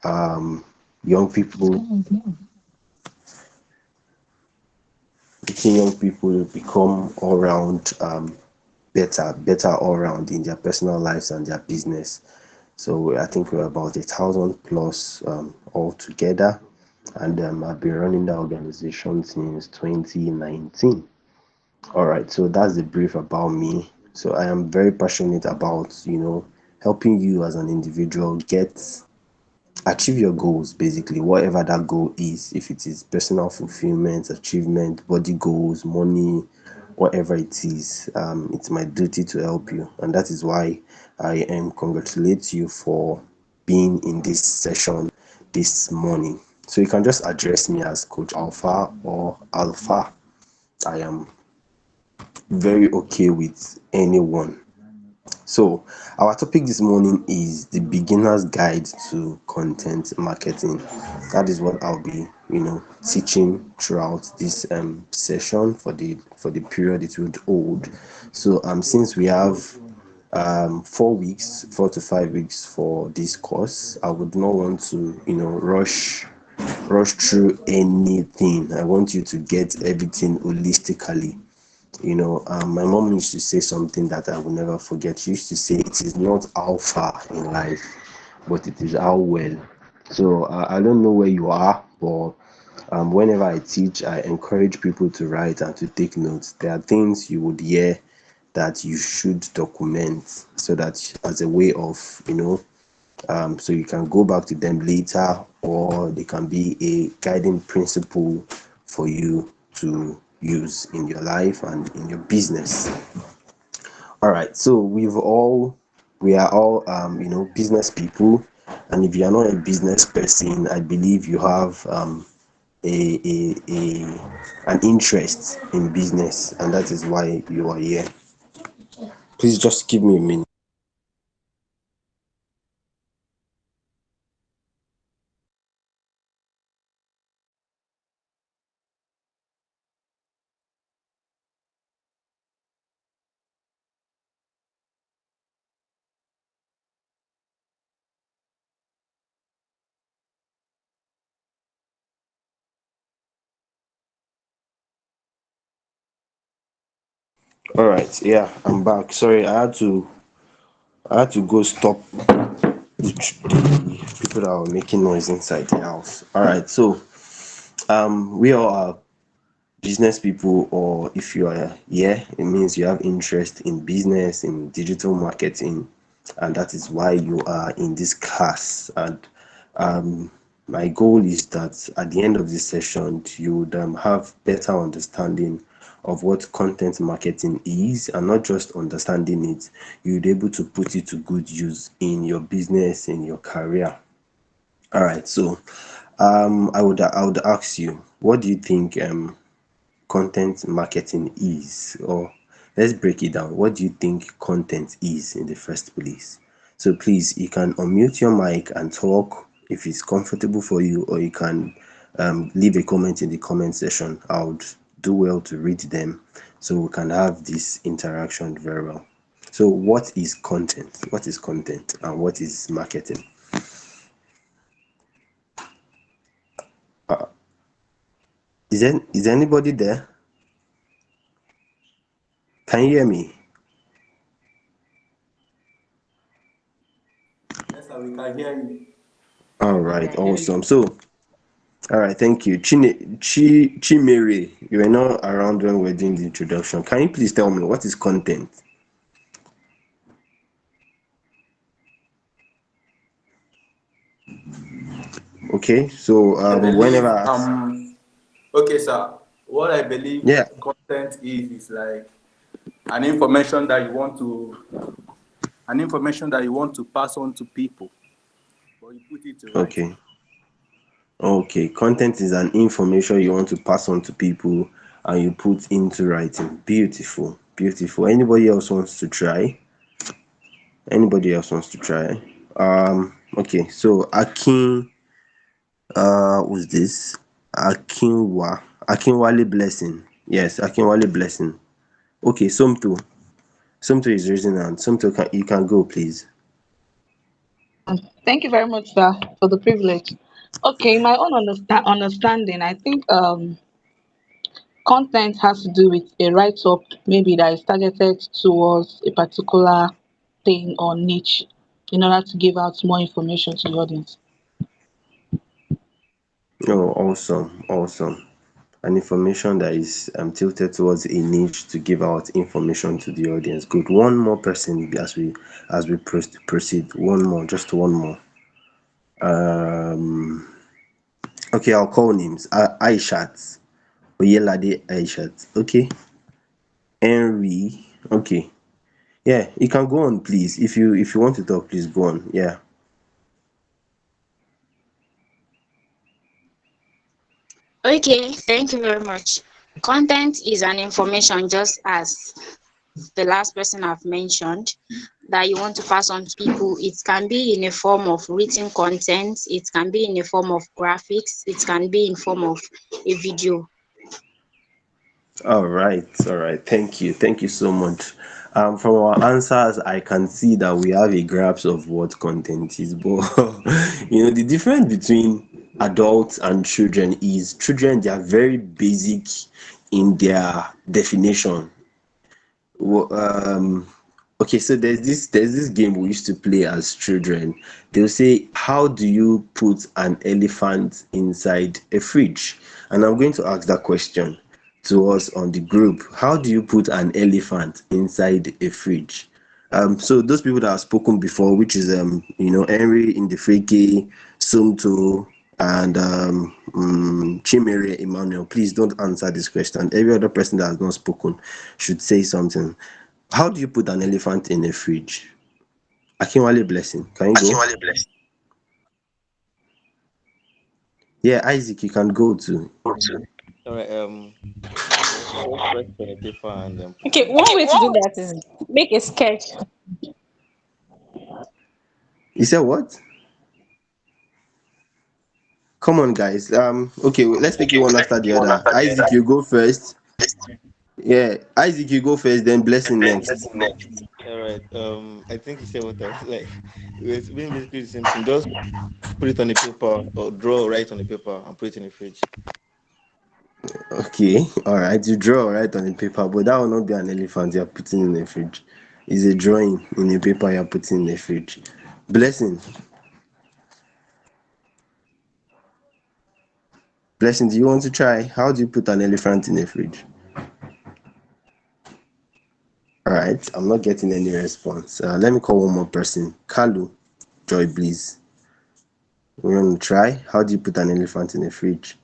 young people, teaching young people to become all round better all round in their personal lives and their business. So I think we're about 1,000 plus altogether, and I've been running the organization since 2019. All right, so that's the brief about me. So I am very passionate about helping you as an individual achieve your goals, basically whatever that goal is. If it is personal fulfillment, achievement, body goals, money, whatever it is, it's my duty to help you, and that is why I am congratulate you for being in this session this morning. So you can just address me as Coach Alpha or Alpha. I am very okay with anyone. So, our topic this morning is the beginner's guide to content marketing. That is what I'll be, teaching throughout this session for the period it would hold. So, since we have 4 weeks, 4 to 5 weeks for this course, I would not want to, rush through anything. I want you to get everything holistically. My mom used to say something that I will never forget. She used to say, "It is not how far in life, but it is how well." So I don't know where you are, but whenever I teach, I encourage people to write and to take notes. There are things you would hear that you should document so that as a way of, so you can go back to them later, or they can be a guiding principle for you to use in your life and in your business. All right, so we are all business people, and if you are not a business person, I believe you have a an interest in business, and that is why you are here. Please just give me a minute. All right, yeah, I'm back. Sorry, I had to go stop the people that were making noise inside the house. All right, so we all are business people, or if you are here, it means you have interest in business, in digital marketing, and that is why you are in this class. And my goal is that at the end of this session, you would have better understanding of what content marketing is, and not just understanding it, you'd be able to put it to good use in your business, in your career. All right, so I would ask you, what do you think content marketing is? Or let's break it down. What do you think content is in the first place? So please, you can unmute your mic and talk if it's comfortable for you, or you can leave a comment in the comment section. I would do well to read them so we can have this interaction very well. So what is content? What is content and what is marketing? Is there anybody there? Can you hear me? Yes, sir, we can hear you. All right, awesome. So all right, thank you. Chimere, you were not around when we were doing the introduction. Can you please tell me what is content? Okay, so I whenever believe, I ask, okay, sir. What I believe yeah, content is like an information that you want to, an information that you want to pass on to people, but you put it to writing. okay, okay. Content is an information you want to pass on to people and you put into writing. Beautiful, beautiful. Anybody else wants to try? Anybody else wants to try? Okay, so who's this? Akinwale Blessing. Yes, Akinwale Blessing. Okay, Somto is raising hand. You can go, please. Thank you very much, sir, for the privilege. Okay, my own understanding, I think content has to do with a write up, maybe that is targeted towards a particular thing or niche in order to give out more information to the audience. Oh, awesome, awesome. An information that is tilted towards a niche to give out information to the audience. Good. One more person as we proceed. One more, just one more. Um. Okay, I'll call names. Aishat. Oyelade Aishat. Okay. Henry. Okay. Yeah, you can go on, please. If you want to talk, please go on. Yeah. Okay, thank you very much. Content is an information, just as the last person I've mentioned, that you want to pass on to people. It can be in a form of written content, it can be in a form of graphics, it can be in form of a video. All right, all right. Thank you so much. From our answers, I can see that we have a grasp of what content is, but the difference between adults and children is children they are very basic in their definition. um okay, so there's this game we used to play as children. They'll say, how do you put an elephant inside a fridge? And I'm going to ask that question to us on the group. How do you put an elephant inside a fridge? So those people that have spoken before, which is Henry Indifreke, Sumto, and Chimere Emmanuel, please don't answer this question. Every other person that has not spoken should say something. How do you put an elephant in a fridge? Akinwale Blessing, can you go? Actually, blessed. Yeah, Isaac, you can go too. All right. Just press pen and paper and then put Okay, it. one way to do that is make a sketch. You said what? Come on, guys. Okay, let's take it Okay, one let's after take the it one other. after the Isaac, other. you go first. Yeah, Isaac, you go first, then Blessing Then next. blessing next. All right. I think you said what I was like. It's been basically the same thing. Just put it on the paper or draw right on the paper and put it in the fridge. Okay, all right. You draw right on the paper, but that will not be an elephant you're putting in the fridge. It's a drawing in a paper you're putting in the fridge. Blessing, Blessing, do you want to try? How do you put an elephant in a fridge? All right, I'm not getting any response. Let me call one more person. Kalu, Joy, please. We want to try. How do you put an elephant in a fridge?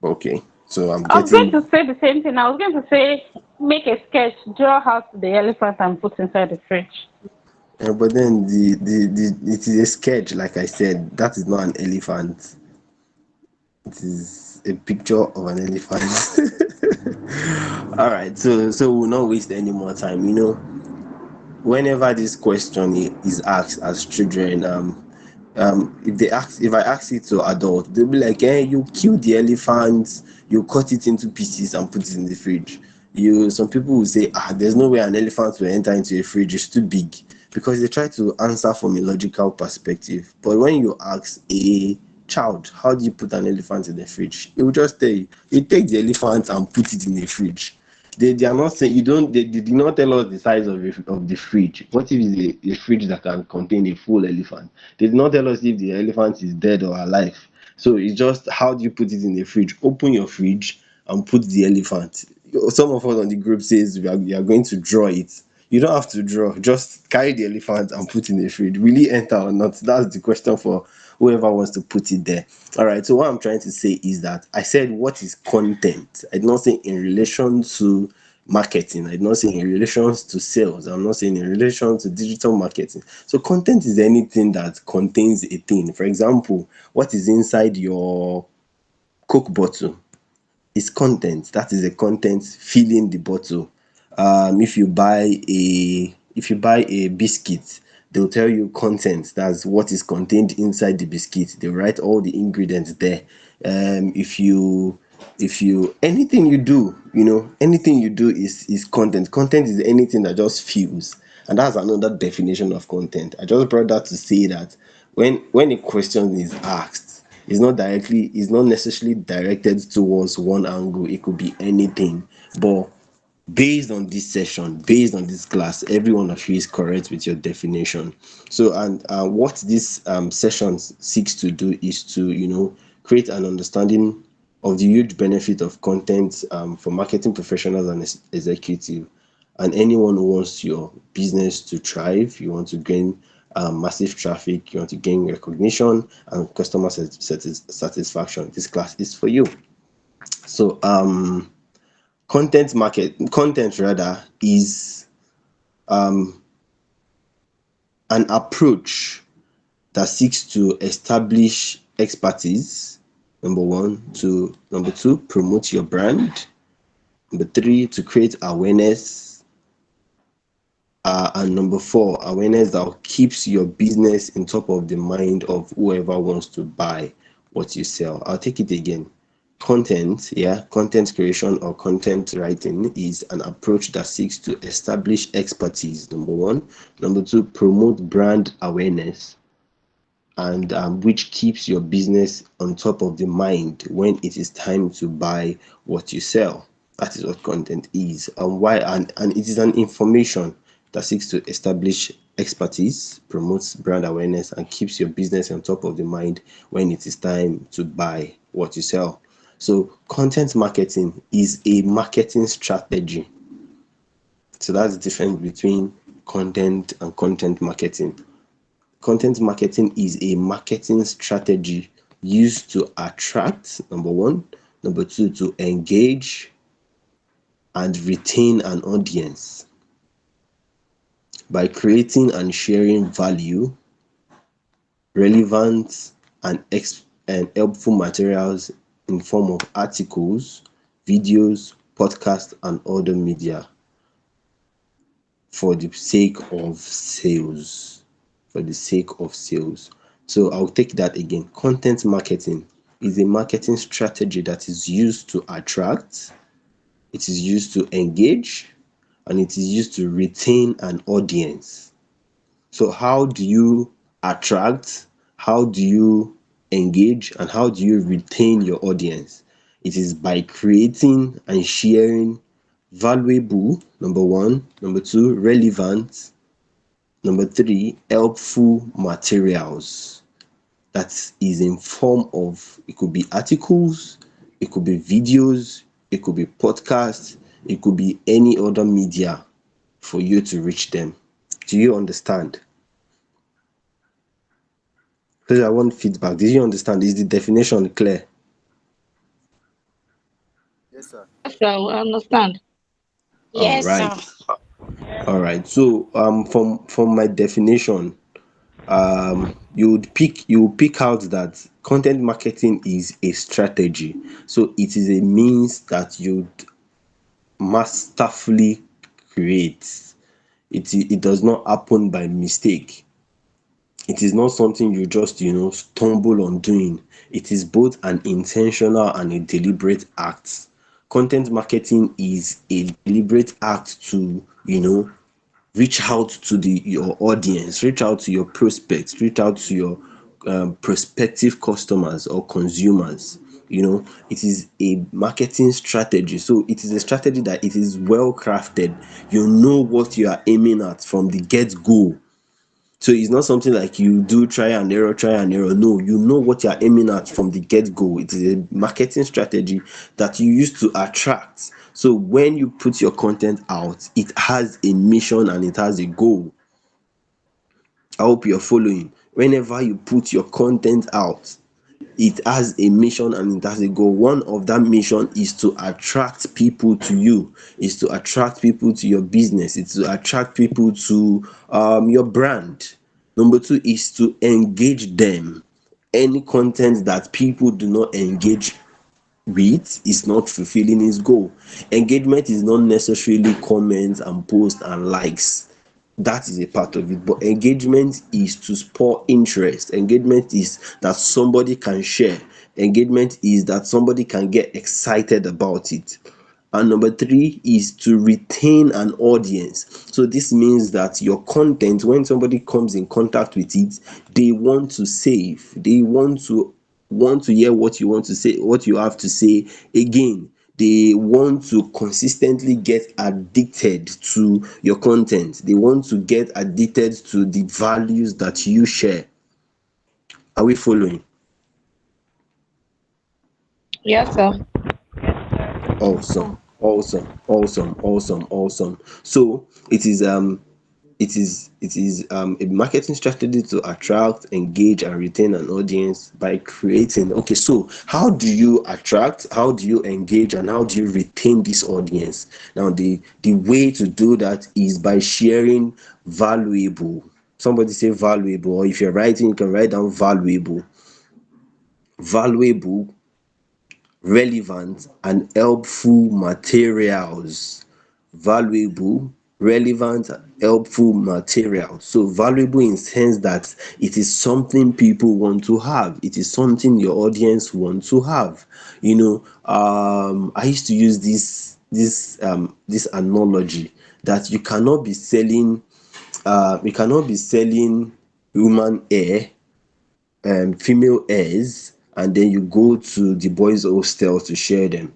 Okay, so I'm I was going getting. to say the same thing. I was going to say make a sketch, draw out the elephant and put inside the fridge. But then it is a sketch, like I said. That is not an elephant. It is a picture of an elephant. All right, so we'll not waste any more time. Whenever this question is asked as children, if I ask it to adult, they'll be like, you kill the elephant, you cut it into pieces and put it in the fridge. Some people will say, there's no way an elephant will enter into a fridge, it's too big, because they try to answer from a logical perspective. But when you ask a child, how do you put an elephant in the fridge, it will just tell you take the elephant and put it in the fridge. They are not saying, you don't they did not tell us the size of the fridge. What if it's a fridge that can contain a full elephant? They did not tell us if the elephant is dead or alive. So it's just, how do you put it in the fridge? Open your fridge and put the elephant. Some of us on the group says we are going to draw it. You don't have to draw, just carry the elephant and put in the fridge. Will it enter or not? That's the question for whoever wants to put it there. All right, so what I'm trying to say is that I said, what is content? I did not say in relation to marketing. I did not say in relation to sales. I'm not saying in relation to digital marketing. So content is anything that contains a thing. For example, what is inside your Coke bottle is content. That is a content filling the bottle. If you buy a biscuit, they'll tell you content. That's what is contained inside the biscuit. They write all the ingredients there. If you anything you do, anything you do is content. Content is anything that just feels. And that's another definition of content. I just brought that to say that when a question is asked, it's not necessarily directed towards one angle. It could be anything. But based on this session, based on this class, every one of you is correct with your definition. So, and what this session seeks to do is to, create an understanding of the huge benefit of content for marketing professionals and executive, and anyone who wants your business to thrive. You want to gain massive traffic, you want to gain recognition and customer satisfaction. This class is for you. So, content rather is an approach that seeks to establish expertise, number one, to number two, promote your brand, number three, to create awareness, and number four, awareness that keeps your business in top of the mind of whoever wants to buy what you sell. I'll take it again. Content creation or content writing is an approach that seeks to establish expertise, number one. Number two, promote brand awareness, and which keeps your business on top of the mind when it is time to buy what you sell. That is what content is, and why. And it is an information that seeks to establish expertise, promotes brand awareness, and keeps your business on top of the mind when it is time to buy what you sell. So, content marketing is a marketing strategy. So that's the difference between content and content marketing. Content marketing is a marketing strategy used to attract, number one, number two, to engage and retain an audience by creating and sharing value, relevant and helpful materials in form of articles, videos, podcasts, and other media for the sake of sales. For the sake of sales. So I'll take that again. Content marketing is a marketing strategy that is used to attract, it is used to engage, and it is used to retain an audience. So, how do you attract? How do you engage? And how do you retain your audience? It is by creating and sharing valuable, number one, number two, relevant, number three, helpful materials that is in form of, it could be articles, it could be videos, it could be podcasts, it could be any other media for you to reach them. Do you understand? Because I want feedback. Did you understand? Is the definition clear? Yes, sir. Yes, sir, we understand. All Yes, right. sir. All right. So from my definition, you would pick out that content marketing is a strategy. So it is a means that you'd masterfully create. It does not happen by mistake. It is not something you just stumble on doing. It is both an intentional and a deliberate act. Content marketing is a deliberate act to reach out to your audience, reach out to your prospects, reach out to your prospective customers or consumers. It is a marketing strategy. So it is a strategy that it is well crafted. You know what you are aiming at from the get go. So it's not something like you do try and error, try and error. No, you know what you're aiming at from the get go. It is a marketing strategy that you use to attract. So when you put your content out, it has a mission and it has a goal. I hope you're following. Whenever you put your content out, it has a mission and it has a goal. One of that mission is to attract people to you, is to attract people to your business, it's to attract people to your brand. Number two is to engage them. Any content that people do not engage with is not fulfilling its goal. Engagement is not necessarily comments and posts and likes. That is a part of it, but engagement is to spur interest. Engagement is that somebody can share. Engagement is that somebody can get excited about it. And number three is to retain an audience. So this means that your content, when somebody comes in contact with it, they want to save, they want to hear what you want to say, what you have to say again. They want to consistently get addicted to your content. They want to get addicted to the values that you share. Are we following? Yes, sir. Awesome, awesome, awesome, awesome, awesome. So it is a marketing strategy to attract, engage, and retain an audience by creating. Okay, so how do you attract, how do you engage, and how do you retain this audience? Now, the way to do that is by sharing valuable. Somebody say valuable, or if you're writing, you can write down valuable. Valuable, relevant, and helpful materials. Valuable, relevant, helpful material. So valuable in sense that it is something people want to have, it is something your audience want to have. I used to use this analogy that you cannot be selling human hair, female hairs, and then you go to the boys hostel to share them.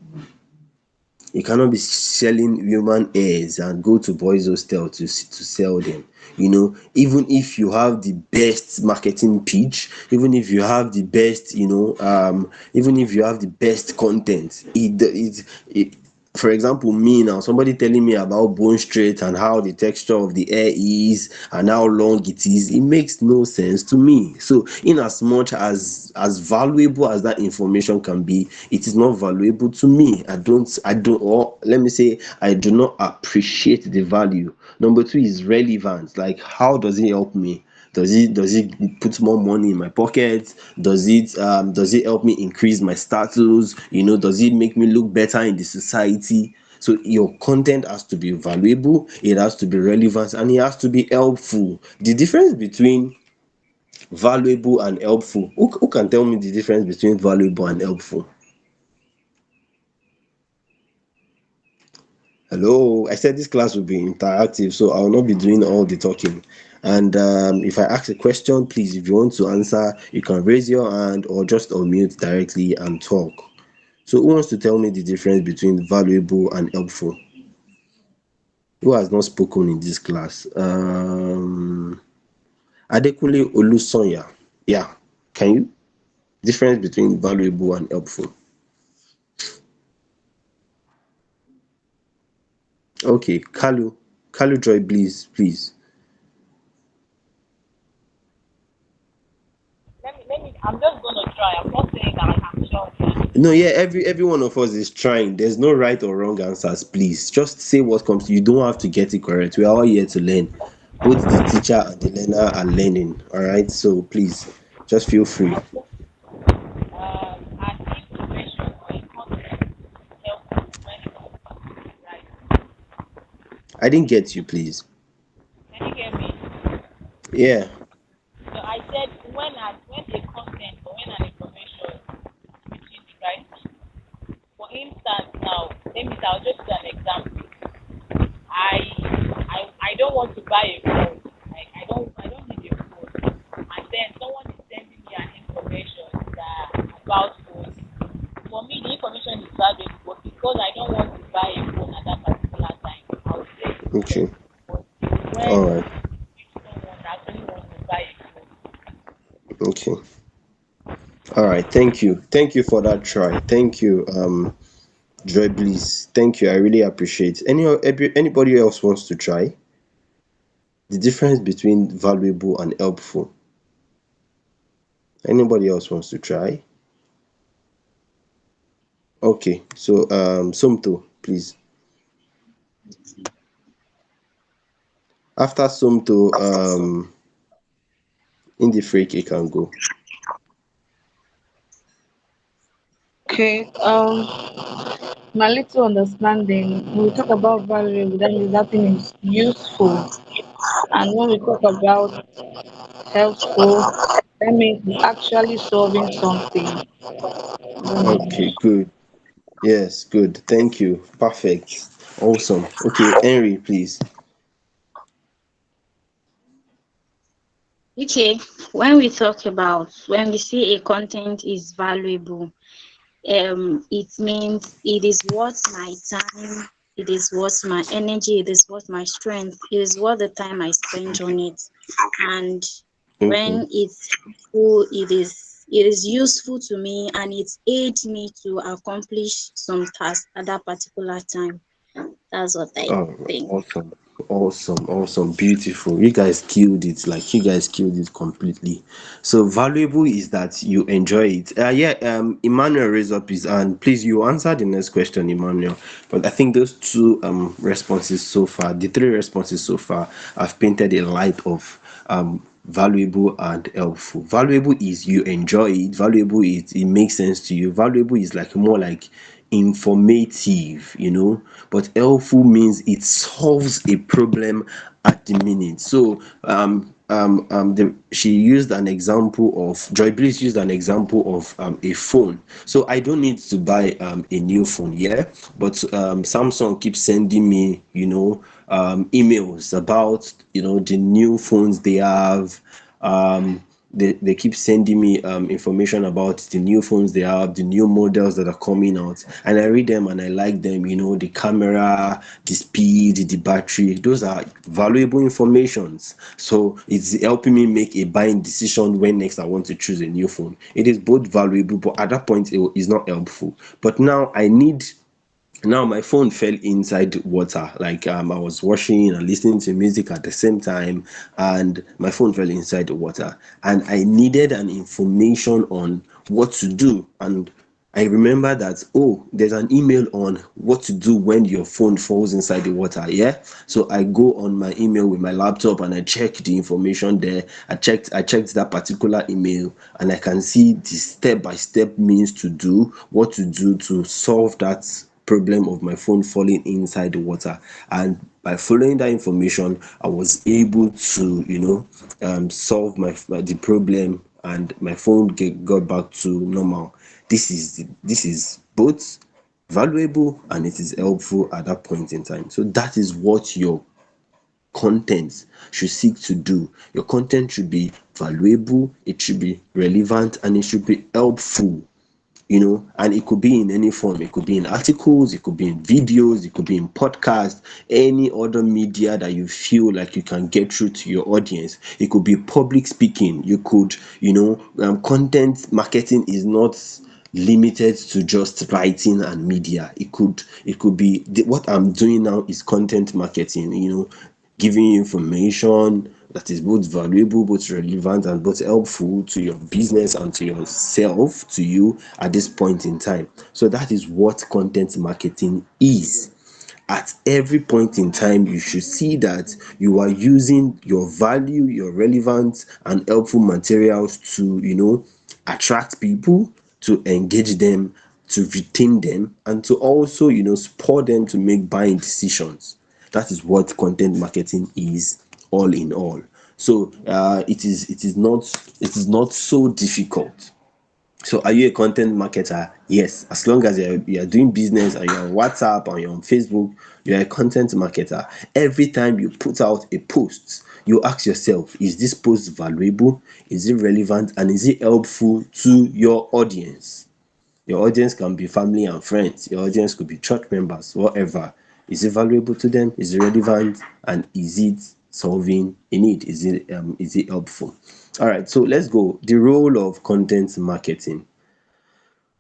You cannot be selling human hairs and go to boys hostel to sell them. Even if you have the best marketing pitch, even if you have the best, even if you have the best content, it for example, me now, somebody telling me about bone straight and how the texture of the hair is and how long it is, it makes no sense to me. So in as much as valuable as that information can be, it is not valuable to me. I don't, or let me say, I do not appreciate the value. Number two is relevance. Like, how does it help me? Does it put more money in my pocket? Does it help me increase my status? Does it make me look better in the society? So your content has to be valuable, it has to be relevant, and it has to be helpful. The difference between valuable and helpful, who can tell me the difference between valuable and helpful? Hello, I said this class will be interactive, so I will not be doing all the talking. And if I ask a question, please, if you want to answer, you can raise your hand or just unmute directly and talk. So, who wants to tell me the difference between valuable and helpful? Who has not spoken in this class? Adekunle Olusonya. Yeah, can you? Difference between valuable and helpful. Okay, Kalu Joy, please, please. I'm just gonna try. I'm not saying that I'm sure. No, yeah, every one of us is trying. There's no right or wrong answers, please. Just say what comes. You don't have to get it correct. We are all here to learn. Both the teacher and the learner are learning. All right. So please, just feel free. An information or a content helps when it comes to right. I didn't get you, please. Can you hear me? Yeah. So I said when a content or when an information reaches the right people. For instance, now I'll just do an example. I don't want to buy a phone. I don't need a phone. And then someone is sending me an information about phone. For me, the information is valuable, but because I don't want to buy a phone at that particular time, I'll say it's Okay. yes. But when All right. someone actually wants to buy a phone, Okay. All right. Thank you. Thank you for that try. Thank you, Joy Bliss. Thank you. I really appreciate. Anybody else wants to try the difference between valuable and helpful? Anybody else wants to try? Okay, so Sumto, please. After Sumto, in the freak it can go. Okay. My little understanding, when we talk about value, that means that thing is useful. And when we talk about helpful, that means it's actually solving something. I don't know. Okay, good. Yes, good. Thank you. Perfect. Awesome. Okay, Henry, please. Okay, when we talk about when we say a content is valuable, it means it is worth my time, it is worth my energy, it is worth my strength, it is worth the time I spend on it. And Okay. when it's helpful, it is useful to me and it aids me to accomplish some task at that particular time. That's what I Oh, think. awesome. Awesome. Awesome. Beautiful. You guys killed it. Like you guys killed it completely. So valuable is that you enjoy it. Yeah, Emmanuel raised up his hand. Please you answer the next question, Emmanuel. But I think those two responses so far, the three responses so far, have painted a light of valuable and helpful. Valuable is you enjoy it. Valuable is it makes sense to you. Valuable is like more like informative, but helpful means it solves a problem at the minute. So she used an example of Joy Bliss used an example of a phone. So I don't need to buy a new phone, yeah, but Samsung keeps sending me emails about the new phones they have. They keep sending me information about the new phones they have, the new models that are coming out, and I read them and I like them. The camera, the speed, the battery, those are valuable informations. So it's helping me make a buying decision when next I want to choose a new phone. It is both valuable, but at that point it is not helpful. But now my phone fell inside water. Like I was washing and listening to music at the same time, and my phone fell inside the water, and I needed an information on what to do. And I remember that, oh, there's an email on what to do when your phone falls inside the water. Yeah. So I go on my email with my laptop and I check the information there. I checked that particular email, and I can see the step by step means to do what to do to solve that problem of my phone falling inside the water. And by following that information, I was able to solve the problem, and my phone got back to normal. This is both valuable and it is helpful at that point in time. So that is what your content should seek to do. Your content should be valuable, it should be relevant, and it should be helpful. And it could be in any form. It could be in articles, it could be in videos, it could be in podcasts, any other media that you feel like you can get through to your audience. It could be public speaking. You could, content marketing is not limited to just writing and media. It could be what I'm doing now is content marketing, giving you information that is both valuable, both relevant, and both helpful to your business and to yourself, to you at this point in time. So that is what content marketing is. At every point in time, you should see that you are using your value, your relevant and helpful materials to attract people, to engage them, to retain them, and to also spur them to make buying decisions. That is what content marketing is, all in all. So it is not so difficult. So are you a content marketer? Yes. As long as you're doing business and you're on WhatsApp and you're on Facebook, you're a content marketer. Every time you put out a post, you ask yourself, is this post valuable? Is it relevant? And is it helpful to your audience? Your audience can be family and friends. Your audience could be church members, whatever. Is it valuable to them? Is it relevant? And is it solving a need? Is it helpful? All right, so let's go. The role of content marketing.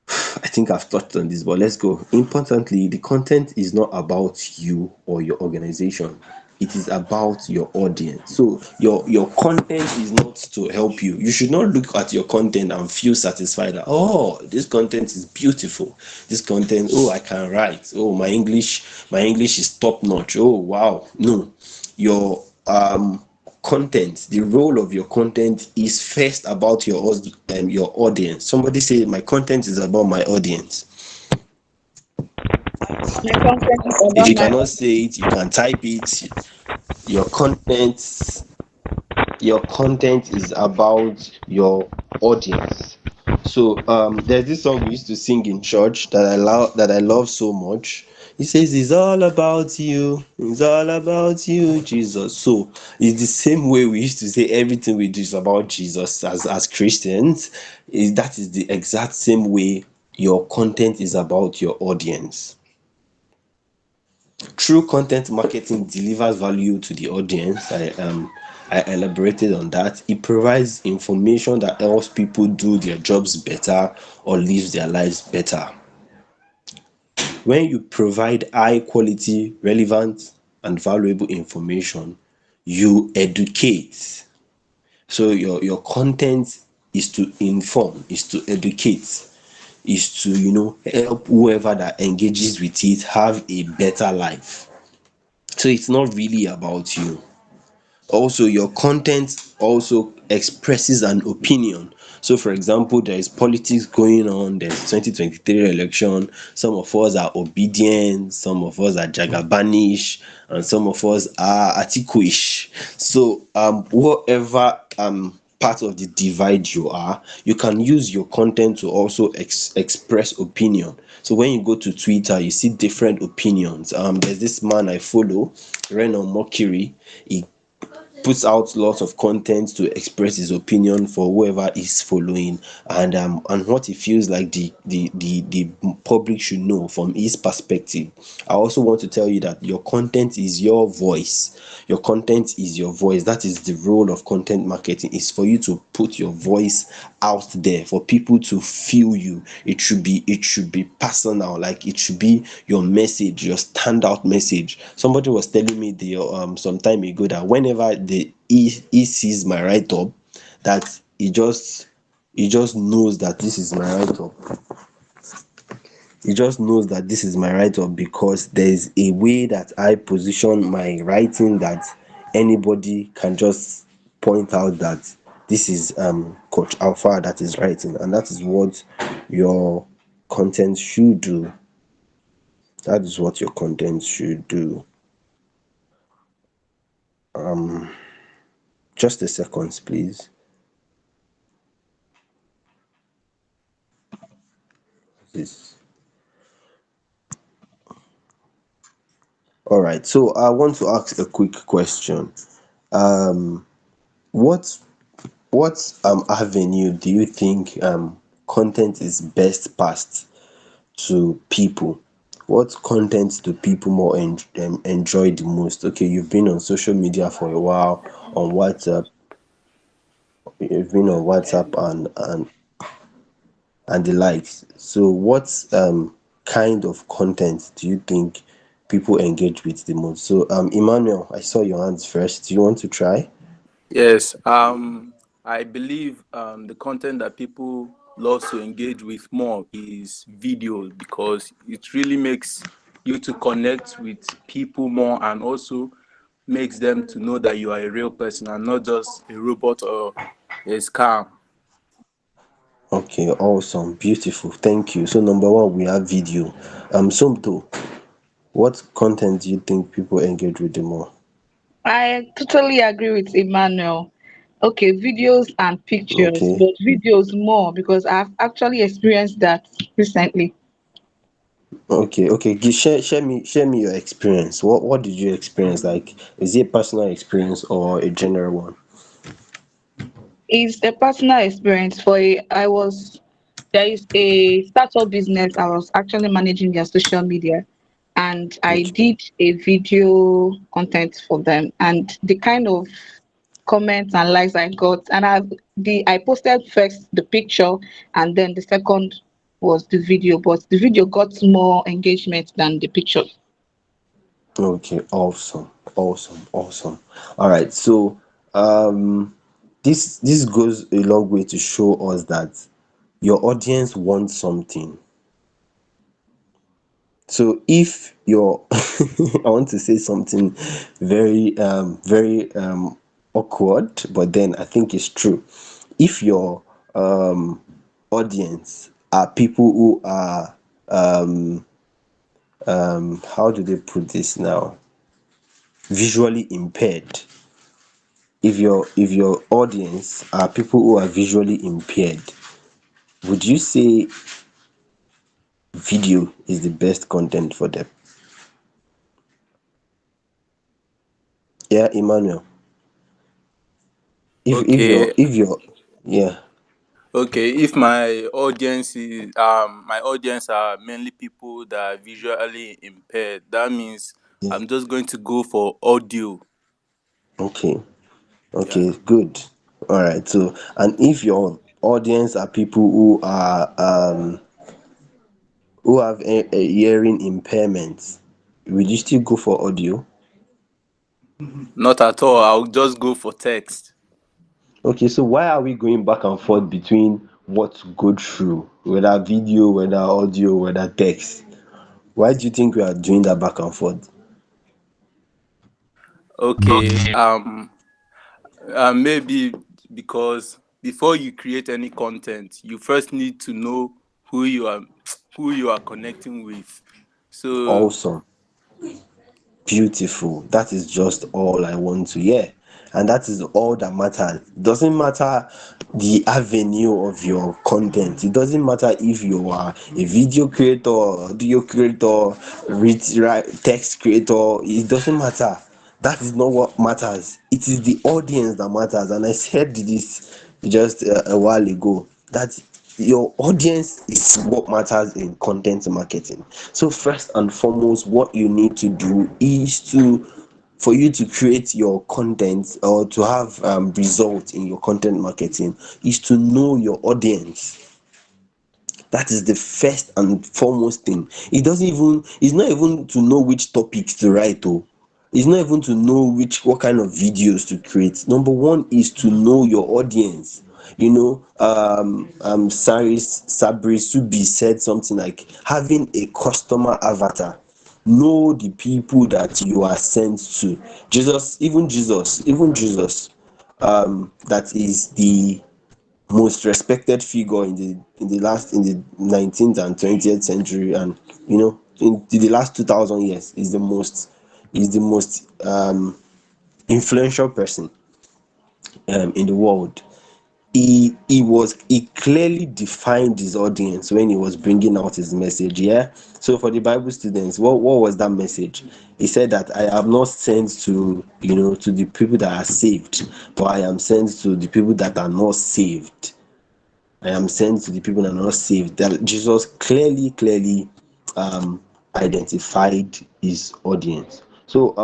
I think I've touched on this, but let's go. Importantly, the content is not about you or your organization. It is about your audience. So your content is not to help you. You should not look at your content and feel satisfied that, oh, this content is beautiful. This content, oh, I can write. Oh, my English is top notch. Oh, wow. No. Your content, the role of your content is first about your audience. Somebody say my content is about my audience. My content is If about you my cannot audience. say it, you can type it. Your content your content is about your audience. So there's this song we used to sing in church that I love so much. It says it's all about you, it's all about you, Jesus. So it's the same way we used to say everything we do is about Jesus as Christians. That is the exact same way your content is about your audience. True content marketing delivers value to the audience. I elaborated on that. It provides information that helps people do their jobs better or live their lives better. When you provide high quality, relevant, and valuable information, you educate. So your content is to inform, is to educate, is to help whoever that engages with it have a better life. So it's not really about you. Also, your content also expresses an opinion. So for example, there is politics going on, there's 2023 election. Some of us are obedient, some of us are jagabanish, and some of us are atikuish. So whatever part of the divide you are, you can use your content to also express opinion. So when you go to Twitter, you see different opinions. There's this man I follow, Renan Mercury. He puts out lots of content to express his opinion for whoever is following, and what he feels like the public should know from his perspective. I also want to tell you that your content is your voice. Your content is your voice. That is the role of content marketing, is for you to put your voice out there for people to feel you. It should be personal, like it should be your message, your standout message. Somebody was telling me some time ago that whenever he sees my write-up, that he just knows that this is my write-up. He just knows that this is my write-up because there's a way that I position my writing that anybody can just point out that this is Coach Alpha that is writing, and that is what your content should do. That is what your content should do. Just a second, please. This. All right. So I want to ask a quick question. What avenue do you think content is best passed to people? What content do people more enjoy the most? Okay, you've been on social media for a while, on WhatsApp. You've been on WhatsApp and the likes. So what kind of content do you think people engage with the most? So Emmanuel, I saw your hands first. Do you want to try? Yes, I believe the content that people love to engage with more is videos, because it really makes you to connect with people more, and also makes them to know that you are a real person and not just a robot or a scam. Okay, awesome, beautiful. Thank you. So number one, we have video. Sumto, what content do you think people engage with the more? I totally agree with Emmanuel. Okay, videos and pictures, Okay, but videos more because I've actually experienced that recently. okay. Share me your experience. What did you experience? Like, is it a personal experience or a general one? It's a personal experience for there is a startup business. I was actually managing their social media and I Okay, did a video content for them, and the kind of comments and likes I got, and I posted first the picture and then the second was the video, but the video got more engagement than the picture. okay, awesome. All right, so um, this goes a long way to show us that your audience wants something. So if you're I want to say something very awkward, but then I think it's true. If your audience are people who are how do they put this now, visually impaired. If your audience are people who are visually impaired, would you say video is the best content for them? Yeah, Emmanuel. If Okay, you're yeah. okay. If my audience are mainly people that are visually impaired, that means Yeah. I'm just going to go for audio. Okay. Yeah. Okay, good. All right. So, and if your audience are people who have a hearing impairment, will you still go for audio? Not at all. I'll just go for text. Okay, so why are we going back and forth between what to go through, whether video, whether audio, whether text? Why do you think we are doing that back and forth? Okay. Maybe because before you create any content, you first need to know who you are who you are connecting with. So Awesome. Beautiful. That is just all I want to hear. And that is all that matters. Doesn't matter the avenue of your content. It doesn't matter if you are a video creator, audio creator, text creator. It doesn't matter. That is not what matters. It is the audience that matters. And I said this just a while ago. That your audience is what matters in content marketing. So first and foremost, what you need to do is to for you to create your content or to have results in your content marketing is to know your audience. That is the first and foremost thing. It's not even to know which topics to write. Oh, it's not even to know what kind of videos to create. Number one is to know your audience. Sabri Subi said something like having a customer avatar. Know the people that you are sent to. Jesus, that is the most respected figure in the 19th and 20th century, and in the last 2000 years is the most influential person in the world. He clearly defined his audience when he was bringing out his message. Yeah. So for the Bible students, what was that message? He said that I am not sent to the people that are saved, but I am sent to the people that are not saved. I am sent to the people that are not saved. That Jesus clearly identified his audience. So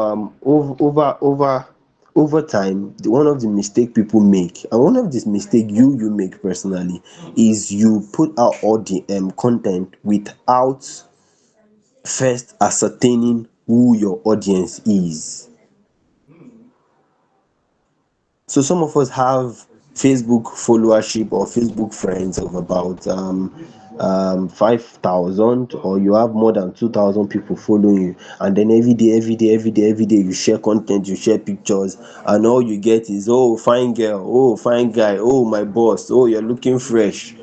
over time, one of the mistake people make, and one of this mistake you make personally, is you put out all the content without first ascertaining who your audience is. So some of us have Facebook followership or Facebook friends of about 5,000, or you have more than 2,000 people following you, and then every day you share content, you share pictures, and all you get is, oh, fine girl, oh, fine guy, oh, my boss, oh, you're looking fresh,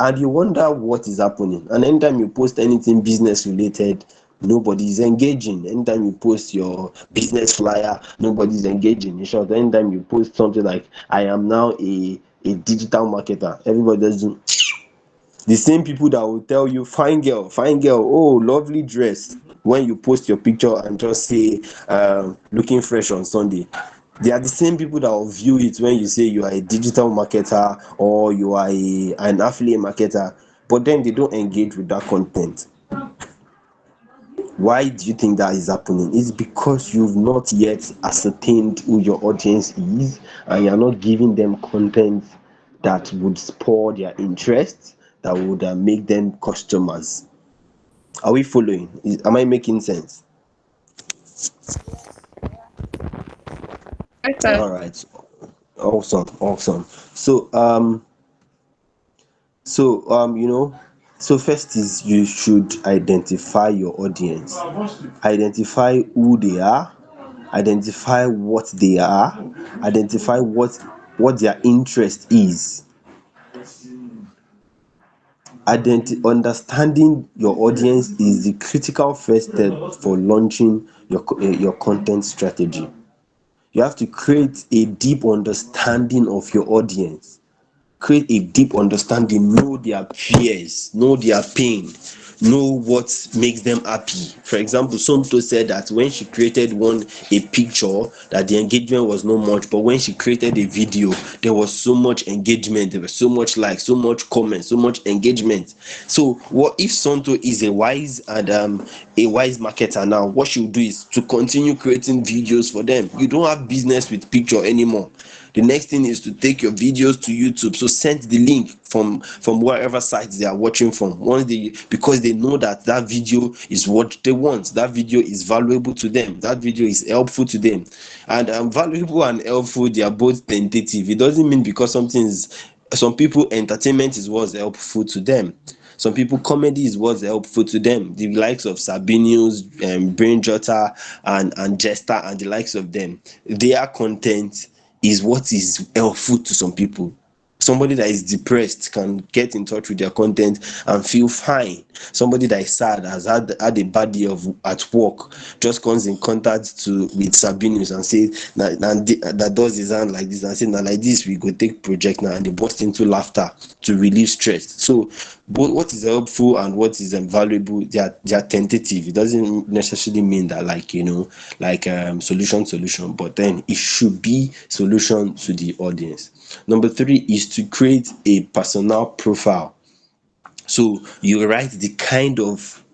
and you wonder what is happening. And anytime you post anything business related, nobody is engaging. Anytime you post your business flyer, nobody is engaging. In short, anytime you post something like I am now a digital marketer, everybody doesn't. The same people that will tell you fine girl, oh, lovely dress, when you post your picture and just say looking fresh on Sunday, they are the same people that will view it when you say you are a digital marketer or you are an affiliate marketer, but then they don't engage with that content. Why do you think that is happening? It's because you've not yet ascertained who your audience is, and you're not giving them content that would spur their interest, that would make them customers. Are we following? Am I making sense? Yes, sir. All right. Awesome. So first is you should identify your audience. Identify who they are, identify what they are, identify what their interest is. Understanding your audience is the critical first step for launching your content strategy. You have to create a deep understanding of your audience. create a deep understanding, know their fears, know their pain, know what makes them happy. For example, Somto said that when she created a picture, that the engagement was not much, but when she created a video, there was so much engagement, there was so much like, so much comment, so much engagement. So what if Somto is a wise marketer now? What she'll do is to continue creating videos for them. You don't have business with picture anymore. The next thing is to take your videos to YouTube. So send the link from wherever sites they are watching from. Once they, because they know that that video is what they want. That video is valuable to them. That video is helpful to them. And valuable and helpful, they are both tentative. It doesn't mean because something is, some people entertainment is what's helpful to them. Some people comedy is what's helpful to them. The likes of Sabinius, Brain Jotter, and Jester, and the likes of them. Their content is what is helpful to some people. Somebody that is depressed can get in touch with their content and feel fine. Somebody that is sad, has had a bad day at work, just comes in contact with Sabinus and says that does his hand like this and say, now like this we go take project now, and they burst into laughter to relieve stress. So both what is helpful and what is valuable, they are tentative. It doesn't necessarily mean that solution, but then it should be solution to the audience. Number 3 is to create a personal profile. So you write the kind of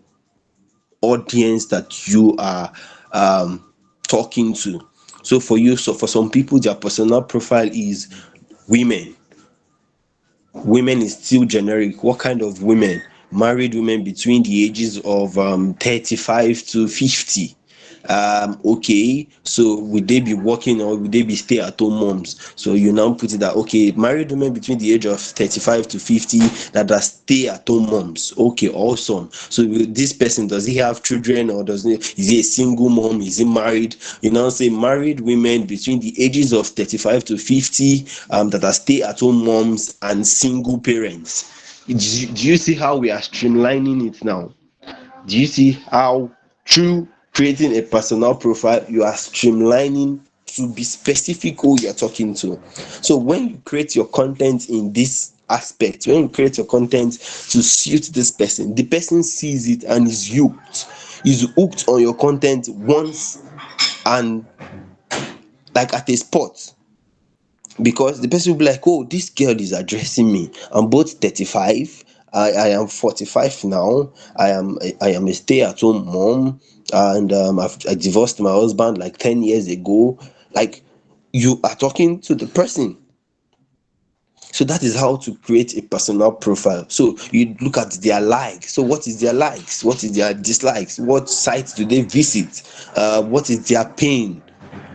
audience that you are talking to. So for some people, their personal profile is women. Women is still generic. What kind of women? Married women between the ages of 35 to 50. Okay, so would they be working or would they be stay-at-home moms? So you now put it that, okay, married women between the age of 35 to 50 that are stay-at-home moms. Okay, awesome. So this person, does he have children, or is he a single mom? Is he married? You now say married women between the ages of 35 to 50 that are stay-at-home moms and single parents. Do you see how we are streamlining it now? Do you see how, through creating a personal profile, you are streamlining to be specific who you're talking to? So when you create your content in this aspect, when you create your content to suit this person, the person sees it and is hooked on your content once, and like at a spot, because the person will be like, oh, this girl is addressing me. I'm both 35. I am 45 now. I am a stay-at-home mom, and I divorced my husband like 10 years ago. Like, you are talking to the person. So that is how to create a personal profile. So you look at their likes. So what is their likes? What is their dislikes? What sites do they visit? What is their pain?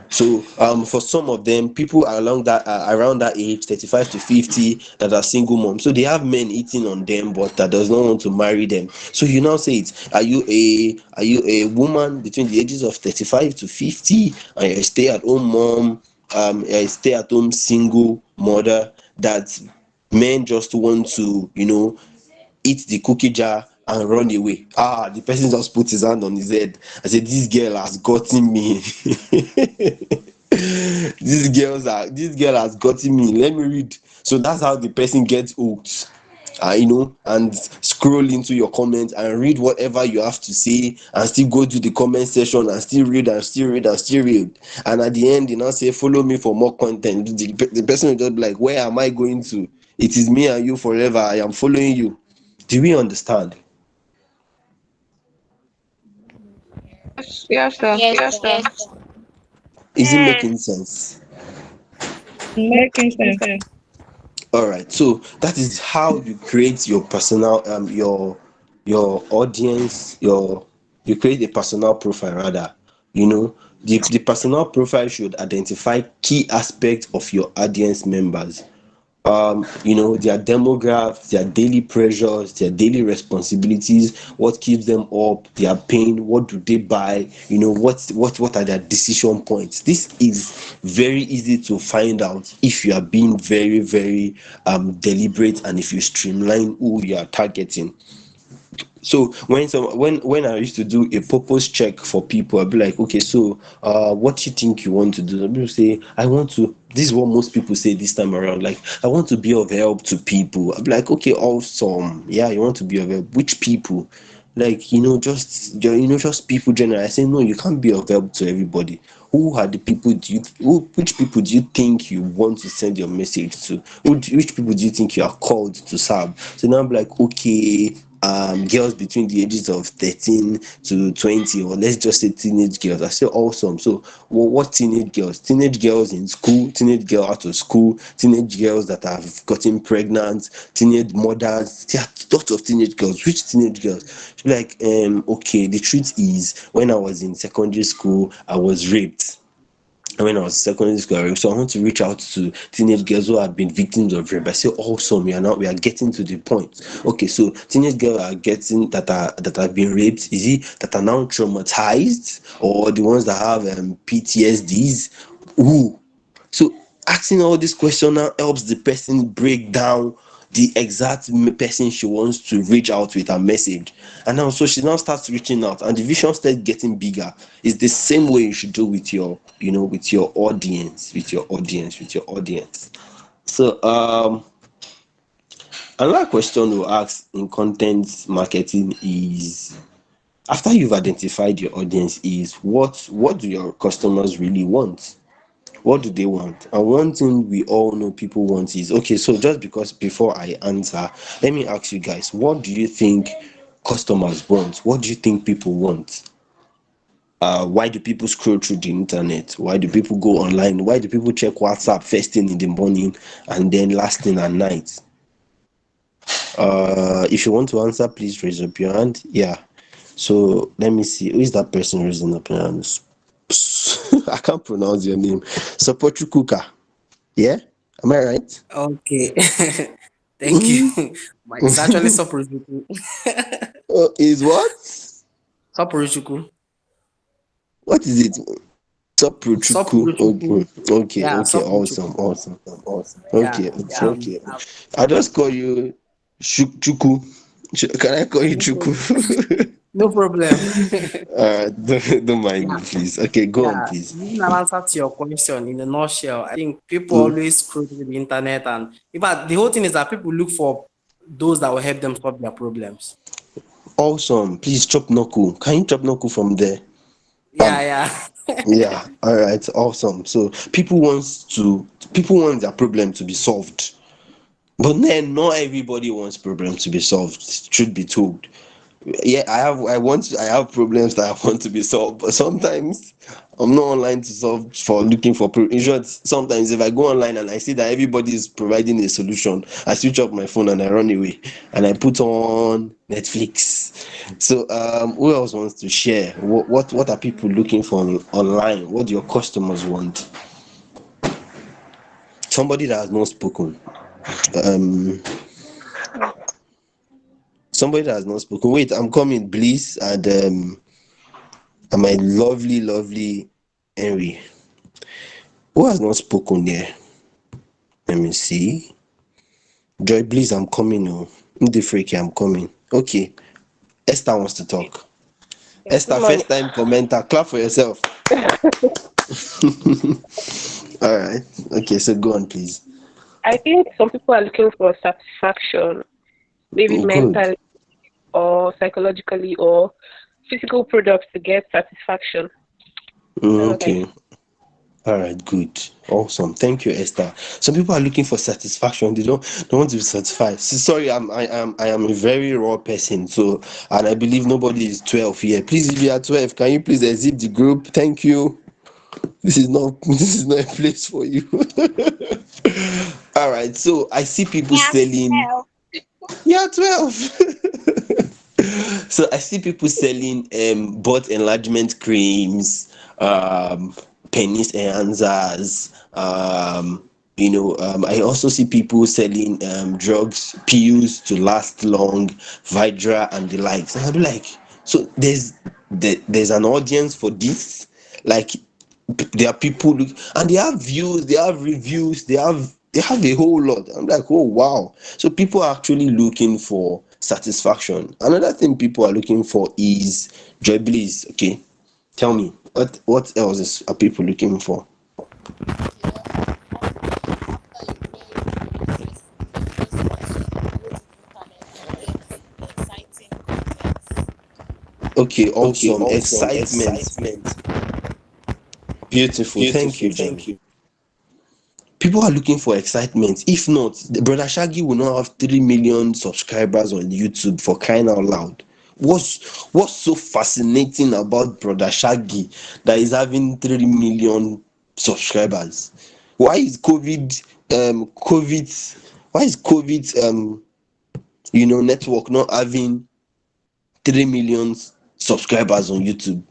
So for some of them, people are around that age, 35 to 50, that are single moms. So they have men eating on them, but that does not want to marry them. So you now say it. Are you a woman between the ages of 35 to 50, and you're a stay-at-home mom, a stay-at-home single mother that men just want to, eat the cookie jar and run away? The person just put his hand on his head. I said, this girl has gotten me. This girl has gotten me. Let me read. So that's how the person gets hooked. And scroll into your comments and read whatever you have to say, and still go to the comment section and still read and still read and still read. And at the end, say, follow me for more content. The person will just be like, where am I going to? It is me and you forever. I am following you. Do we understand? Yes, sir. Yes, sir. Is it making sense? Making sense. All right. So that is how you create your personal your audience, you create a personal profile rather. The personal profile should identify key aspects of your audience members. Their demographics, their daily pressures, their daily responsibilities, what keeps them up, their pain, what do they buy, what are their decision points. This is very easy to find out if you are being very, very deliberate, and if you streamline who you are targeting. So when I used to do a purpose check for people, I'd be like, okay, so what do you think you want to do? Some people say, I want to. This is what most people say this time around. Like, I want to be of help to people. I'd be like, okay, awesome. Yeah, you want to be of help. Which people? Like, just people generally. I say, no, you can't be of help to everybody. Who are the people which people do you think you want to send your message to? Which people do you think you are called to serve? So now I'm like, okay, girls between the ages of 13 to 20, or let's just say teenage girls. I say awesome. So what teenage girls? Teenage girls in school, teenage girl out of school, teenage girls that have gotten pregnant, teenage mothers. There are lots of teenage girls. Which teenage girls? She's like, okay, the truth is, when I was in secondary school, I was raped. And when I was in secondary school, so I want to reach out to teenage girls who have been victims of rape. I say, awesome, we are getting to the point. Okay, so teenage girls are getting that have been raped. Is it that are now traumatized, or the ones that have PTSDs? Who? So asking all these questions now helps the person break down the exact person she wants to reach out with her message. And now, so she now starts reaching out, and the vision starts getting bigger. It's the same way you should do with with your audience, with your audience. So, another question to ask in content marketing is, after you've identified your audience, is what do your customers really want? What do they want? And one thing we all know people want is, okay, so just because before I answer, let me ask you guys, what do you think customers want? What do you think people want? Why do people scroll through the internet? Why do people go online? Why do people check WhatsApp first thing in the morning and then last thing at night? If you want to answer, please raise up your hand. Yeah. So let me see. Who is that person raising up your hand? I can't pronounce your name. Support Kuka. Yeah? Am I right? Okay. Thank you. But it's actually Soporuchuku. Is what? Soporuchuku. What is it? Saprochuku. Soporuchuku. Okay, Yeah, okay, Soporuchuku. awesome. Yeah. Okay, Um, okay. I just call you Chuku. Can I call you no problem. Chuku? No problem. Don't mind Yeah. me, please. Okay, go on, Yeah. please. Giving an answer to your question in a nutshell, I think people Mm, always scroll through the internet, and in fact, the whole thing is that people look for those that will help them solve their problems. awesome. Please chop knuckle. Can you chop knuckle from there? Yeah, Bam. yeah. Yeah. All right. Awesome. So people want their problem to be solved. But then not everybody wants problems to be solved, truth be told. Yeah, I have problems that I want to be solved, but sometimes I'm not online to solve for looking for in short, sometimes if I go online and I see that everybody is providing a solution, I switch off my phone and I run away and I put on Netflix. So who else wants to share? What are people looking for online? What do your customers want? Somebody that has not spoken. Um Somebody that has not spoken. Wait, I'm coming, Bliss, and my lovely Henry. Who has not spoken there? Let me see. Joy, please, I'm coming. Oh, the freaky, I'm coming. Okay. Esther wants to talk. Yeah, good Esther, morning. first time commenter. Clap for yourself. All right. Okay, so go on, please. I think some people are looking for satisfaction, maybe Good. mentally or psychologically or physical products to get satisfaction. That's what I Okay. All right, good. Awesome. Thank you, Esther. Some people are looking for satisfaction. They want to be satisfied. Sorry, I am a very raw person. So, and I believe nobody is 12 here. Please, if you are 12, can you please exit the group? Thank you. This is not this is not a place for you. All right. So I see people selling. Yeah, 12. So I see people selling butt enlargement creams, penis enhancers, I also see people selling drugs, pills to last long, Viagra and the likes. And I'll be like, so there's an audience for this? Like, there are people and they have views, they have reviews, they have a whole lot. I'm like, oh wow. So people are actually looking for satisfaction. Another thing people are looking for is joy bliss. Okay, tell me what else are people looking for? Okay, awesome. Excitement. Beautiful. Thank you, John. People are looking for excitement. If not, Brother Shaggy will not have 3 million subscribers on YouTube, for crying out loud. What's so fascinating about Brother Shaggy that is having 3 million subscribers? Why is COVID network not having 3 million subscribers on YouTube?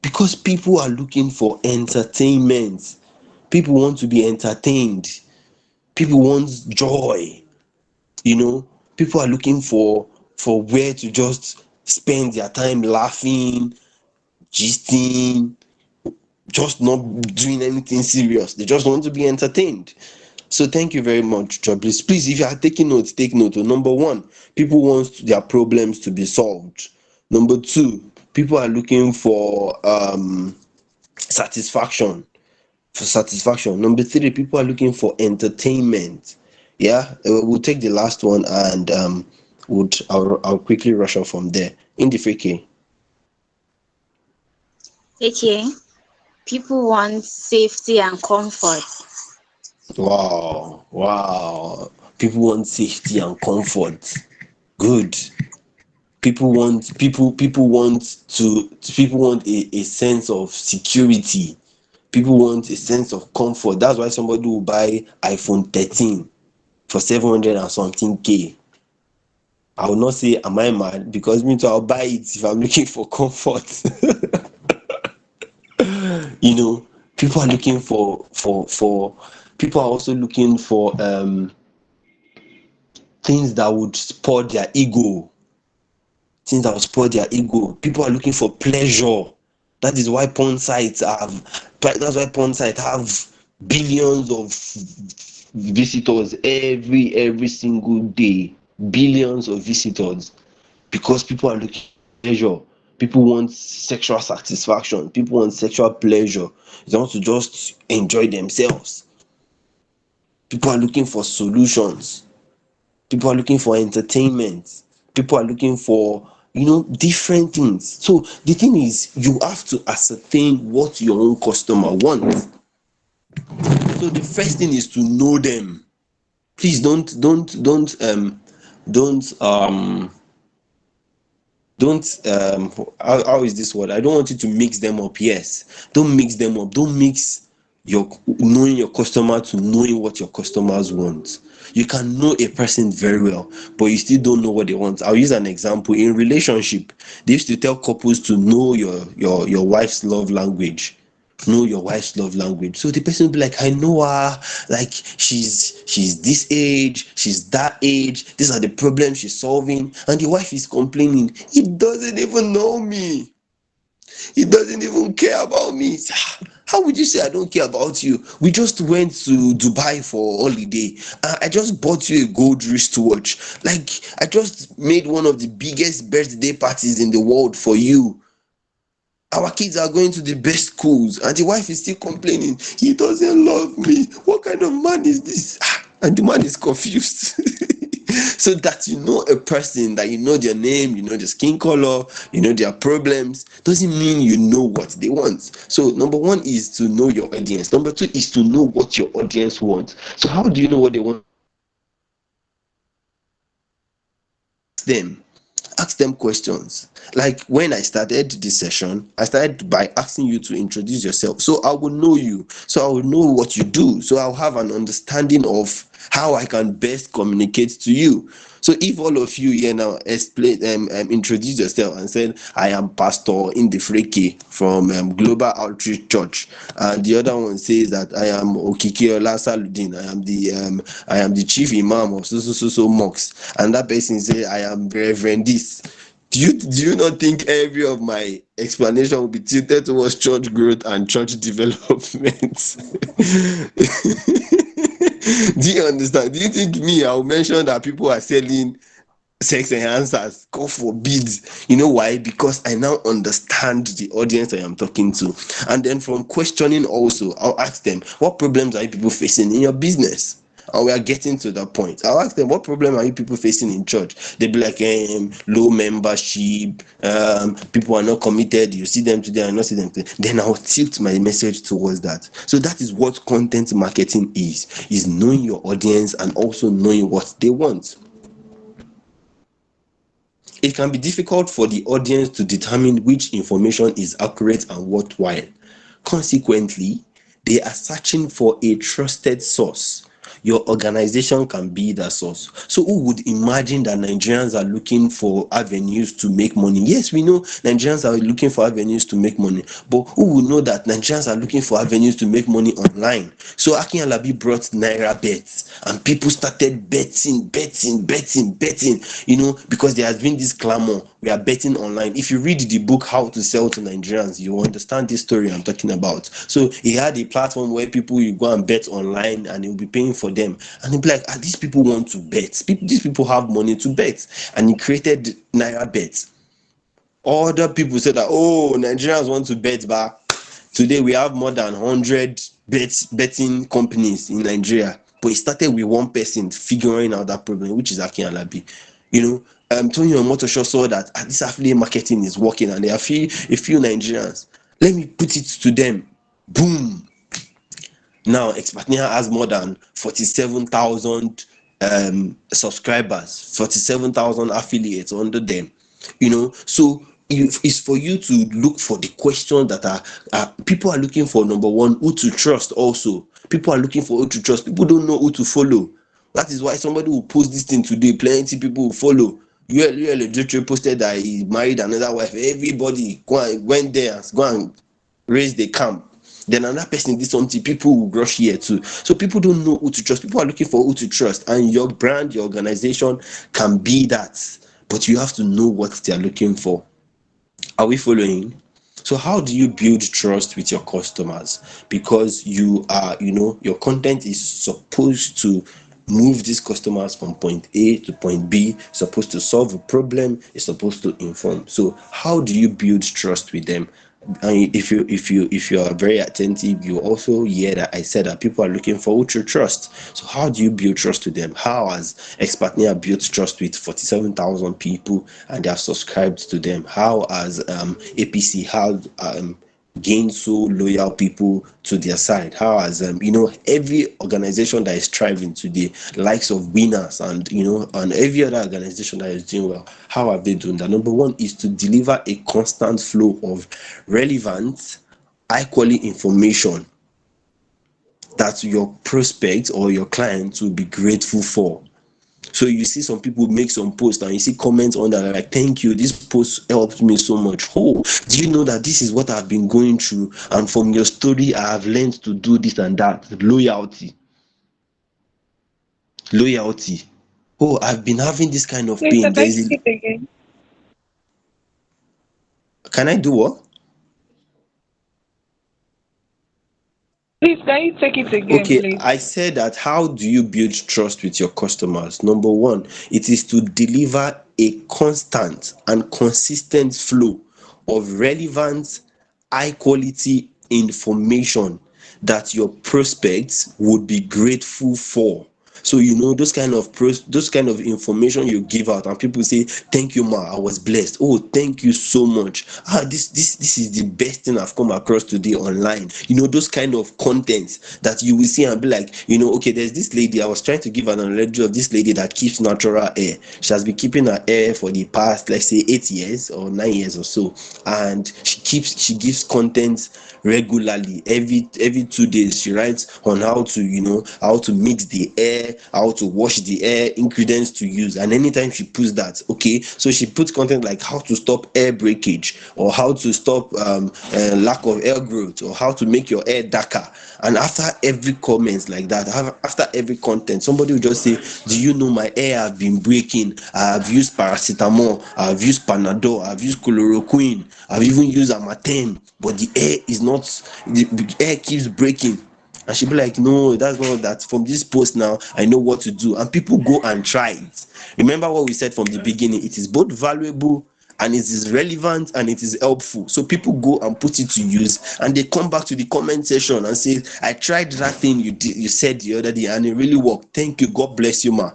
Because people are looking for entertainment. People want to be entertained. People want joy. People are looking for where to just spend their time laughing, gisting, just not doing anything serious. They just want to be entertained. So thank you very much, Jobless. Please, if you are taking notes, take note. Number one, people want their problems to be solved. Number two, people are looking for satisfaction. Number three, people are looking for entertainment. Yeah, we'll take the last one and I'll quickly rush off from there. In the free. Okay. People want safety and comfort. Wow. People want safety and comfort. Good. People want a sense of security. People want a sense of comfort. That's why somebody will buy iPhone 13 for 700 and something K. I will not say am I mad, because me too, I'll buy it if I'm looking for comfort. People are looking for people are also looking for things that would spoil their ego. People are looking for pleasure. That is why porn sites have billions of visitors every single day. Billions of visitors, because people are looking for pleasure. People want sexual satisfaction. People want sexual pleasure. They want to just enjoy themselves. People are looking for solutions. People are looking for entertainment. People are looking for different things. So the thing is, you have to ascertain what your own customer wants. So the first thing is to know them. Please don't how is this word? I don't want you to mix them up. Yes, don't mix them up. Don't mix your knowing your customer to knowing what your customers want. You can know a person very well, but you still don't know what they want. I'll use an example. In relationship, they used to tell couples to know your wife's love language. Know your wife's love language. So the person will be like, I know her, like she's this age, she's that age, these are the problems she's solving, and the wife is complaining, he doesn't even know me, he doesn't even care about me. How would you say I don't care about you? We just went to Dubai for holiday. I just bought you a gold wristwatch. Like, I just made one of the biggest birthday parties in the world for you. Our kids are going to the best schools, and the wife is still complaining, he doesn't love me. What kind of man is this? And the man is confused. So that you know a person, that you know their name, you know their skin color, you know their problems, doesn't mean you know what they want. So number one is to know your audience. Number two is to know what your audience wants. So how do you know what they want? Ask them questions. Like when I started this session, I started by asking you to introduce yourself, so I will know you, so I will know what you do, so I'll have an understanding of how I can best communicate to you. So if all of you here now explain introduce yourself and said, I am Pastor Indifreke from Global Outreach Church, and the other one says that I am Okikiola Saludin, I am the chief imam of so mosques, and that person say I am Reverend this. Do you not think every of my explanation will be tilted towards church growth and church development? Do you understand? Do you think me, I'll mention that people are selling sex enhancers, God forbid. You know why? Because I now understand the audience I am talking to. And then from questioning also, I'll ask them, what problems are you people facing in your business? And we are getting to that point. I'll ask them, what problem are you people facing in church? They'll be like, low membership, people are not committed. You see them today and not see them today. Then I'll tilt my message towards that. So that is what content marketing is knowing your audience and also knowing what they want. It can be difficult for the audience to determine which information is accurate and worthwhile. Consequently, they are searching for a trusted source. Your organization can be that source. So, who would imagine that Nigerians are looking for avenues to make money? Yes, we know Nigerians are looking for avenues to make money, but who would know that Nigerians are looking for avenues to make money online? So, Akin Alabi brought Naira bets, and people started betting, because there has been this clamor. We are betting online. If you read the book How to Sell to Nigerians, you understand this story I'm talking about. So he had a platform where people, you go and bet online and he'll be paying for them, and he'll be like, these people want to bet, these people have money to bet, and he created Naira bets. Other people said that, Nigerians want to bet, but today we have more than 100 betting companies in Nigeria. But it started with one person figuring out that problem, which is Akin Alabi. Tony Omotosho saw that this affiliate marketing is working, and there are a few Nigerians. Let me put it to them. Boom. Now, Expertnia has more than 47,000 subscribers, 47,000 affiliates under them. So it's for you to look for the questions that are people are looking for. Number one, who to trust. Also, people are looking for who to trust. People don't know who to follow. That is why somebody will post this thing today, plenty people will follow. UL posted that he married another wife. Everybody went there and go and raise the camp. Then another person did something, people will rush here too. So people don't know who to trust. People are looking for who to trust, and your brand, your organization can be that, but you have to know what they're looking for. Are we following? So how do you build trust with your customers? Because you are, your content is supposed to move these customers from point A to point B, supposed to solve a problem, it's supposed to inform. So how do you build trust with them? And if you are very attentive, you also hear that I said that people are looking for who to trust. So how do you build trust with them? How has Expertnia built trust with 47,000 people and they have subscribed to them? How has APC had gained so loyal people to their side? How has every organization that is thriving today, likes of winners and and every other organization that is doing well, how have they done that? Number one is to deliver a constant flow of relevant, high quality information that your prospects or your clients will be grateful for. So you see some people make some posts and you see comments on that like, thank you, this post helped me so much. Do you know that this is what I've been going through, and from your story I have learned to do this and that. Loyalty. I've been having this kind of Please, pain. can I take it again? Can I do what? Please, can you take it again, Okay, please? I said that how do you build trust with your customers? Number one, it is to deliver a constant and consistent flow of relevant, high quality information that your prospects would be grateful for. So those kind of information you give out, and people say, "Thank you, ma. I was blessed. Oh, thank you so much. This is the best thing I've come across today online." Those kind of contents that you will see and be like, okay, there's this lady. I was trying to give an analogy of this lady that keeps natural hair. She has been keeping her hair for the past, let's say, 8 years or 9 years or so, and she gives content regularly. Every 2 days she writes on how to mix the hair, how to wash the hair, ingredients to use, and anytime she puts that, okay, so she puts content like how to stop hair breakage, or how to stop lack of hair growth, or how to make your hair darker. And after every comment like that, after every content, somebody will just say, do you know my hair have been breaking? I've used paracetamol, I've used Panadol, I've used chloroquine, I've even used Amatem, but the hair is not, the hair keeps breaking. And she'll be like, no, that's not that. From this post now, I know what to do. And people go and try it. Remember what we said from the beginning. It is both valuable and it is relevant and it is helpful. So people go and put it to use and they come back to the comment section and say, I tried that thing you said the other day and it really worked. Thank you. God bless you, ma.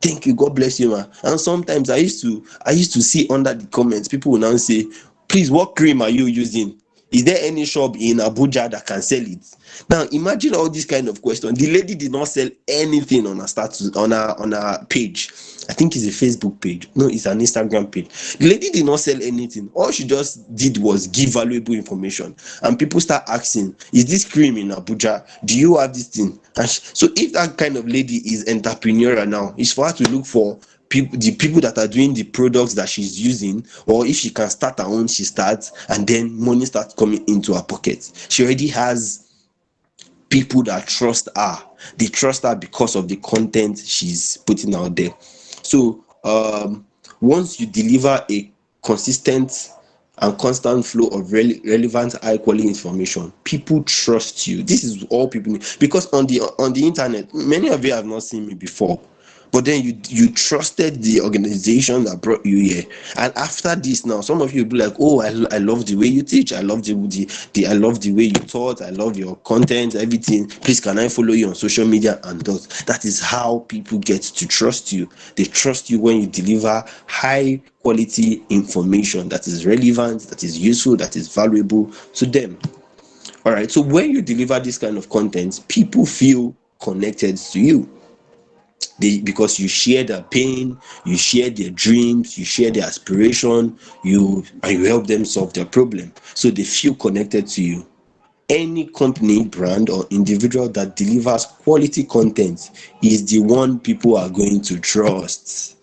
Thank you, God bless you, man. And sometimes I used to see under the comments, people will now say, please, what cream are you using? Is there any shop in Abuja that can sell it? Now imagine all these kind of questions. The lady did not sell anything on her status, on her page. I think it's a Facebook page. No, it's an Instagram page. The lady did not sell anything. All she just did was give valuable information. And people start asking, is this cream in Abuja? Do you have this thing? And so if that kind of lady is entrepreneurial now, it's for her to look for the people that are doing the products that she's using, or if she can start her own, she starts, and then money starts coming into her pocket. She already has people that trust her. They trust her because of the content she's putting out there. So once you deliver a consistent and constant flow of relevant, high quality information, people trust you. This is all people need, because on the internet, many of you have not seen me before, but then you trusted the organization that brought you here. And after this, now some of you will be like, oh, I love the way you teach, I love the I love the way you taught, I love your content, everything. Please, can I follow you on social media? And that is how people get to trust you. They trust you when you deliver high quality information that is relevant, that is useful, that is valuable to them. All right, so when you deliver this kind of content, people feel connected to you. Because you share their pain, you share their dreams, you share their aspiration, you help them solve their problem, so they feel connected to you. Any company, brand, or individual that delivers quality content is the one people are going to trust.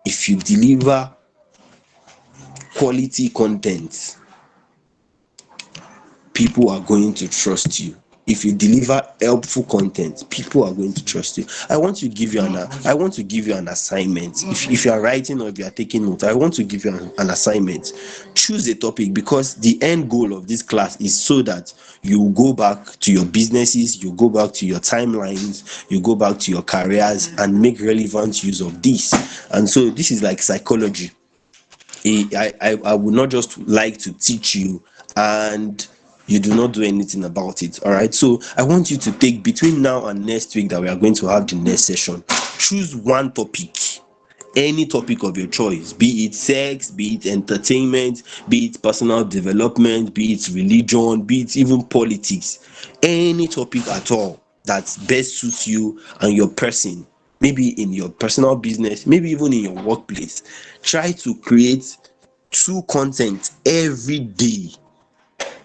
If you deliver quality content, people are going to trust you. If you deliver helpful content, people are going to trust you. I want to give you an assignment. If you are writing or if you are taking notes, I want to give you an assignment. Choose a topic, because the end goal of this class is so that you go back to your businesses, you go back to your timelines, you go back to your careers and make relevant use of this. And so this is like psychology. I would not just like to teach you and you do not do anything about it. All right, so I want you to take, between now and next week that we are going to have the next session, choose one topic, any topic of your choice, be it sex, be it entertainment, be it personal development, be it religion, be it even politics, any topic at all that best suits you and your person. Maybe in your personal business, maybe even in your workplace. Try to create 2 content every day.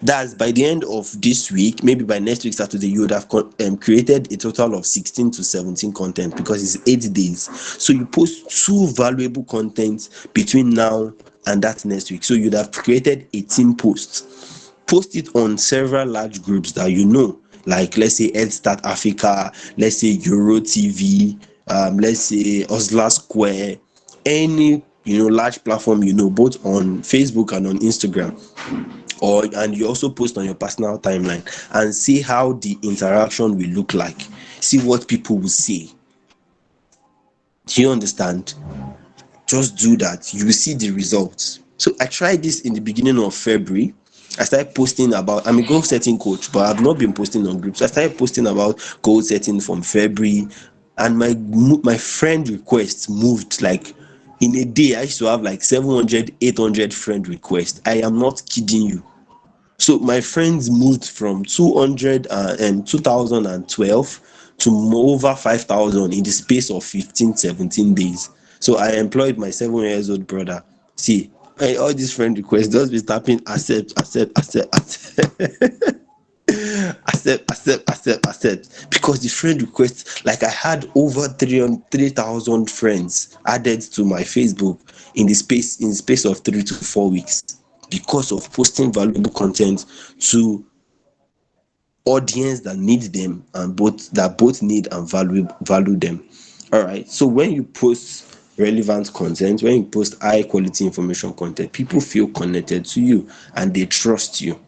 That's by the end of this week, maybe by next week Saturday, you would have created a total of 16 to 17 content, because it's 8 days. So you post 2 valuable content between now and that next week. So you'd have created 18 posts. Post it on several large groups that you know, like let's say Head Start Africa, let's say Euro TV, let's say Osla Square, any large platform, both on Facebook and on Instagram. And you also post on your personal timeline and see how the interaction will look like. See what people will say. Do you understand? Just do that. You will see the results. So I tried this in the beginning of February. I started posting about, I'm a goal setting coach, but I've not been posting on groups. I started posting about goal setting from February, and my friend requests moved like in a day. I used to have like 700, 800 friend requests. I am not kidding you. So my friends moved from 200 and 2012 to over 5,000 in the space of 15, 17 days. So I employed my 7 years old brother. See, all these friend requests, just be tapping accept, accept, because the friend requests, like I had over 3,000 friends added to my Facebook in the space of 3 to 4 weeks, because of posting valuable content to audience that need them and both need and value them. All right, so when you post relevant content, when you post high quality information content, people feel connected to you and they trust you.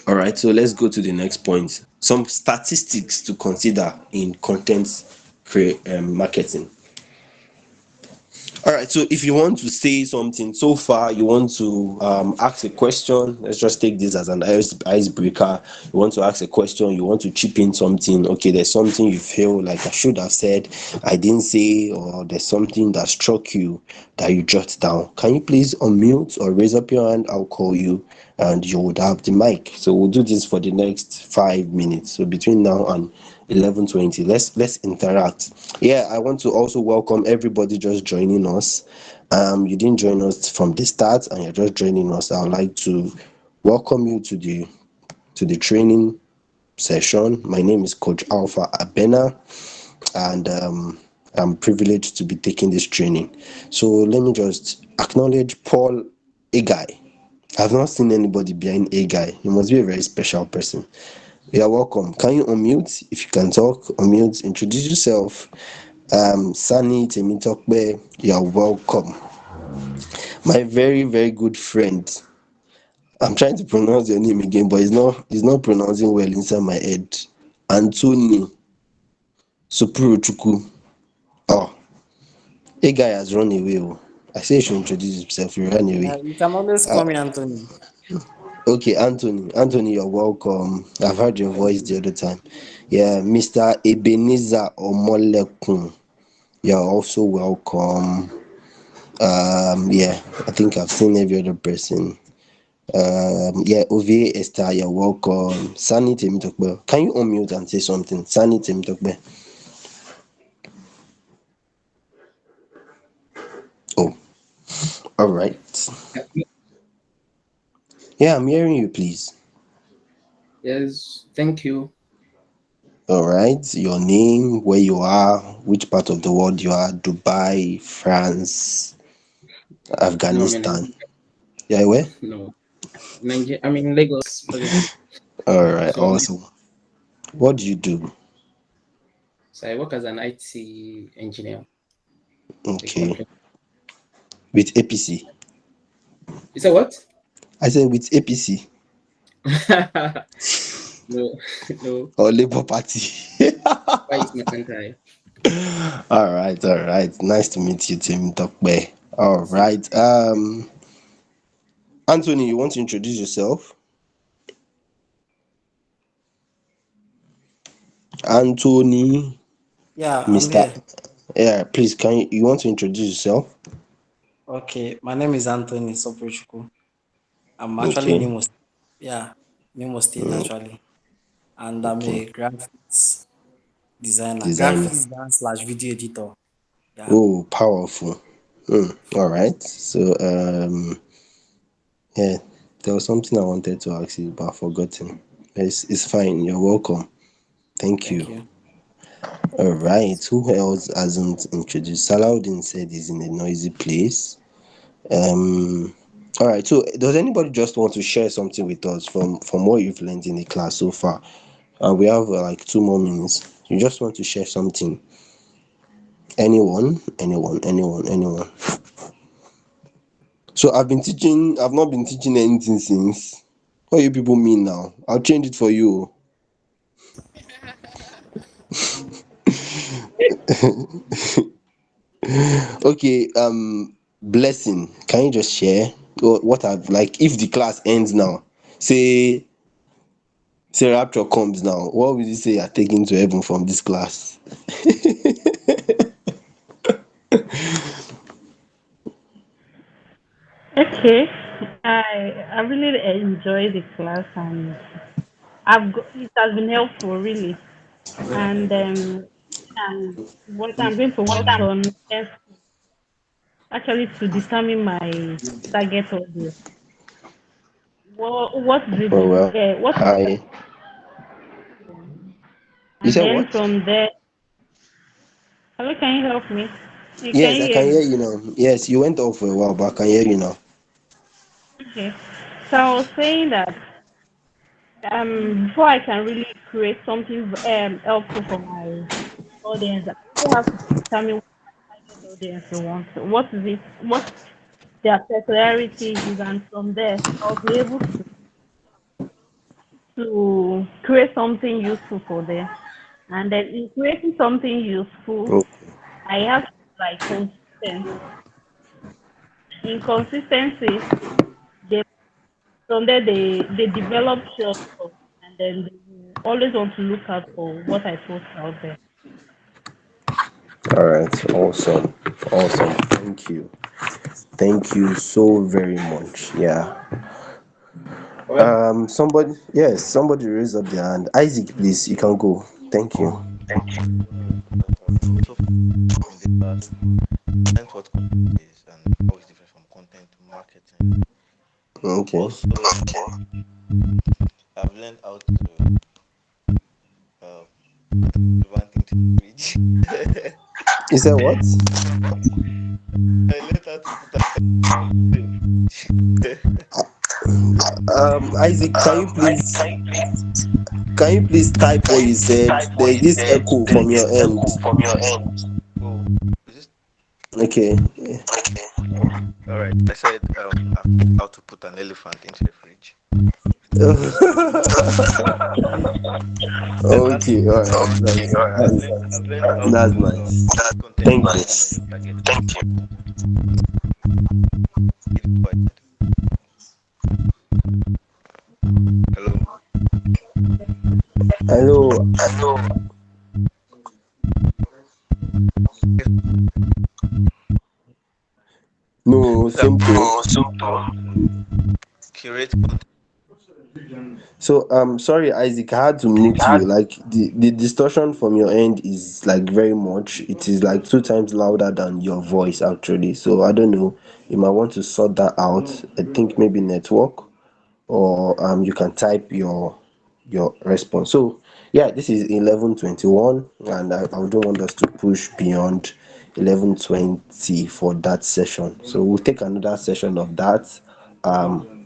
All right, so let's go to the next point. Some statistics to consider in content marketing. All right, so if you want to say something so far, you want to ask a question. Let's just take this as an icebreaker. You want to ask a question, you want to chip in something. Okay, there's something you feel like I should have said, I didn't say, or there's something that struck you that you jot down. Can you please unmute or raise up your hand? I'll call you and you would have the mic. So we'll do this for the next 5 minutes. So between now and 11:20, let's interact. Yeah, I want to also welcome everybody just joining us. You didn't join us from the start and you're just joining us. I would like to welcome you to the training session. My name is Coach Alpha Abena, and I'm privileged to be taking this training. So let me just acknowledge Paul Egai. I've not seen anybody behind Egai. He must be a very special person. You're welcome. Can you unmute? If you can talk, unmute, introduce yourself. Sani Temitokbe, you're welcome. My very, very good friend. I'm trying to pronounce your name again, but it's not pronouncing well inside my head. Anthony Supuruchuku. Oh, a guy has run away. Oh. I say he should introduce himself. He ran away. You can always Uh, call me Anthony. okay, Anthony. Anthony, you're welcome. I've heard your voice the other time. Yeah, Mr. Ebenezer Omolekun. You're also welcome. Yeah, I think I've seen every other person. Yeah, Ovie Esther, you're welcome. Sani Temitokbe. Can you unmute and say something? Sani Temitokbe. Oh, all right. Yeah, I'm hearing you, please. Yes, thank you. All right. Your name, where you are, which part of the world you are, Dubai, France, No, I'm in Afghanistan. Nigeria. Yeah, where? No, Nigeria. I'm in Lagos presently. All right, So, awesome. What do you do? so I work as an IT engineer, a Okay. computer. With APC. You said what? I said with APC No, no. or Labour Party. Why is my anti? All right, all right. Nice to meet you, Tim Tokbe. All Same. right. Anthony, you want to introduce yourself? Anthony, Yeah, I'm Mr. here. Yeah, please, you want to introduce yourself? Okay, my name is Anthony Soprochukwu. I'm actually in Okay. Imo. Yeah, in Imo State Mm, actually, and I'm okay. a graphics designer, Designer. graphics designer slash video editor. Yeah. Oh, powerful. All right. So, yeah, there was something I wanted to ask you, but I've forgotten. It's fine. You're welcome. Thank Thank you. you. All right. Who else hasn't introduced? Salaudin said he's in a noisy place. Um. All right. So, does anybody just want to share something with us from what you've learned in the class so far? We have like 2 more minutes. You just want to share something. Anyone? Anyone? Anyone? Anyone? So I've not been teaching anything since. What you people mean now? I'll change it for you. Okay, blessing. Can you just share what I've like if the class ends now? Say say rapture comes now. What will you say you're taking to heaven from this class? Okay, I really enjoy the class and it has been helpful really. And what I'm going to work on is actually to determine my target audience. What is it? Oh well. What is the I You and said then what? from there, hello, can you help me? Can Yes, you I hear can me? hear you now. Yes, you went off for a while, but I can hear you now. Okay. So I was saying that before I can really create something helpful for my audience, I really have to determine what my target audience wants. What is it? What their peculiarity is, and from there I'll be able to to create something useful for them. And then in creating something useful, Okay. I have like consistency. In consistency, they from there they develop trust, and then they will always want to look out for what I post out there. All right. Awesome. Awesome. Thank you. Thank you so very much. Yeah. All right. Somebody, yes, somebody raised up their hand. Isaac, please, you can go. Thank you. So in the class, learned what content is and how it's different from content marketing. Okay. Also, I've learned how to uh, relevant into language. You said what? I learned how to put an Isaac, can you please type what you said? There's this echo from your end. oh, is this Okay. all right? I said I've learned how to put an elephant into the fridge. Then lastly, Okay. All right. I've learned how That's to nice. content Thank you. marketing on your target audience. Keep it quiet. Hello. Hello. No, That simple. curate content. So sorry Isaac, I had to mute you. Like the distortion from your end is like very much. It is like two times louder than your voice actually. So I don't know. You might want to sort that out. I think maybe network, or you can type your response. So yeah, this is 11:21, and I don't want us to push beyond 11:20 for that session. So we'll take another session of that,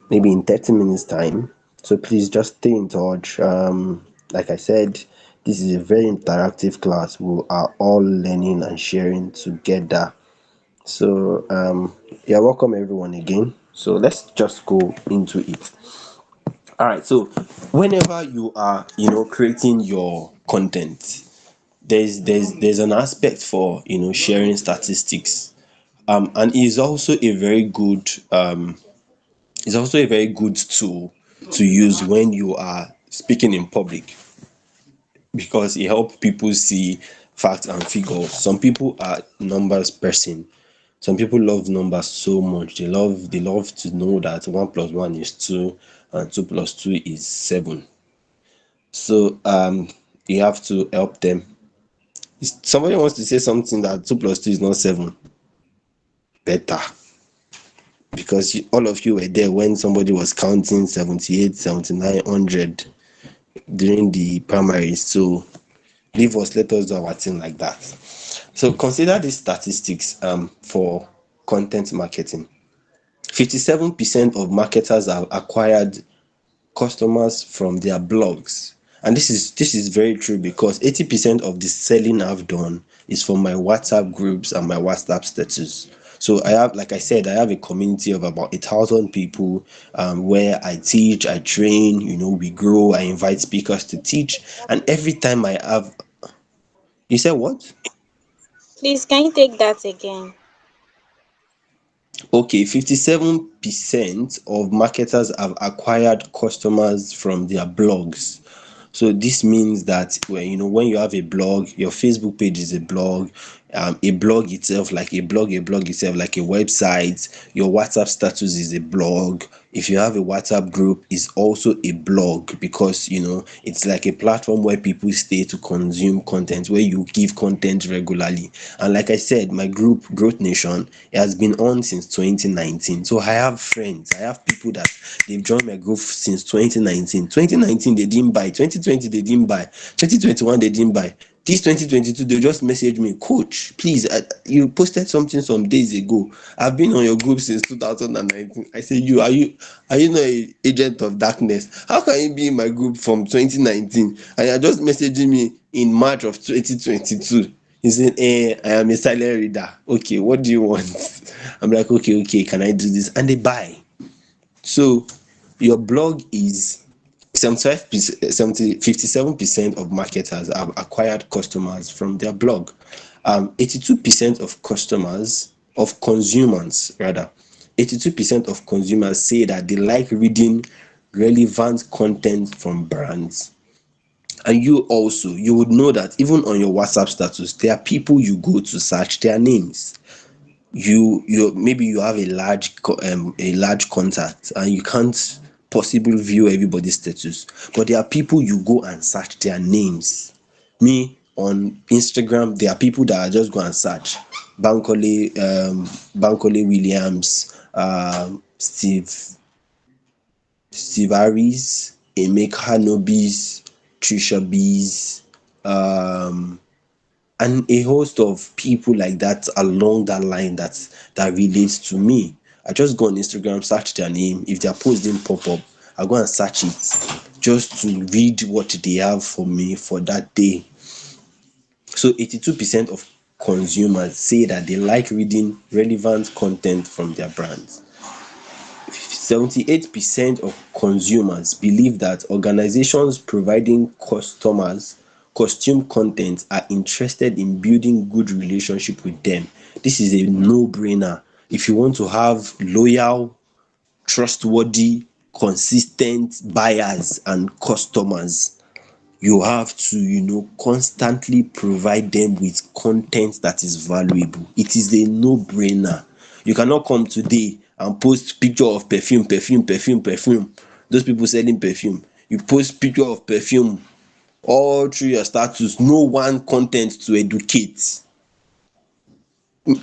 maybe in 30 minutes time. So please just stay in touch. Like I said, this is a very interactive class. We are all learning and sharing together. So yeah, welcome everyone again. So let's just go into it. All right. So whenever you are, creating your content, there's an aspect for sharing statistics. And it's also a very good tool to use when you are speaking in public, because it helps people see facts and figures. Some people are numbers person. Some people love numbers so much. They love to know that 1 plus 1 is 2 and 2 plus 2 is 7. So you have to help them. Somebody wants to say something that 2 plus 2 is not 7. Better, because all of you were there when somebody was counting 78, 79, 100 during the primaries. So leave us, let us do our thing like that. So consider these statistics for content marketing. 57% of marketers have acquired customers from their blogs. And this is very true, because 80% of the selling I've done is from my WhatsApp groups and my WhatsApp status. So I have, like I said, I have a community of about 1,000 people, where I teach, I train, we grow, I invite speakers to teach. And every time I have, you said what? Please, can you take that again? Okay, 57% of marketers have acquired customers from their blogs. So this means that when you have a blog, your Facebook page is a blog, a blog itself, like a blog itself, like a website. Your WhatsApp status is a blog. If you have a WhatsApp group, is also a blog, because it's like a platform where people stay to consume content, where you give content regularly. And like I said, my group, Growth Nation, it has been on since 2019. So I have friends, I have people that they've joined my group since 2019. 2019 they didn't buy, 2020 they didn't buy, 2021 they didn't buy. This 2022 they just messaged me, coach, please, you posted something some days ago. I've been on your group since 2019. I said, are you not an agent of darkness? How can you be in my group from 2019 and you're just messaging me in March of 2022? He said, I am a silent reader. Okay, what do you want? I'm like, okay, can I do this? And they buy. So your blog is 57% of marketers have acquired customers from their blog. 82% of consumers rather, 82% of consumers say that they like reading relevant content from brands. And you would know that even on your WhatsApp status, there are people you go to search their names. You maybe you have a large contact and you can't possibly view everybody's status, but there are people you go and search their names. Me on Instagram, there are people that I just go and search Bankole Williams, Steve Harris, Emeka Nobis, Trisha Bees, and a host of people like that along that line that relates to me. I just go on Instagram, search their name. If their post didn't pop up, I go and search it just to read what they have for me for that day. So 82% of consumers say that they like reading relevant content from their brands. 78% of consumers believe that organizations providing customers costume content are interested in building good relationship with them. This is a no-brainer. If you want to have loyal, trustworthy, consistent buyers and customers, you have to constantly provide them with content that is valuable. It is a no-brainer. You cannot come today and post picture of perfume. Those people selling perfume, you post picture of perfume all through your status, no one content to educate.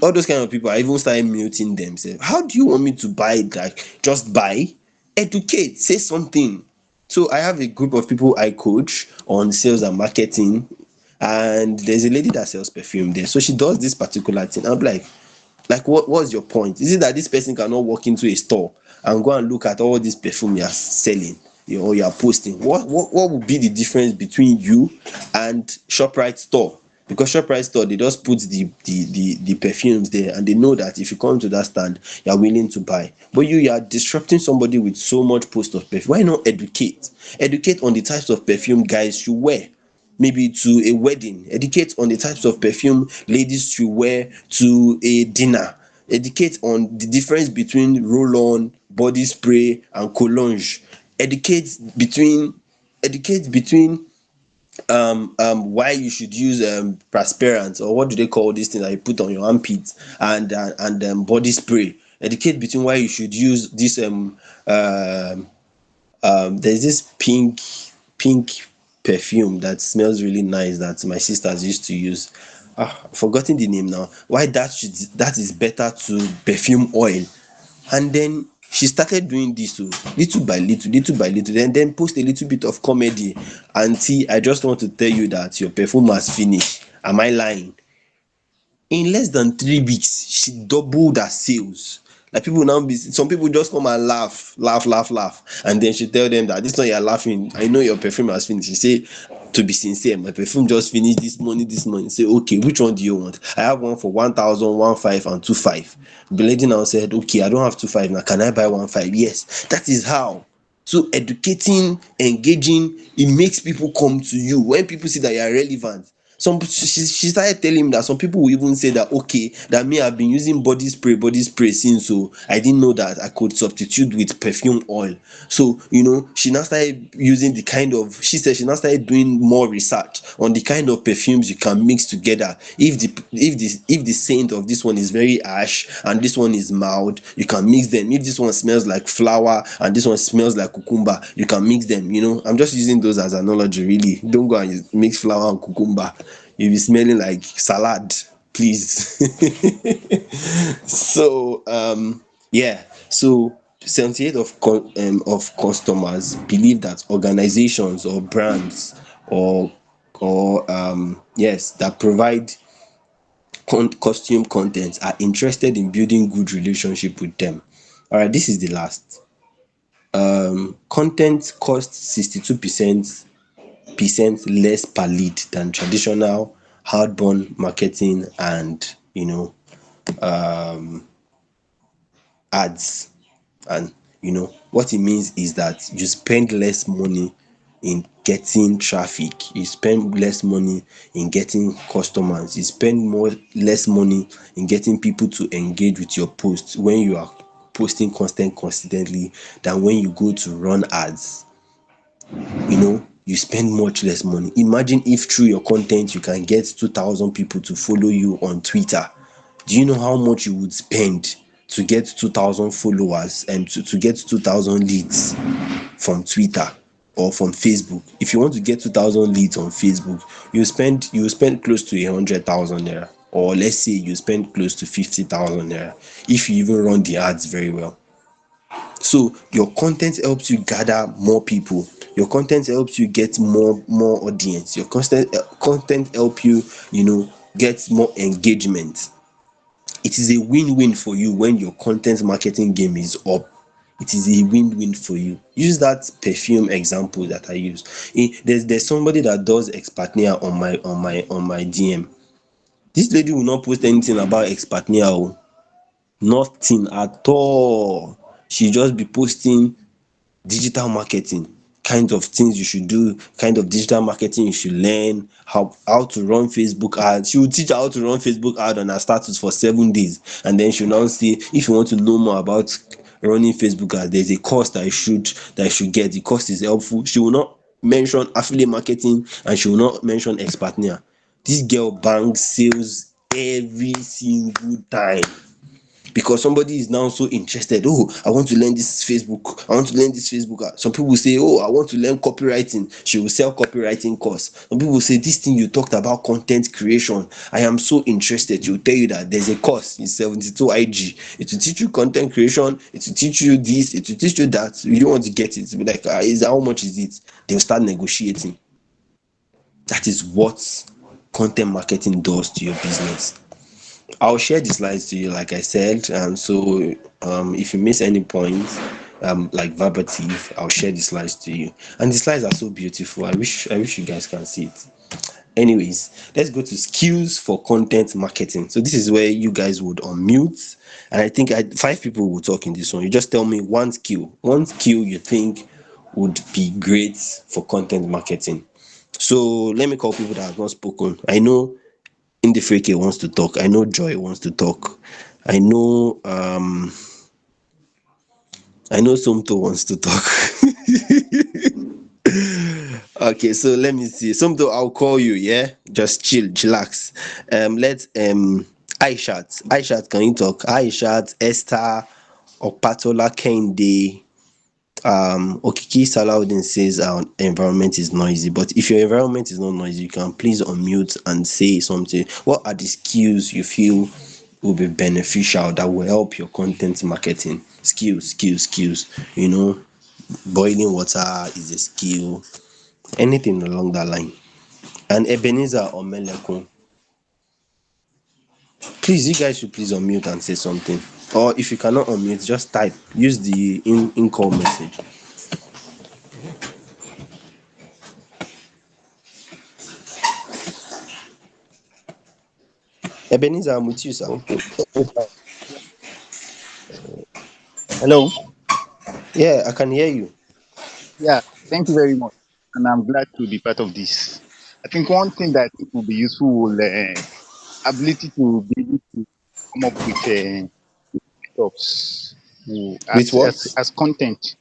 All those kind of people, I even started muting themselves. How do you want me to buy it? Like, just buy? Educate, say something. So I have a group of people I coach on sales and marketing, and there's a lady that sells perfume there. So she does this particular thing. I'm like, what's your point? Is it that this person cannot walk into a store and go and look at all this perfume you're selling, or you're posting? What would be the difference between you and ShopRite store? Because ShopRite store, they just put the perfumes there, and they know that if you come to that stand, you're willing to buy. But you are disrupting somebody with so much post of perfume. Why not educate? Educate on the types of perfume guys should wear, maybe to a wedding. Educate on the types of perfume ladies should wear to a dinner. Educate on the difference between roll-on, body spray, and cologne. Educate between why you should use transparent, or what do they call this thing that you put on your armpits, and body spray. Educate between why you should use this there's this pink perfume that smells really nice that my sisters used to use. I've forgotten the name now. Why that is better to perfume oil. And then she started doing this, so little by little, then post a little bit of comedy. Auntie, I just want to tell you that your perfume has finished. Am I lying? In less than 3 weeks, she doubled her sales. Like, some people just come and laugh, and then she tell them that this one you're laughing, I know your perfume has finished. She say, to be sincere, my perfume just finished this morning. Say, okay, which one do you want? I have one for 1,000, 1,500, and 2,500. The lady now said, okay, I don't have 2,500 now, can I buy 1,500? Yes, that is how. So educating, engaging, it makes people come to you. When people see that you are relevant, she started telling me that some people will even say that, okay, that me, I've been using body spray since, so I didn't know that I could substitute with perfume oil. So she now started using she said she now started doing more research on the kind of perfumes you can mix together. If the scent of this one is very ash and this one is mild, you can mix them. If this one smells like flower and this one smells like cucumber, you can mix them. I'm just using those as analogy, really. Don't go and mix flower and cucumber. You'll be smelling like salad, please. So yeah, so 78 of customers believe that organizations or brands or yes, that provide costume content are interested in building good relationship with them. All right, this is the last. Content costs 62% less per lead than traditional hardbound marketing and ads. And What it means is that you spend less money in getting traffic, you spend less money in getting customers, you spend more less money in getting people to engage with your posts when you are posting content consistently than when you go to run ads. You spend much less money. Imagine if through your content you can get 2,000 people to follow you on Twitter. Do you know how much you would spend to get 2,000 followers and to get 2,000 leads from Twitter or from Facebook? If you want to get 2,000 leads on Facebook, you spend close to 100,000 naira, or let's say you spend close to 50,000 naira if you even run the ads very well. So your content helps you gather more people. Your content helps you get more audience. Your content help you, get more engagement. It is a win-win for you when your content marketing game is up. It is a win-win for you. Use that perfume example that I used. There's somebody that does expatriate on my DM. This lady will not post anything about expatriate. Nothing at all. She just be posting digital marketing, kind of things you should do, kind of digital marketing you should learn, how to run Facebook ads. She will teach how to run Facebook ad on her status for 7 days, and then she'll now say, if you want to know more about running Facebook ads, there's a course that you should get. The course is helpful. She will not mention affiliate marketing, and she will not mention expatriate. This girl bangs sales every single time, because somebody is now so interested. Oh, I want to learn this Facebook. I want to learn this Facebook. Some people say, oh, I want to learn copywriting. She will sell copywriting course. Some people say, this thing you talked about, content creation, I am so interested. She will tell you that there's a course in 72 IG. It will teach you content creation. It will teach you this. It will teach you that. You don't want to get it. Be like, how much is it? They'll start negotiating. That is what content marketing does to your business. I'll share the slides to you, like I said. So if you miss any points, like verbative, I'll share the slides to you. And the slides are so beautiful. I wish you guys can see it. Anyways, let's go to skills for content marketing. So this is where you guys would unmute, and I think 5 people will talk in this one. You just tell me one skill you think would be great for content marketing. So let me call people that have not spoken. I know Indifreke wants to talk. I know Joy wants to talk. I know Somto wants to talk. Okay, so let me see. Somto, I'll call you, yeah? Just chillax. Let's Aishat, can you talk? Aishat, Esther, Opatola Kende. Okiki Salaudin says our environment is noisy, but if your environment is not noisy, you can please unmute and say something. What are the skills you feel will be beneficial that will help your content marketing? Skills. Boiling water is a skill. Anything along that line. And Ebenezer or Meleko, please, you guys should please unmute and say something. Or if you cannot unmute, just type. Use the in-call message. Ebenezer, I'm with you, sir. Okay. Hello. Yeah, I can hear you. Yeah, thank you very much. And I'm glad to be part of this. I think one thing that will be useful will ability to be able to come up with tops With what? as content.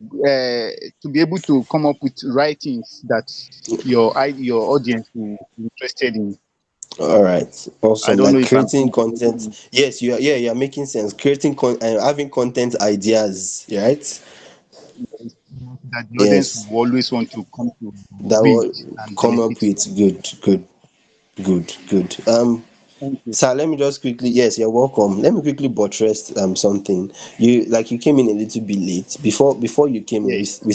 To be able to come up with writings that your audience will be interested in. All right, I awesome. don't know Like if I'm creating content. Yes, you are. Yeah, you're making sense. Having content ideas, right? that the audience Yes, will always want to come to that read will and come up benefit with from. good. Thank you. Sir, let me just quickly. Yes, you're welcome. Let me quickly buttress something. You came in a little bit late. Before you came in, Yes. we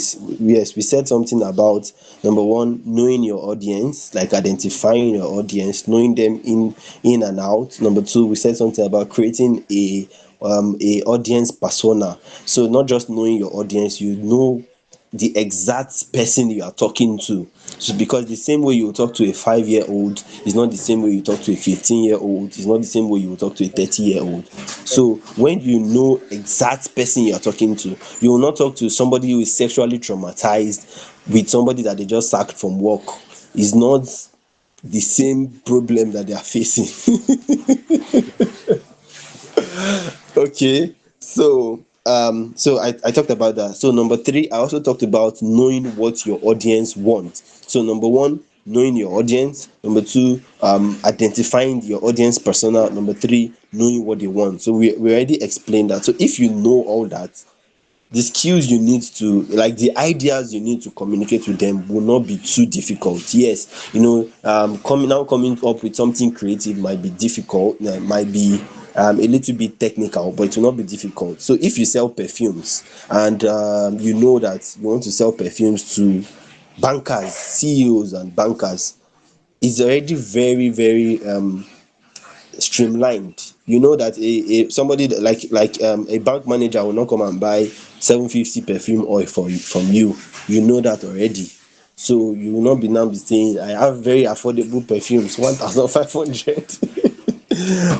said something about number one, knowing your audience, like identifying your audience, knowing them in and out. Number two, we said something about creating a audience persona. So not just knowing your audience, you know the exact person you are talking to. So because the same way you talk to a 5-year-old is not the same way you talk to a 15-year-old, is not the same way you talk to a 30-year-old. So when you know exact person you are talking to, you will not talk to somebody who is sexually traumatized with somebody that they just sacked from work. Is not the same problem that they are facing. Okay, so I talked about that. So number three, I also talked about knowing what your audience wants. So number one, knowing your audience. Number two, identifying your audience persona. Number three, knowing what they want. So we already explained that. So if you know all that, the skills you need to, like, the ideas you need to communicate with them will not be too difficult. Yes, coming up with something creative might be difficult, might be a little bit technical, but it will not be difficult. So if you sell perfumes and you know that you want to sell perfumes to bankers, CEOs and bankers, it's already very very streamlined. You know that somebody a bank manager will not come and buy 750 perfume oil from you. You know that already. So you will not be now be saying I have very affordable perfumes 1500.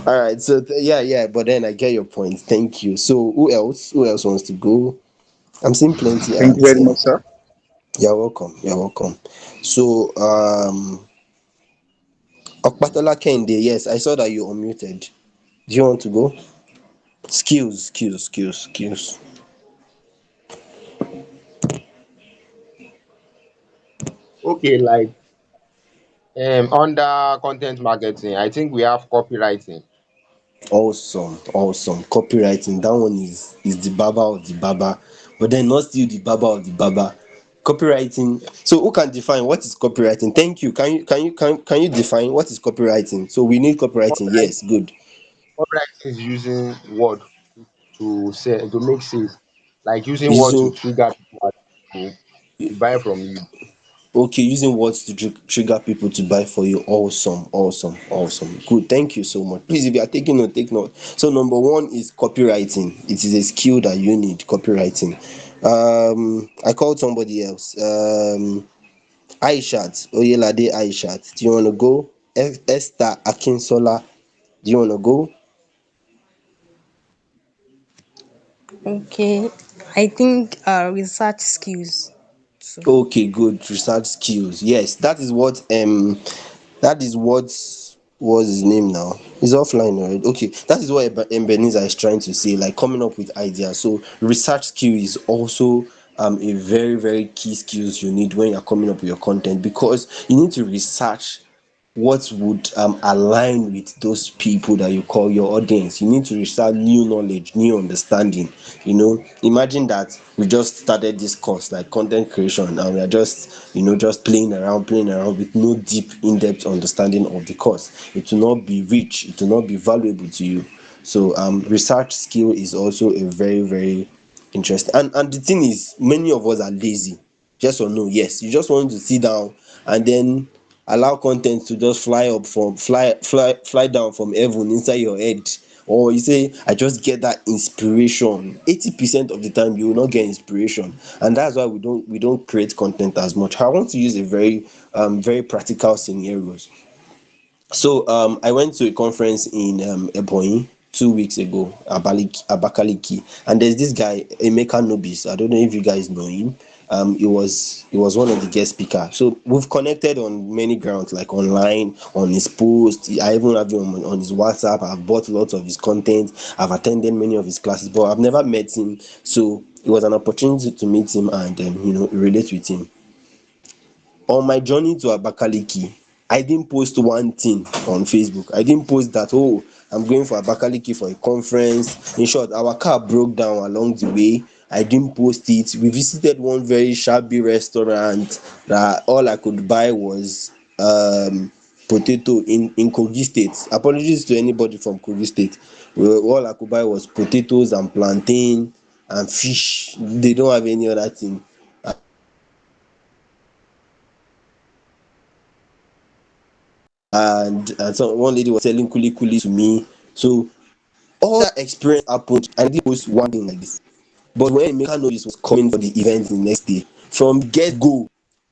All right, so yeah, but then I get your point. Thank you. So who else wants to go? I'm seeing plenty Thank you hands very here. much, sir. You're welcome. So Okpatola Kende, yes, I saw that you unmuted. Do you want to go? Skills. Okay, like under content marketing, I think we have copywriting. Awesome. Copywriting, that one is the baba of the baba, but then not still the baba of the baba. Copywriting. So who can define what is copywriting? Thank you. Can you define what is copywriting? So we need copywriting. Copywriting, Yes, good. copywriting is using word to say to make sales, like using word to Using trigger people to buy from you. Okay, using words to trigger people to buy for you. Awesome. Good. Thank you so much. Please, if you are taking note, take note. So number one is copywriting. It is a skill that you need. Copywriting. I called somebody else. Aishat Oyelade Aishat. Do you want to go? Esther Akinsola. Do you want to go? Okay, I think research skills. So Okay, good. Research skills. Yes, that is what was his name now. He's offline already. Okay, that is what Ebenezer is trying to say, like coming up with ideas. So research skill is also a very very key skills you need when you're coming up with your content, because you need to research what would align with those people that you call your audience. You need to research new knowledge, new understanding. Imagine that we just started this course like content creation, and we are just playing around with no deep in-depth understanding of the course. It will not be rich, it will not be valuable to you. So research skill is also a very very interesting. And the thing is, many of us are lazy. Yes or no? Yes, you just want to sit down and then allow content to just fly down from heaven inside your head. Or you say I just get that inspiration. 80% of the time you will not get inspiration, and that's why we don't create content as much. I want to use a very practical scenarios. So I went to a conference in Ebonyi 2 weeks ago, Abakaliki, and there's this guy Emeka Nobis. I don't know if you guys know him. He was one of the guest speakers. So we've connected on many grounds, like online, on his post. I even have him on his WhatsApp. I've bought lots of his content. I've attended many of his classes, but I've never met him. So it was an opportunity to meet him and relate with him. On my journey to Abakaliki, I didn't post one thing on Facebook. I didn't post that, oh, I'm going for Abakaliki for a conference. In short, our car broke down along the way. I didn't post it. We visited one very shabby restaurant that all I could buy was potato in Kogi State. Apologies to anybody from Kogi State. Well, all I could buy was potatoes and plantain and fish. They don't have any other thing. And so one lady was selling kuli kuli to me. So all that experience happened. I did post one thing like this. But when Emeka Notice was coming for the event the next day, from get go.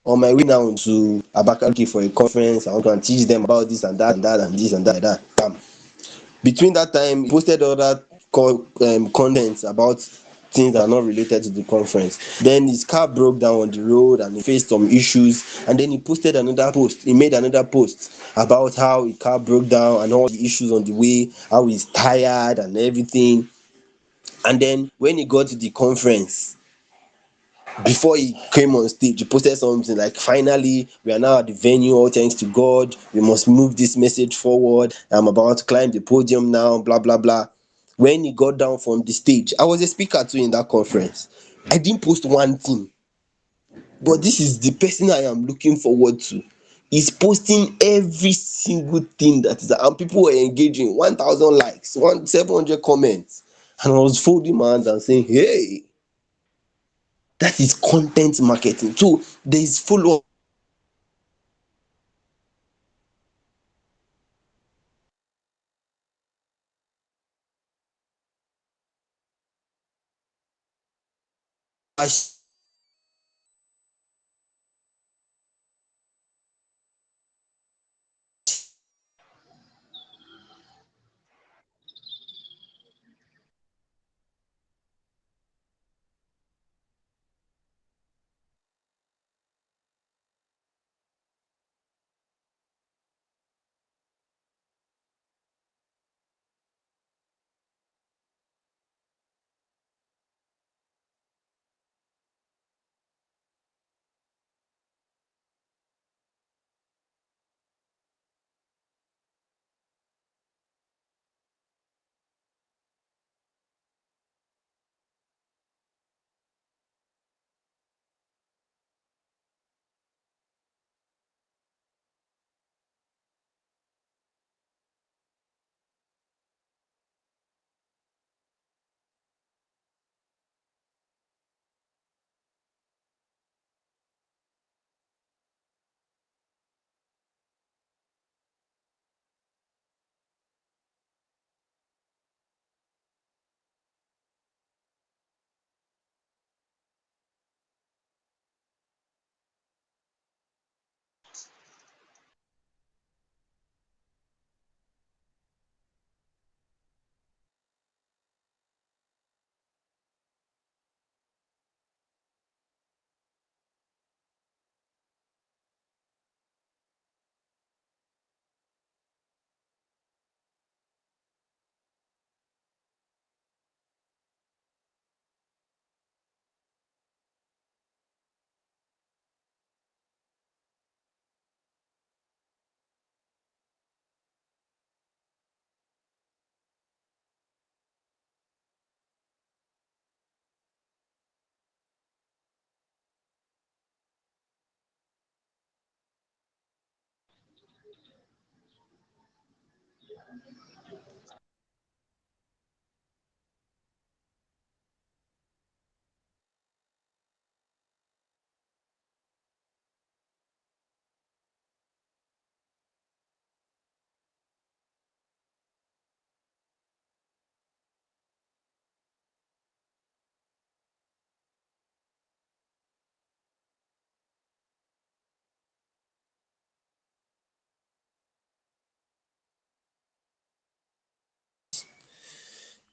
On my way now to Abakaliki for a conference, I want to go and teach them about this and that and that and this and that and that. Bam. Between that time, he posted other contents about things that are not related to the conference. Then his car broke down on the road and he faced some issues. And then he posted another post. He made another post about how his car broke down and all the issues on the way, how he's tired and everything. And then when he got to the conference, before he came on stage, he posted something like, finally, we are now at the venue, all thanks to God. We must move this message forward. I'm about to climb the podium now, blah, blah, blah. When he got down from the stage, I was a speaker too in that conference. I didn't post one thing, but this is the person I am looking forward to. He's posting every single thing that is, and people were engaging, 1,000 likes, 700 comments. And I was folding my hands and saying, hey, that is content marketing. So there is follow up.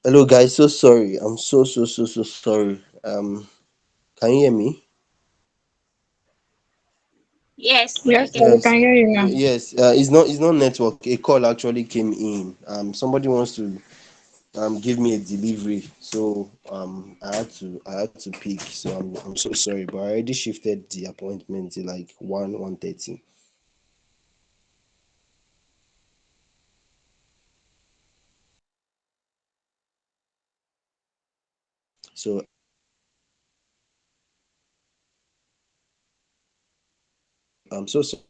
Hello guys, so sorry. I'm so sorry. Can you hear me? Yes, I Yes, can. we can Yes. hear you now. Yes, it's not network. A call actually came in. Somebody wants to give me a delivery, so I had to pick. So I'm so sorry, but I already shifted the appointment to like 1:30. So I'm so sorry.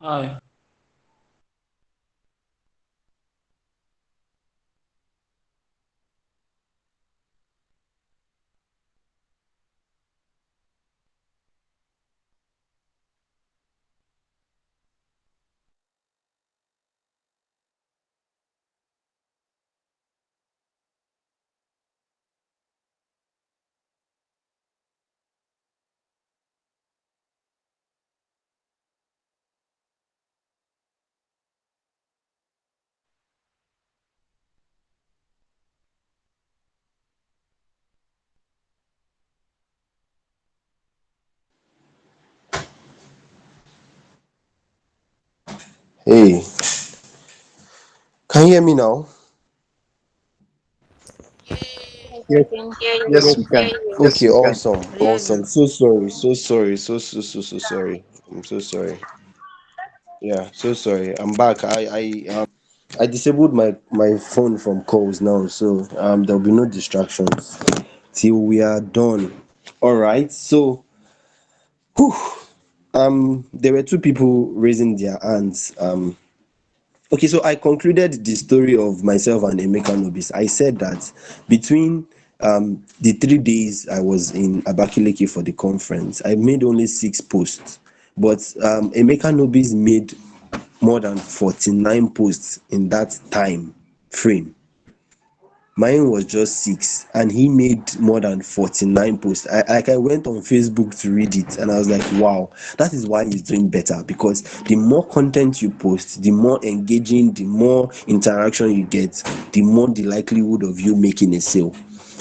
Hi. Hey, can you hear me now? Yes, I Yes, can hear yes, you. we can. Yes, Okay, we can. awesome, Really? awesome. So sorry, so sorry, so sorry. I'm so sorry. Yeah, so sorry. I'm back. I disabled my phone from calls now, so there'll be no distractions till we are done. All right. So, whew, there were two people raising their hands. Okay, so I concluded the story of myself and Emeka Nobis. I said that between the 3 days I was in Abakaliki for the conference, I made only 6 posts, but Emeka Nobis made more than 49 posts in that time frame. Mine was just 6, and he made more than 49 posts. I went on Facebook to read it, and I was like, wow, that is why he's doing better, because the more content you post, the more engaging, the more interaction you get, the more the likelihood of you making a sale.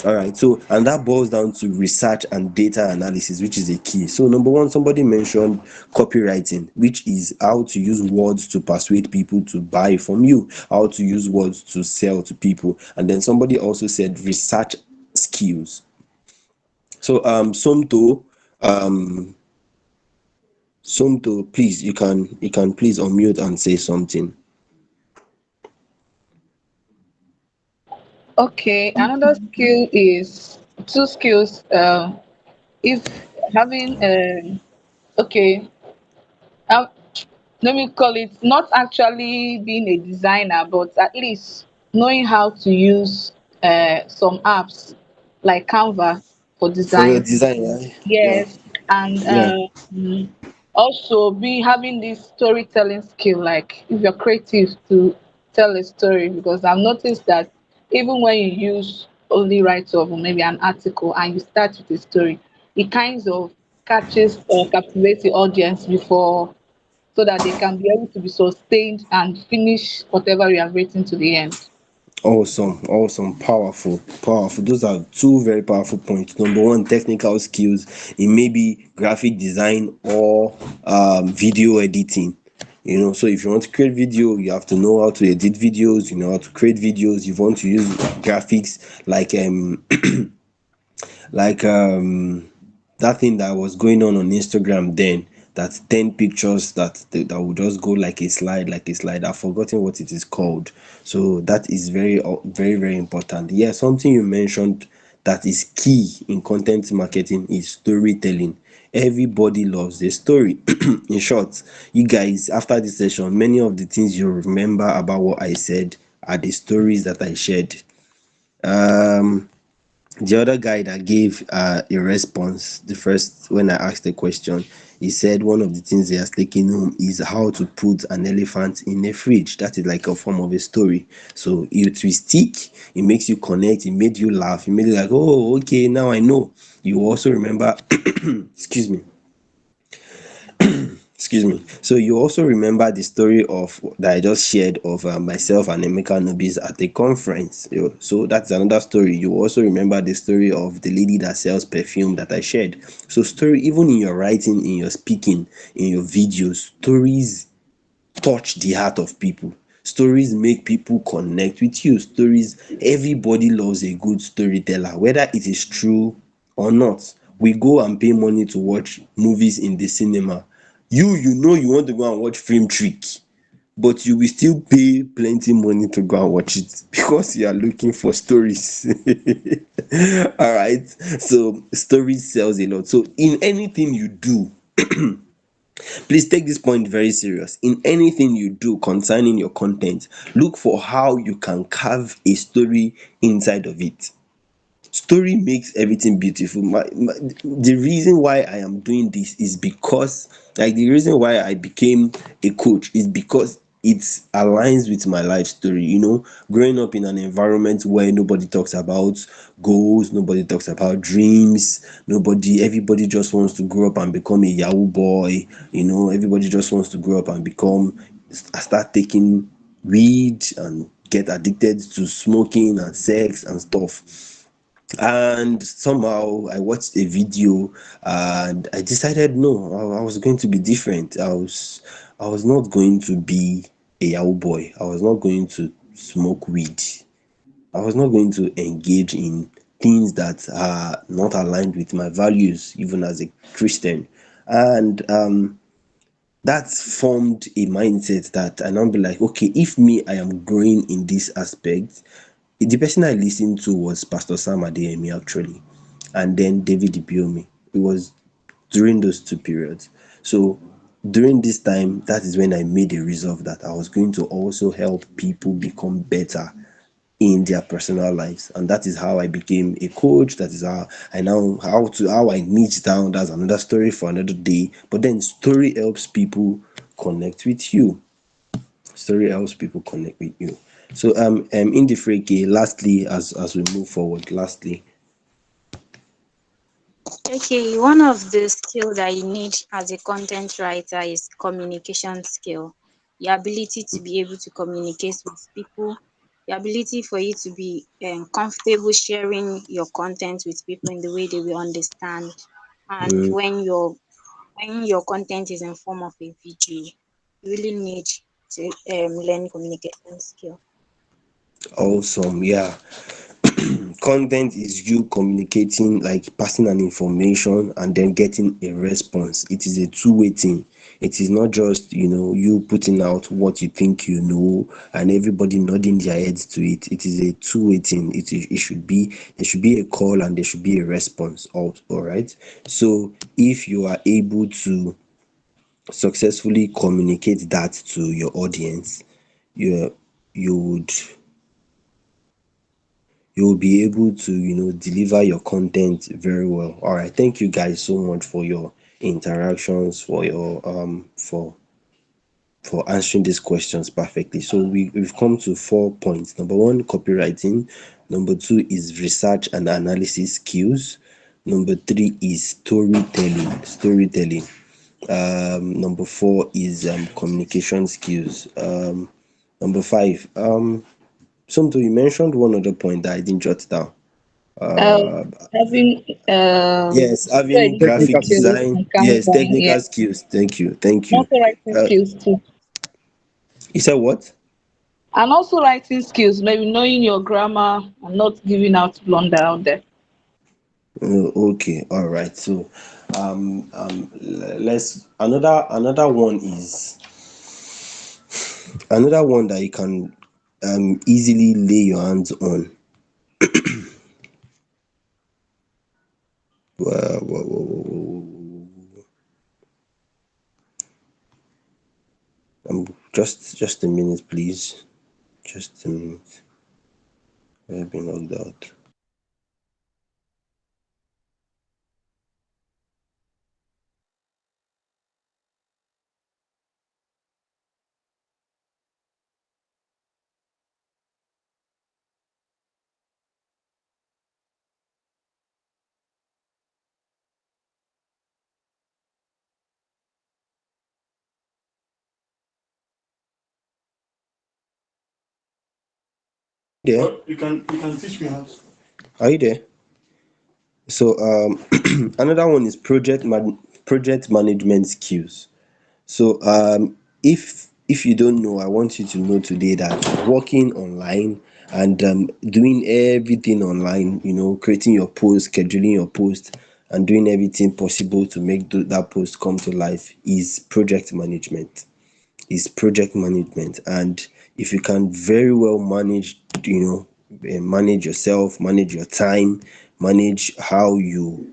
All right, so and that boils down to research and data analysis, which is a key. So number one, somebody mentioned copywriting, which is how to use words to persuade people to buy from you, how to use words to sell to people. And then somebody also said research skills. So Somto, please, you can please unmute and say something. Okay, another skill is two skills. If having okay, um, let me call it not actually being a designer, but at least knowing how to use some apps like Canva for For your design. design, right? Yeah, Yes, and yeah. also be having this storytelling skill, like if you're creative to tell a story, because I've noticed that even when you use only write up or maybe an article and you start with a story, it kind of catches or captivates the audience before so that they can be able to be sustained and finish whatever you have written to the end. Awesome, awesome, powerful, powerful. Those are two very powerful points. Number one, technical skills in maybe graphic design or video editing. So if you want to create video, you have to know how to edit videos. You know how to create videos. You want to use graphics like that thing that was going on Instagram then, that 10 pictures that would just go like a slide. I've forgotten what it is called. So that is very very important. Yeah, something you mentioned that is key in content marketing is storytelling. Everybody loves the story. In short, you guys, after this session, many of the things you remember about what I said are the stories that I shared. um the other guy that gave a response, the first, when I asked the question, he said one of the things he has taken home is how to put an elephant in a fridge. That is like a form of a story. So it will stick, it makes you connect, it made you laugh, it made you like, oh, okay, now I know. You also remember, excuse me, excuse me. So you also remember the story of that I just shared of myself and Emeka Nobis at a conference. So that's another story. You also remember the story of the lady that sells perfume that I shared. So story, even in your writing, in your speaking, in your videos, stories touch the heart of people. Stories make people connect with you. Stories, everybody loves a good storyteller, whether it is true or not. We go and pay money to watch movies in the cinema. You want to go and watch Film Trick, but you will still pay plenty money to go and watch it because you are looking for stories. All right. So stories sells a lot. So in anything you do, Please take this point very serious. In anything you do concerning your content, look for how you can carve a story inside of it. Story makes everything beautiful. The reason why I am doing this is because, like, the reason why I became a coach is because it aligns with my life story. Growing up in an environment where nobody talks about goals, nobody talks about dreams, everybody just wants to grow up and become a Yahoo boy. Everybody just wants to grow up and start taking weed and get addicted to smoking and sex and stuff. And somehow I watched a video and I decided, no, I was going to be different. I was not going to be a Yahoo boy. I was not going to smoke weed. I was not going to engage in things that are not aligned with my values, even as a Christian. And that's formed a mindset that I now be like, okay, if me, I am growing in this aspect. The person I listened to was Pastor Sam Adeyemi, actually, and then David Ibiomi. It was during those two periods. So during this time, that is when I made a resolve that I was going to also help people become better in their personal lives, and that is how I became a coach. That is how I niche down. That's another story for another day. But then story helps people connect with you. Story helps people connect with you. So Indifreke, lastly, as we move forward, lastly. Okay, one of the skill that you need as a content writer is communication skill. Your ability to be able to communicate with people, the ability for you to be comfortable sharing your content with people in the way they will understand. And Mm, when your content is in form of a video, you really need to learn communication skill. awesome, yeah. Content is you communicating, like passing an information and then getting a response. It is a two-way thing. It is not just you putting out what you think and everybody nodding their heads to it. It is a two-way thing. It should be, there should be a call and there should be a response. All right. So if you are able to successfully communicate that to your audience, you you would you will be able to deliver your content very well. All right, thank you guys so much for your interactions, for your for answering these questions perfectly. So we've come to 4 points. Number one, copywriting. Number two is research and analysis skills. Number three is storytelling. Number four is communication skills. Number five, something you mentioned one other point that I didn't jot down. Um, uh Having yes, video having editing graphic Technical skills. skills design, and yes, Canva, yeah. technical skills. Thank you. Also writing uh skills too. you said what? And also writing skills, maybe knowing your grammar and not giving out blunder out there. Okay, all right. So let's another one is another one that you can easily lay your hands on. Just a minute, please. Just a minute. I've been logged out. There? You can teach me how. Are you there? So another one is project management skills. So if you don't know, I want you to know today that working online and doing everything online, creating your post, scheduling your post, and doing everything possible to make that post come to life is project management. And if you can very well manage, manage yourself, manage your time, manage how you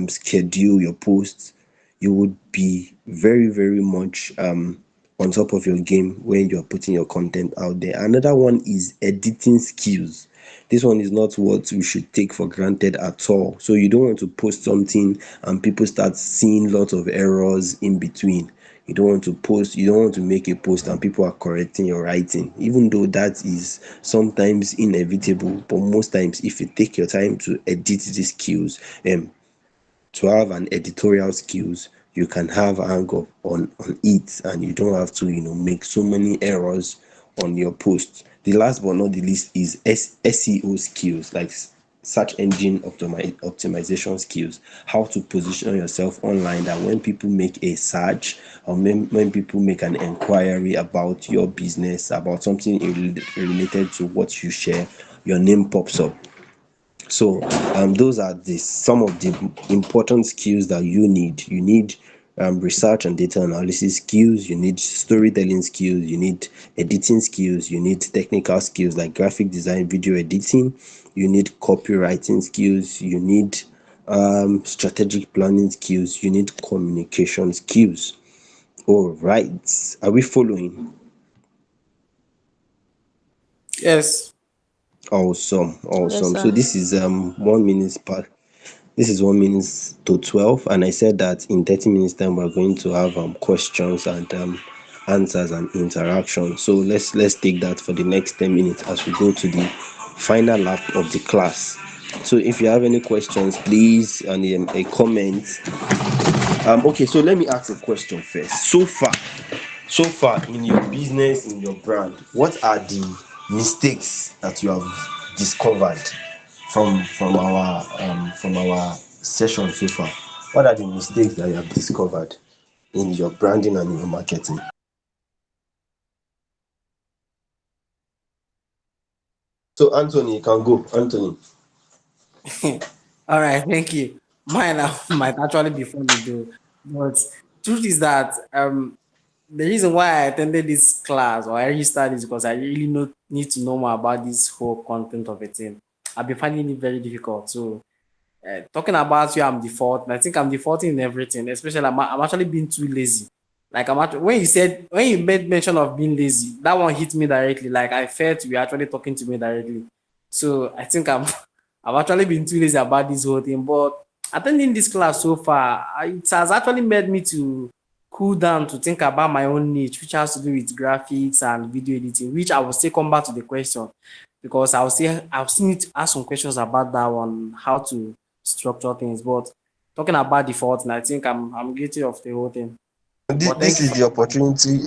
schedule your posts, you would be very, very much on top of your game when you're putting your content out there. Another one is editing skills. This one is not what we should take for granted at all. So you don't want to post something and people start seeing lots of errors in between. You don't want to make a post and people are correcting your writing, even though that is sometimes inevitable. But most times, if you take your time to edit these skills, to have an editorial skills, you can have hang up on it, and you don't have to make so many errors on your post. The last but not the least is SEO skills, like search engine optimization skills. How to position yourself online, that when people make a search, or when people make an inquiry about your business, about something related to what you share, your name pops up. So those are the some of the important skills that you need. You need research and data analysis skills, you need storytelling skills, you need editing skills, you need technical skills like graphic design, video editing, you need copywriting skills, you need strategic planning skills, you need communication skills. All right, are we following? Yes. Awesome, Yes, awesome. So sir. this is 1 minute part. This is 1 minute to 12, and I said that in 30 minutes time we're going to have questions and answers and interaction. So let's take that for the next 10 minutes as we go to the final lap of the class. So if you have any questions, please, and a comment. Okay, so let me ask a question first. So far in your business, in your brand, what are the mistakes that you have discovered from our session so far? What are the mistakes that you have discovered in your branding and in your marketing? So Anthony, you can go. Anthony. All right, thank you. Mine might actually be funny though, but truth is that the reason why I attended this class or I registered is because I really need to know more about this whole content of a thing. I've been finding it very difficult. So talking about you, I'm default. I think I'm defaulting in everything, especially I'm actually being too lazy. Like when you made mention of being lazy, that one hit me directly. Like I felt you were actually talking to me directly. So I think I've actually been too lazy about this whole thing. But attending this class so far, it has actually made me to cool down to think about my own niche, which has to do with graphics and video editing, which I will still come back to the question because I'll still need to ask some questions about that one, how to structure things. But talking about default, and I think I'm guilty of the whole thing. This, But thank this you is for the opportunity.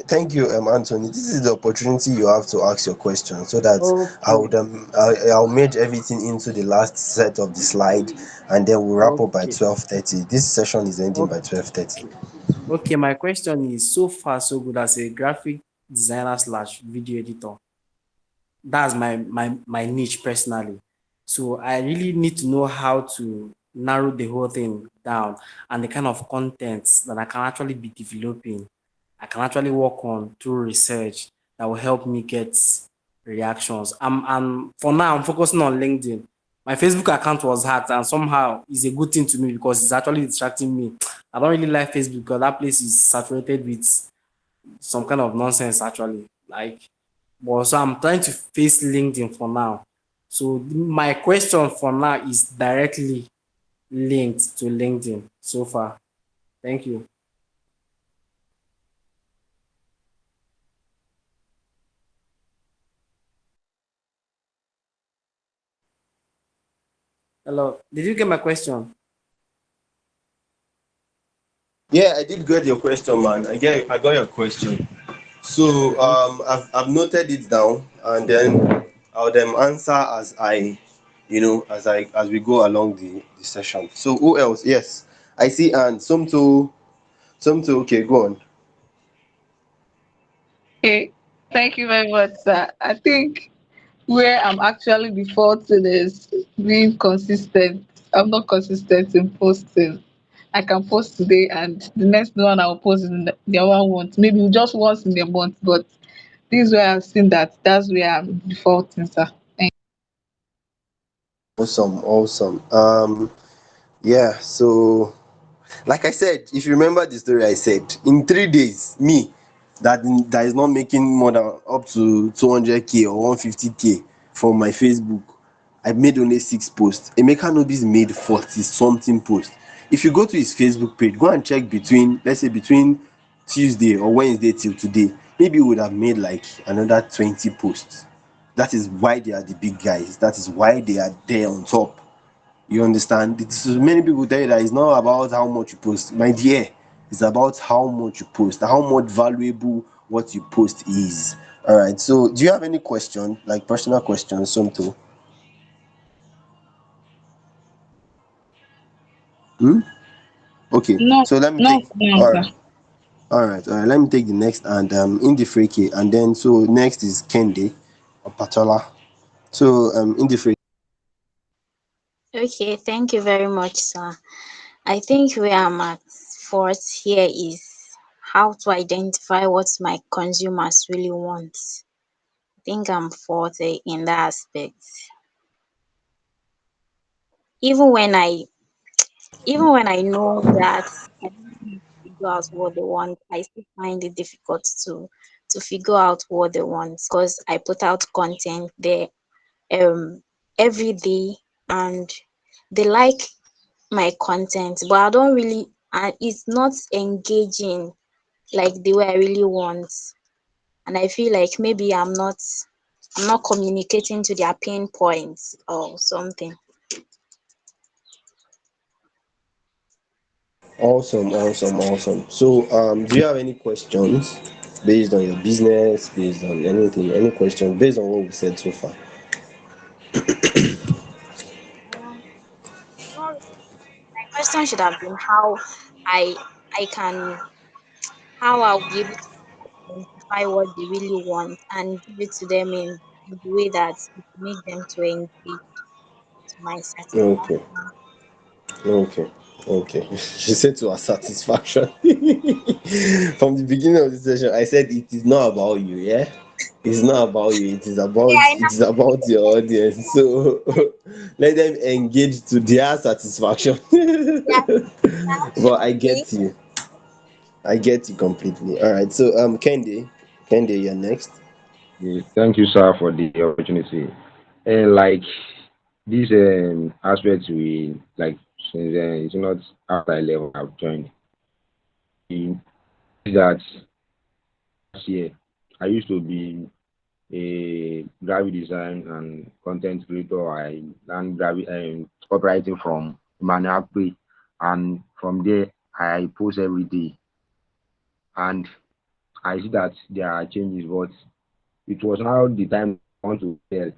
Thank you, Anthony. This is the opportunity you have to ask your question, so that okay. I'll merge everything into the last set of the slide, and then we'll wrap up by Okay. 12:30. This session is ending by Okay. 12:30. Okay. My question is so far so good as a graphic designer slash video editor. That's my niche personally. So I really need to know how to narrow the whole thing down and the kind of contents that I can actually be developing. I can actually work on through research that will help me get reactions. I'm for now I'm focusing on LinkedIn. My Facebook account was hacked and somehow it's a good thing to me because it's actually distracting me. I don't really like Facebook because that place is saturated with some kind of nonsense actually. Like but so I'm trying to face LinkedIn for now. So my question for now is directly linked to LinkedIn so far. Thank you. Hello. Did you get my question? Yeah, I did get your question, man. I got your question. So Thank I've noted it down, and then I'll answer as we go along the session. So who else? Yes, I see. And some too. Okay, go on. Okay, thank you very much, sir. I think where I'm actually defaulting is being consistent. I'm not consistent in posting. I can post today and the next one I'll post in the other month. Maybe just once in a month, but this is where I've seen that that's where I'm defaulting, sir. Awesome, awesome. Yeah. So Like I said, if you remember the story I said, in 3 days, me that is not making more than up to 200k or 150k from my Facebook, I made only 6 posts. Emeka Nobis made 40 something posts. If you go to his Facebook page, go and check between, let's say between Tuesday or Wednesday till today, maybe he would have made like another 20 posts. That is why they are the big guys. That is why they are there on top. You understand? Many people tell you that it's not about how much you post. My dear, it's about how much you post, how much valuable what you post is. All right. So, do you have any question, like personal questions, something? Hmm? Okay. No, So let me no, take. no, All sir. right. All right. All right. Let me take the next and Indifreke, and then so next is Kende or Patola. So Indifreke. Okay, thank you very much, sir. I think where I'm at fault here is how to identify what my consumers really want. I think I'm faulty in that aspect. Even when I even when I know that I don't need to figure out what they want, I still find it difficult to figure out what they want because I put out content there um every day and they like my content, but I don't really and it's not engaging like the way I really want. And I feel like maybe I'm not communicating to their pain points or something. Awesome, awesome, awesome. So, do you have any questions based on your business, based on anything, any questions based on what we said so far? Um, no, my question should have been I I can how I'll be able to identify what they really want and give it to them in the way that it will make them to engage to my Okay, satisfaction. okay, okay. She said to her satisfaction. From the beginning of the session, I said it is not about you, yeah? It's not about you, Yeah, I it is about your audience. So let them engage to their satisfaction. know. But I Yeah, get you. I get you completely. All right. So Kendi, you're next. Yeah, thank you, sir, for the opportunity. And like this aspect, we like since it's not after 11 I've joined. We that last year I used to be a graphic design and content creator. I learned graphic copywriting from Emmanuel Pay, and from there I post every day. And I see that there are changes, but it was now the time I want to sell.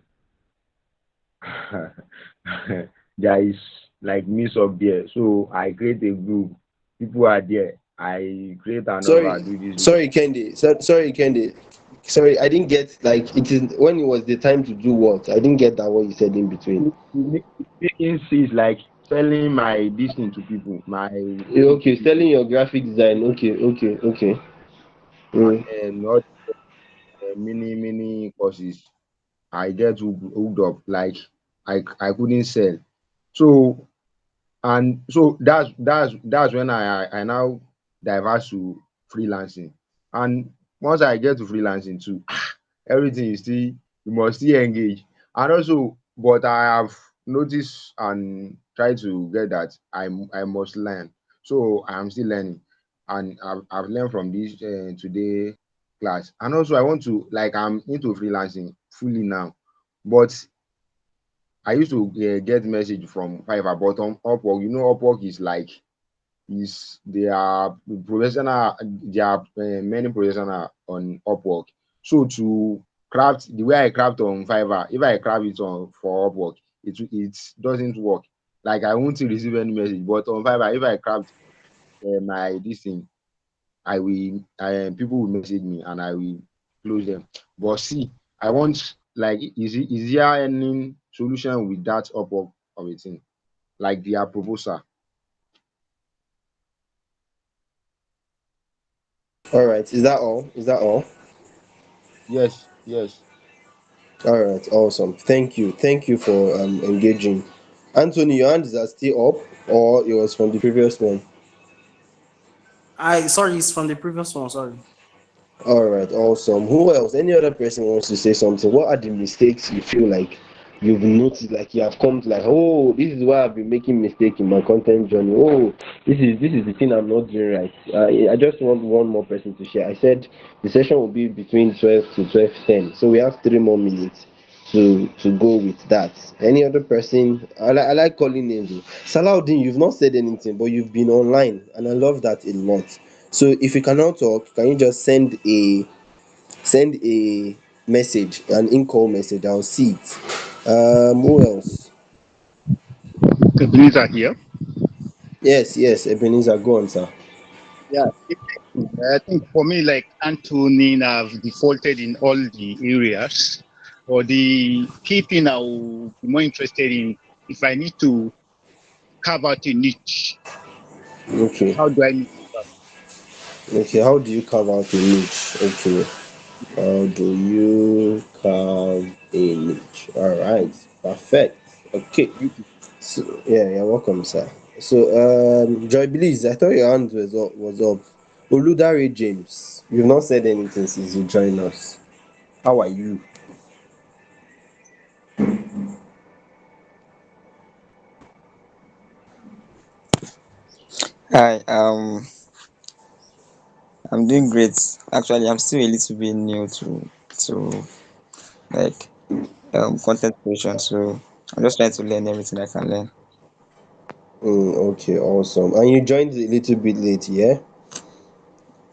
There is like mix up there. So I create a group. People are there. I create another, Sorry, do this, do that. sorry, Kendi. Sorry, Kendi. Sorry, I didn't get like it is when it was the time to do what? I didn't get that what you said in between. Making is like selling my this thing to people, my work to Okay, people, selling your graphic design. Okay, okay, okay. Mm. and not many courses. I get hooked up. Like I couldn't sell. So and so that's when I now diverse to freelancing. And once I get to freelancing too, everything is still you must still engage. And also, but I have noticed and tried to get that I must learn. So I'm still learning, and I've learned from this today class. And also, I want to like I'm into freelancing fully now, but I used to get message from Fiverr, but on Upwork, Upwork is like is they are professional. There are many professional on Upwork. So to craft the way I craft on Fiverr, if I craft it on for Upwork, it doesn't work. Like I won't receive any message, but on Fiverr, if I craft my this thing, I will people will message me and I will close them. But see, I want like is there any solution with that Upwork of a thing? Like their proposal. All right. Is that all? Is that all? Yes, yes. All right. Awesome. Thank you. Thank you for engaging. Anthony, your hand is that still up, or it was from the previous one? I sorry, it's from the previous one. Sorry. All right, awesome. Who else? Any other person wants to say something? What are the mistakes you feel like you've noticed, like you have come to like, oh, this is why I've been making mistake in my content journey. Oh, this is the thing I'm not doing right. I just want one more person to share. I said the session will be between 12 to 12:10, so we have 3 more minutes to go with that. Any other person? I like calling names. Salaudin, you've not said anything, but you've been online, and I love that a lot. So if you cannot talk, can you just send a message, an in-call message? I'll see it. Who else? Ebenezer here. Yes, Ebenezer, go on, sir. Yeah, I think for me, like Anthony, I've defaulted in all the areas. Or the key thing I will be more interested in, if I need to carve out a niche, Okay, how do I need to do okay. How do you carve out a niche? Okay, how do you carve a niche? All right, perfect. Okay, that? Thank you. so yeah, you're welcome, sir. So, Joy Bliss, I thought your hand was up. Oludare James, you've not said anything since you joined us. How are you? Hi, I'm doing great. Actually, I'm still a little bit new to like content creation, so I'm just trying to learn everything I can learn. Okay, awesome. And you joined a little bit late, yeah?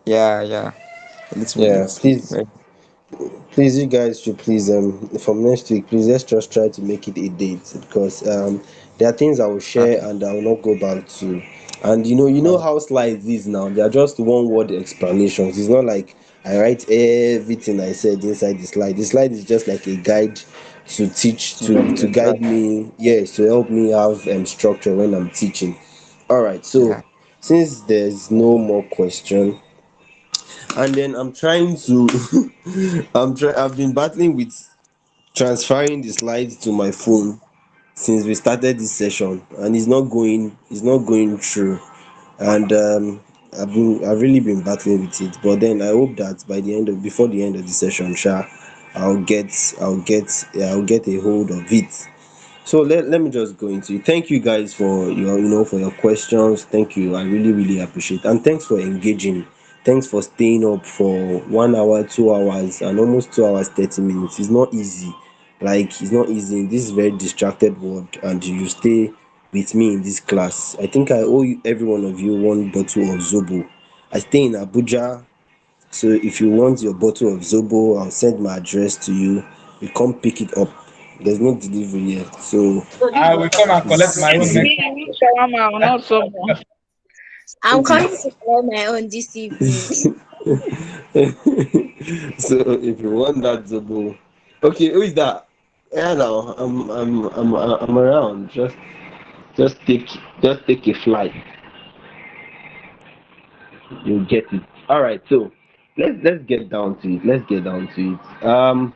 Yeah, yeah, a little bit Yeah, late. please, Right. please, you guys should please from next week, please let's just try to make it a date because there are things I will share Okay. and I will not go back to. And you know Oh, how slides is now. They are just one word explanations. It's not like I write everything I said inside the slide. The slide is just like a guide to teach to guide exactly. me, yes, to help me have structure when I'm teaching. All right, so Yeah. since there's no more question, and then I'm trying to I've been battling with transferring the slides to my phone since we started this session, and it's not going through. And I've really been battling with it, but then I hope that before the end of the session, i'll get I'll get a hold of it. So let me just go into it. Thank you guys for your questions. Thank you. I really, really appreciate, and thanks for engaging. Thanks for staying up for 1 hour, 2 hours, and almost 2 hours, 30 minutes. It's not easy. Like it's not easy in this very distracted world, and you stay with me in this class. I think I owe every one of you one bottle of Zobo. I stay in Abuja, so if you want your bottle of Zobo, I'll send my address to you. You come pick it up. There's no delivery yet, so So this I will come and collect my own next Me, I need shawarma, not soba. I'm it coming is. to collect my own this evening. So if you want that Zobo, okay, who is that? Yeah, now I'm around. Just take just take a flight. You'll get it. All right, so let's get down to it. Let's get down to it.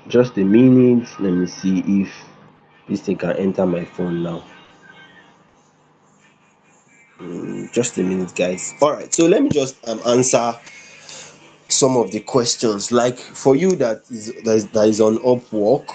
Just a minute. Let me see if this thing can enter my phone now. Just a minute, guys. All right, so let me just answer some of the questions. Like for you that is on Upwork,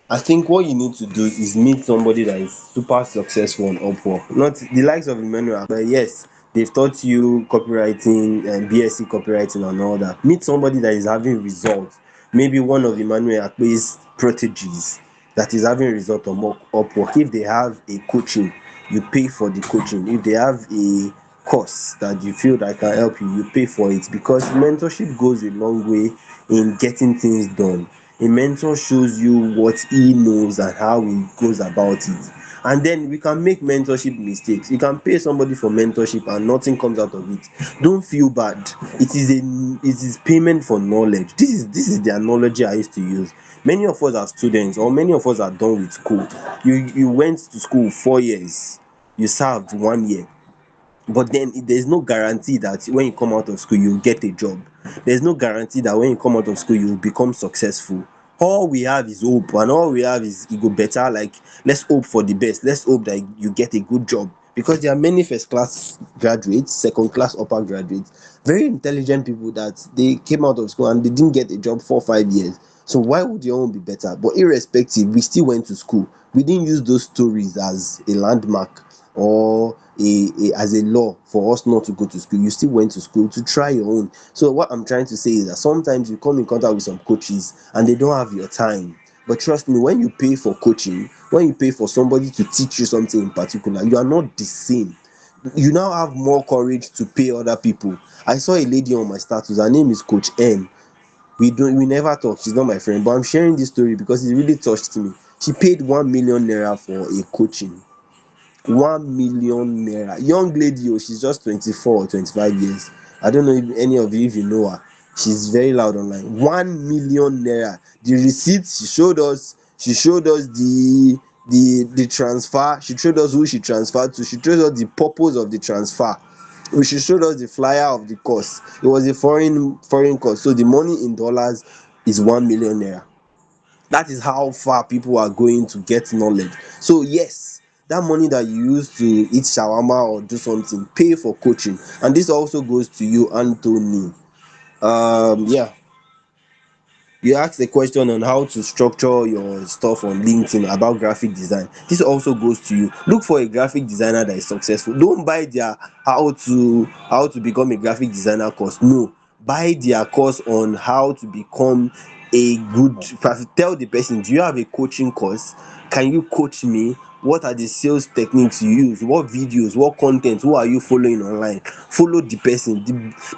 I think what you need to do is meet somebody that is super successful on Upwork. Not the likes of Emmanuel, but yes, they've taught you copywriting and BSc copywriting and all that. Meet somebody that is having results. Maybe one of Emmanuel Akpe's proteges that is having result on Upwork. If they have a coaching, you pay for the coaching. If they have a course that you feel that can help you, you pay for it, because mentorship goes a long way in getting things done. A mentor shows you what he knows and how he goes about it. And then we can make mentorship mistakes. You can pay somebody for mentorship and nothing comes out of it. Don't feel bad. It is payment for knowledge. This is the analogy I used to use. Many of us are students, or many of us are done with school. You went to school 4 years, you served 1 year, but then there's no guarantee that when you come out of school you get a job. There's no guarantee that when you come out of school you will become successful. All we have is hope, and all we have is e go better. Like, let's hope for the best. Let's hope that you get a good job. because there are many first class graduates, second class upper graduates, very intelligent people that they came out of school and they didn't get a job 4 5 years. So why would your own be better? But irrespective, we still went to school. We didn't use those stories as a landmark or as a law for us not to go to school. You still went to school to try your own. So what I'm trying to say is that sometimes you come in contact with some coaches and they don't have your time. But trust me, when you pay for coaching, when you pay for somebody to teach you something in particular, you are not the same. You now have more courage to pay other people. I saw a lady on my status. Her name is Coach N. We never talk. She's not my friend, but I'm sharing this story because it really touched me. She paid 1 million naira for a coaching. 1 million naira. Young lady, oh, she's just 24 or 25 years. I don't know if any of you, if you know her. She's very loud online. 1 million naira. The receipt she showed us. She showed us the transfer. She showed us who she transferred to. She showed us the purpose of the transfer. She showed us the flyer of the course. It was a foreign course. So the money in dollars is 1 million naira. That is how far people are going to get knowledge. So yes, that money that you use to eat shawarma or do something, pay for coaching. And this also goes to you, Anthony. Yeah, you asked a question on how to structure your stuff on LinkedIn about graphic design. This also goes to you. Look for a graphic designer that is successful. Don't buy their how to become a graphic designer course. No, buy their course on how to become a good. Tell the person, do you have a coaching course? Can you coach me? What are the sales techniques you use? What videos, what content, who are you following online? Follow the person.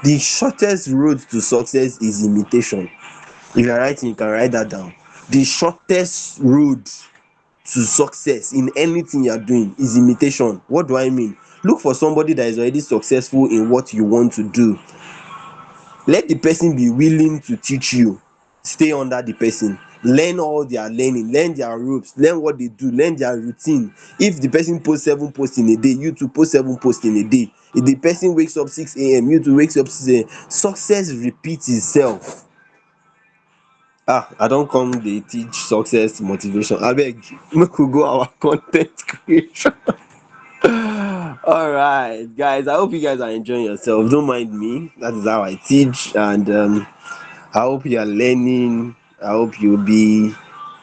The shortest road to success is imitation. If you are writing, you can write that down. The shortest road to success in anything you are doing is imitation. What do I mean? Look for somebody that is already successful in what you want to do. Let the person be willing to teach you. Stay under the person. Learn all they are learning. Learn their ropes. Learn what they do. Learn their routine. If the person posts 7 posts in a day, you too post 7 posts in a day. If the person wakes up 6 a.m., you too wakes up 6 a.m. Success repeats itself. I don come dey teach success motivation. Abeg, make we go our content creation. Alright, guys, I hope you guys are enjoying yourself. Don't mind me. That is how I teach, and I hope you are learning. I hope you'll be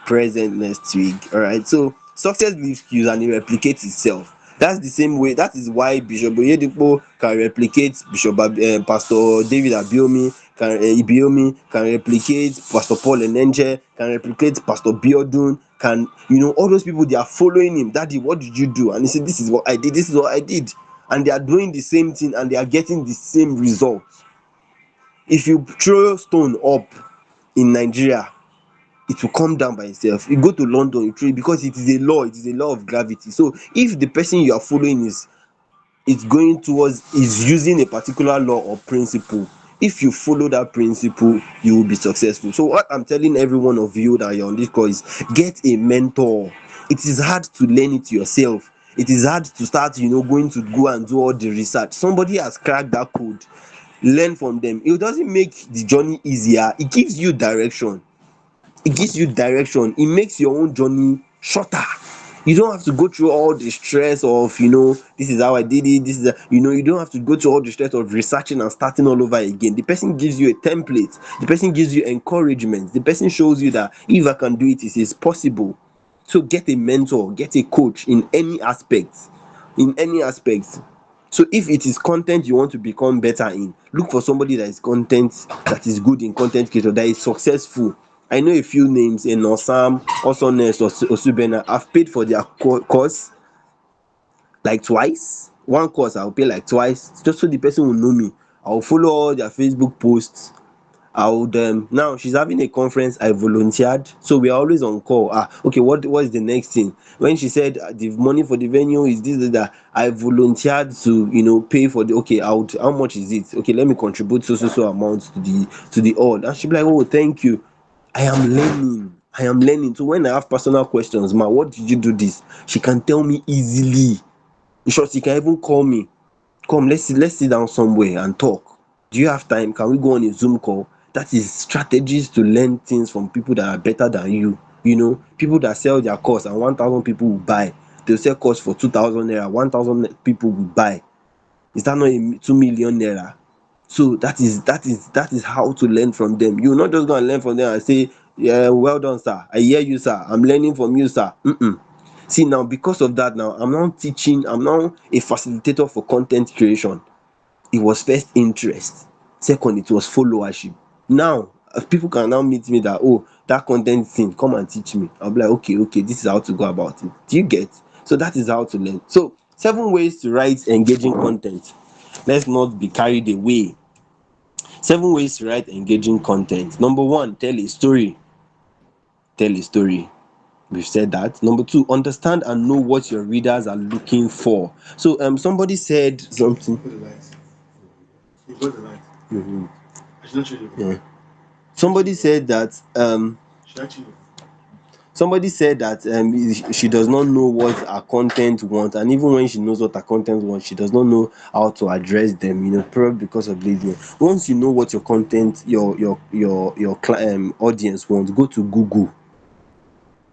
present next week. All right. So success leaves cues and it replicates itself. That's the same way. That is why Bishop Oyedepo can replicate Pastor David Abiomi, Ibiomi can replicate Pastor Paul Enenche, can replicate Pastor Biodun, can all those people, they are following him. Daddy, what did you do? And he said, this is what I did. This is what I did. And they are doing the same thing and they are getting the same results. If you throw stone up in Nigeria, it will come down by itself. You go to London, you throw it, because it is a law. It is a law of gravity. So if the person you are following is using a particular law or principle, if you follow that principle, you will be successful. So what I'm telling every one of you that you're on this call is, get a mentor. It is hard to learn it yourself. It is hard to start going to go and do all the research. Somebody has cracked that code. Learn from them. It doesn't make the journey easier. It gives you direction. It makes your own journey shorter. You don't have to go through all the stress of this is how I did it, you don't have to go through all the stress of researching and starting all over again. The person gives you a template. The person gives you encouragement. The person shows you that if I can do it, it is possible. So get a mentor, get a coach in any aspect. So if it is content you want to become better in, look for somebody that is good in content creation, that is successful. I know a few names, Enosam, Osones, Osubena. I've paid for their course like twice. One course I'll pay like twice, just so the person will know me. I'll follow all their Facebook posts. I would now she's having a conference. I volunteered, so we are always on call. Okay, what is the next thing? When she said the money for the venue is this, that, I volunteered to pay for the, okay, how much is it? Okay, let me contribute so amount to the all. And she'll be like, oh, thank you. I am learning. So when I have personal questions, ma, what did you do this? She can tell me easily. In short, she can even call me. Come, let's sit down somewhere and talk. Do you have time? Can we go on a Zoom call? That is strategies to learn things from people that are better than you. People that sell their course and 1,000 people will buy. they'll sell course for 2,000 naira, 1,000 people will buy. Is that not a 2 million naira? So that is how to learn from them. You're not just gonna learn from them and say, yeah, well done, sir. I hear you, sir. I'm learning from you, sir. See, now because of that, now I'm now teaching. I'm now a facilitator for content creation. It was first interest. Second, it was followership. Now, people can now meet me that, oh, that content thing, come and teach me. I'll be like, okay, okay, this is how to go about it. Do you get? So that is how to learn. So 7 ways to write engaging content. Let's not be carried away. 7 ways to write engaging content. Number one, tell a story. Tell a story. We've said that. Number two, understand and know what your readers are looking for. So somebody said something. Mhm. Yeah. Somebody said that she does not know what her content wants, and even when she knows what her content wants, she does not know how to address them. Probably because of laziness. Once you know what your content, audience wants, go to Google.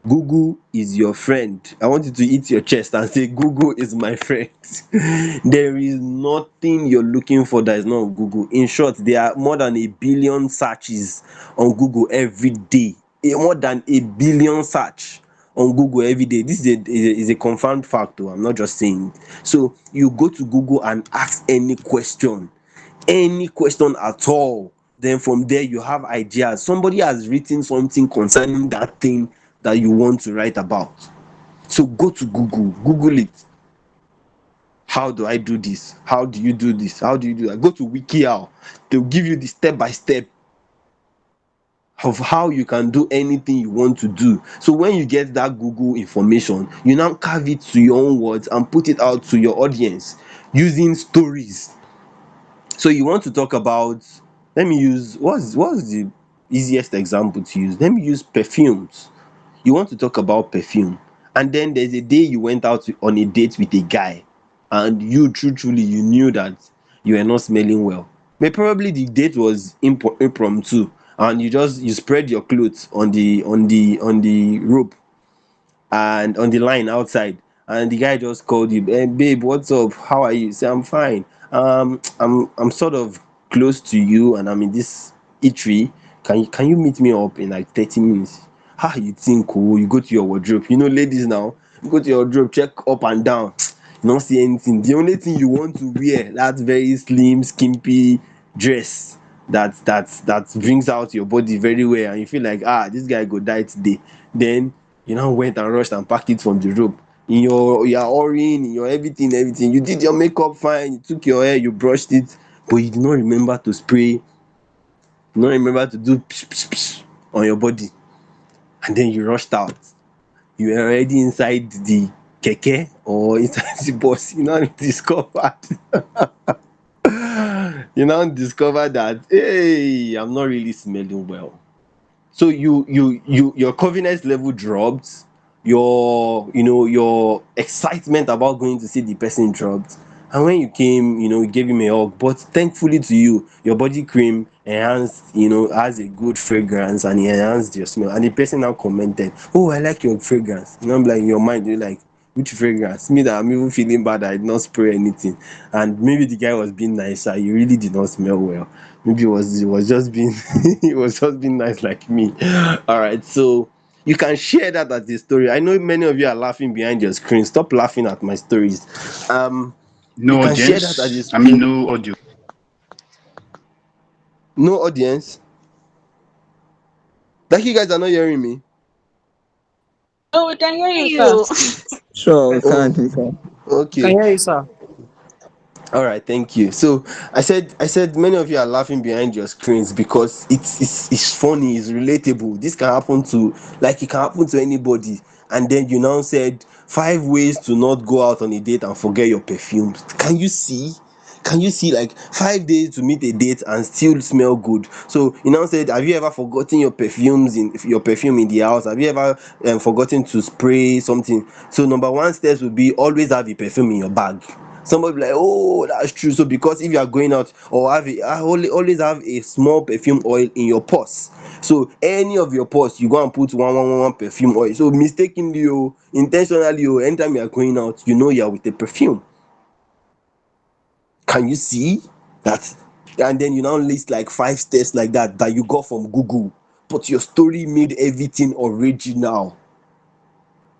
Google is your friend. I want you to hit your chest and say, Google is my friend. There is nothing you're looking for that is not on Google. In short, there are more than a billion searches on Google every day. More than a billion search on Google every day. This is a confirmed fact, though. I'm not just saying. So you go to Google and ask any question at all. Then from there you have ideas. Somebody has written something concerning that thing that you want to write about. So go to Google it. How do I do this? How do you do this? How do you do that? Go to WikiHow. They'll give you the step by step of how you can do anything you want to do. So when you get that Google information, you now carve it to your own words and put it out to your audience using stories. So you want to talk about, let me use, what's the easiest example to use? Let me use perfumes. You want to talk about perfume, and then there's a day you went out on a date with a guy, and you truly you knew that you were not smelling well. But probably the date was impromptu, and you spread your clothes on the rope and on the line outside, and the guy just called you, hey, babe, what's up, how are you? Say, I'm fine. I'm sort of close to you, and I'm in this eatery. Can you meet me up in like 30 minutes? How you think? Oh, you go to your wardrobe, ladies, now you go to your wardrobe, check up and down, you don't see anything. The only thing you want to wear, that very slim skimpy dress that brings out your body very well, and you feel like, this guy go die today. Then you now went and rushed and packed it from the rope in your orange, in your everything. You did your makeup fine, you took your hair, you brushed it, but you did not remember to spray, you did not remember to do psh, psh, psh on your body. And then you rushed out. You were already inside the keke or inside the bus. You now discovered that, hey, I'm not really smelling well. So your confidence level dropped, your excitement about going to see the person dropped. And when you came, you gave him a hug, but thankfully to you, your body cream enhanced, has a good fragrance, and it enhanced your smell. And the person now commented, oh, I like your fragrance. I'm like, in your mind, you're like, which fragrance? Me, that I'm even feeling bad, I did not spray anything. And maybe the guy was being nicer, you really did not smell well. Maybe it was just being it was just being nice like me. All right, so you can share that as a story. I know many of you are laughing behind your screen. Stop laughing at my stories. You No can share that as a audience. I story. mean, no audio. No audience. Like, you guys are not hearing me. Oh, we can hear you, sir. You. Sure, we Oh, can. We can. Can okay. hear you, sir. All right, thank you. So I said many of you are laughing behind your screens because it's funny, it's relatable. This can happen to, like, it can happen to anybody. And then you now said 5 ways to not go out on a date and forget your perfumes. Can you see? Can you see, like, 5 days to meet a date and still smell good? So you now said, have you ever forgotten your perfume in the house? Have you ever forgotten to spray something? So number one steps would be always have a perfume in your bag. Somebody be like, oh, that's true. So because if you are going out, or always have a small perfume oil in your purse, So any of your posts, you go and put one perfume oil. So mistakenly, intentionally, anytime you are going out, you are with a perfume. Can you see that? And then you now list like 5 steps like that you got from Google, but your story made everything original.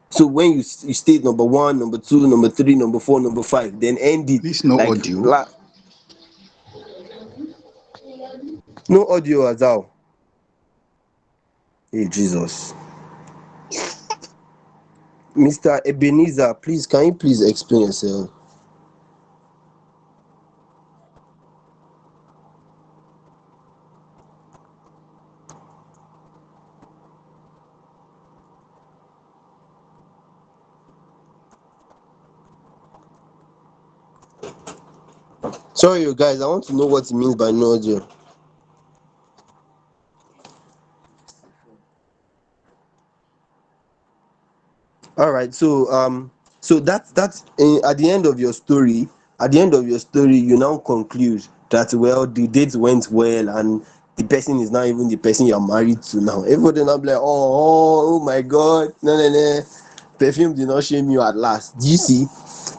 So when you state number one, number two, number three, number four, number five, then end it Please, no like audio. no audio as well. Hey Jesus. Mr. Ebenezer, please, can you please explain yourself? Sorry, you guys, I want to know what it means by no audio. All right, so that's at the end of your story. At the end of your story, you now conclude that well, the date went well, and the person is not even the person you're married to now. Everybody now be like, oh my God, no, perfume did not shame you at last. Do you see?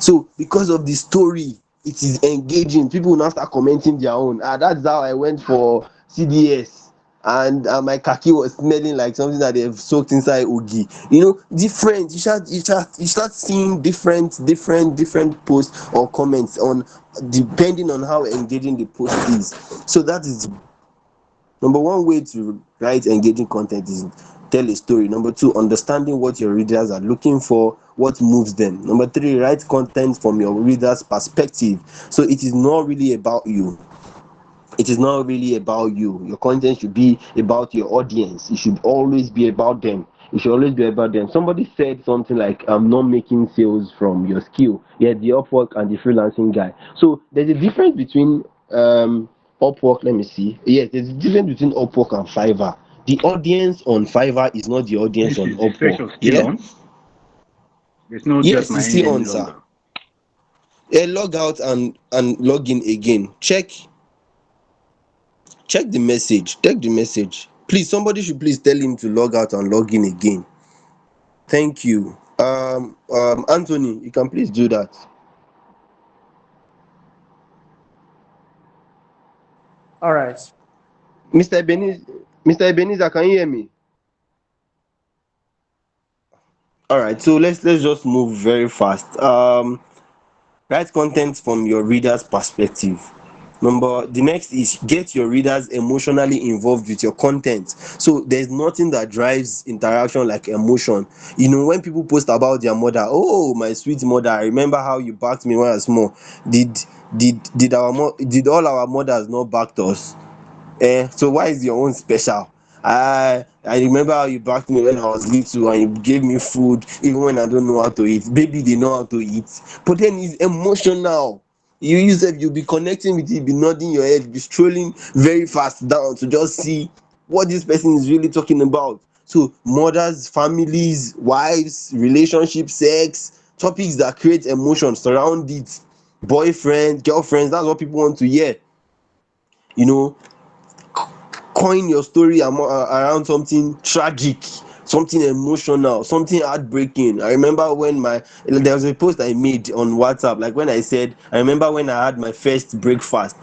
So because of the story, it is engaging. People will now start commenting their own. That's how I went for CDS. And my khaki was smelling like something that they've soaked inside ogi. Different. You start seeing different posts or comments on depending on how engaging the post is. So that is number one way to write engaging content is tell a story. Number two, understanding what your readers are looking for, what moves them. Number three, write content from your readers' perspective. So it is not really about you. It is not really about you. Your content should be about your audience. It should always be about them. It should always be about them. Somebody said something like, I'm not making sales from your skill. Yeah, the Upwork and the freelancing guy. So there's a difference between Upwork. Let me see. Yes, there's a difference between Upwork and Fiverr. The audience on Fiverr is not the audience This on is the Upwork. session still Yeah? on. There's no just Yes, my it's end still any on, sir. longer. Log out and log in again. Check the message. Check the message. Please, somebody should please tell him to log out and log in again. Thank you. Anthony, you can please do that. All right. Mr. Ebenezer, can you hear me? All right, so let's just move very fast. Write content from your reader's perspective. The next is get your readers emotionally involved with your content. So there's nothing that drives interaction like emotion. When people post about their mother, oh my sweet mother, I remember how you backed me when I was small. Did all our mothers not backed us? So why is your own special? I remember how you backed me when I was little and you gave me food even when I don't know how to eat. Baby, they know how to eat, but then it's emotional. You yourself, you'll be connecting with it, be nodding your head, be strolling very fast down to just see what this person is really talking about. So mothers, families, wives, relationship, sex, topics that create emotion surround it. Boyfriend, girlfriends, that's what people want to hear. You know, coin your story around something tragic, something emotional, something heartbreaking. I remember when there was a post I made on WhatsApp, like when I said, I remember when I had my first breakfast.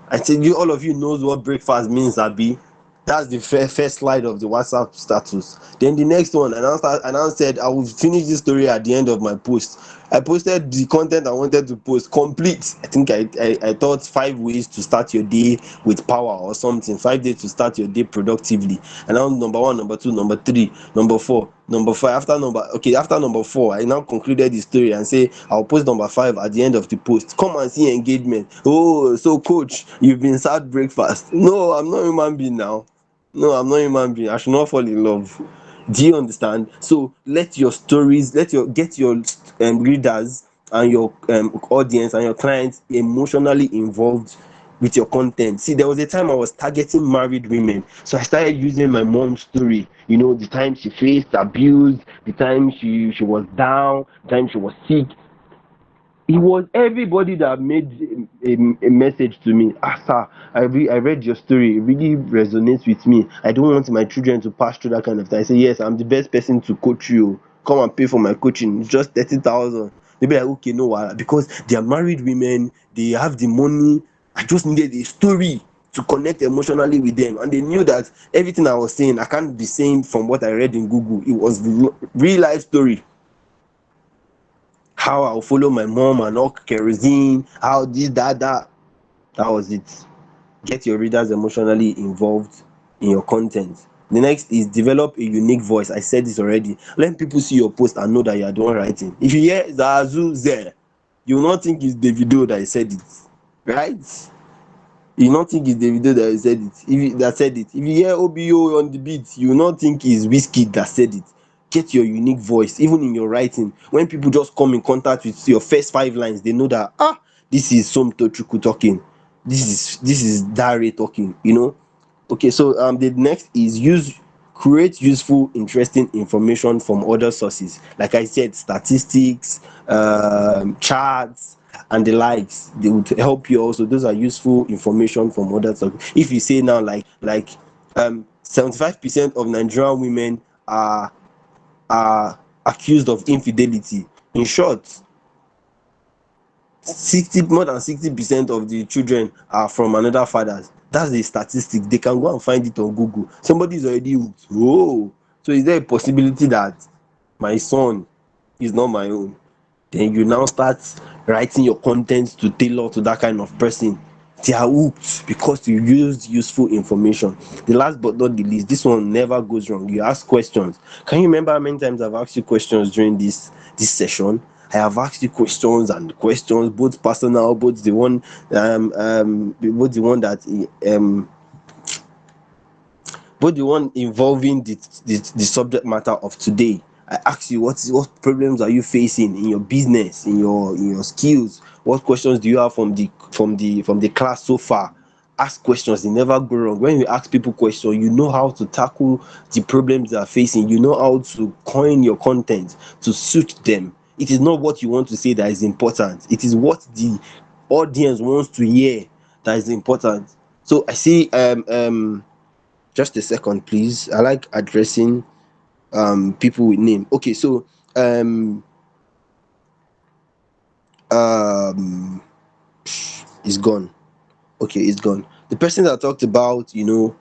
I said, you all of you knows what breakfast means, Abi. That's the first slide of the WhatsApp status. Then the next one, I now said I will finish this story at the end of my post. I posted the content I wanted to post complete. I think I thought 5 ways to start your day with power or something. 5 days to start your day productively. And now number one, number two, number three, number four, number five. After number four, I now concluded the story and say I'll post number five at the end of the post. Come and see engagement. Oh, so coach, you've been served breakfast. No, I'm not a human being now. No, I'm not a human being. I should not fall in love. Do you understand? So let your stories, get your readers and your audience and your clients emotionally involved with your content. See, there was a time I was targeting married women, so I started using my mom's story. The time she faced abuse, the time she was down, the time she was sick. It was everybody that made a message to me. Ah, sir, I read your story. It really resonates with me. I don't want my children to pass through that kind of thing. I say, yes, I'm the best person to coach you. Come and pay for my coaching. It's just 30,000. They be like, okay, no, because they are married women. They have the money. I just needed a story to connect emotionally with them, and they knew that everything I was saying, I can't be saying from what I read in Google. It was real life story. How I'll follow my mom and knock kerosene, how this, that. That was it. Get your readers emotionally involved in your content. The next is develop a unique voice. I said this already. Let people see your post and know that you are the one writing. If you hear Zazu there, you will not think it's the video that said it, right? You not think it's Davido that said it. That said it. If you hear OBO on the beat, you will not think it's Whiskey that said it. Get your unique voice, even in your writing. When people just come in contact with your first 5 lines, they know that this is Somto Chuku talking. This is Dare talking. Okay, so the next is create useful, interesting information from other sources. Like I said, statistics, charts, and the likes. They would help you also. Those are useful information from other sources. If you say now, like 75% of Nigerian women are accused of infidelity. In short, 60 more than 60% of the children are from another fathers. That's a statistic. They can go and find it on Google. Somebody is already hooked. Oh, so is there a possibility that my son is not my own? Then you now start writing your content to tailor to that kind of person. They are hooked because you used useful information. The last but not the least, this one never goes wrong. You ask questions. Can you remember how many times I've asked you questions during this session? I have asked you questions and questions, both personal, both the one that both the one involving the subject matter of today. I ask you what problems are you facing in your business, in your skills. What questions do you have from the class so far? Ask questions, they never go wrong. When you ask people questions, you know how to tackle the problems they are facing. You know how to coin your content to suit them. It is not what you want to say that is important, it is what the audience wants to hear that is important. So I see just a second, please. I like addressing people with name. Okay, so um um it's gone. Okay, it's gone. The person that talked about,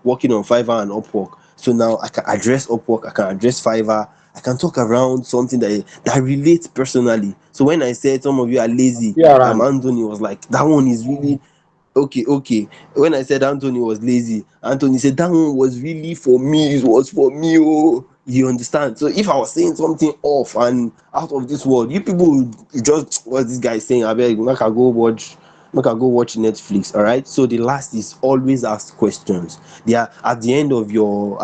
working on Fiverr and Upwork. So now I can address Upwork, I can address Fiverr, I can talk around something that relates personally. So when I said some of you are lazy, Yeah, around. Anthony was like, that one is really okay. When I said Anthony was lazy, Anthony said that one was really for me. It was for me. Oh, you understand? So if I was saying something off and out of this world, you people would just what this guy is saying. I beg, make I go watch Netflix. All right. So the last is always ask questions. They are at the end of your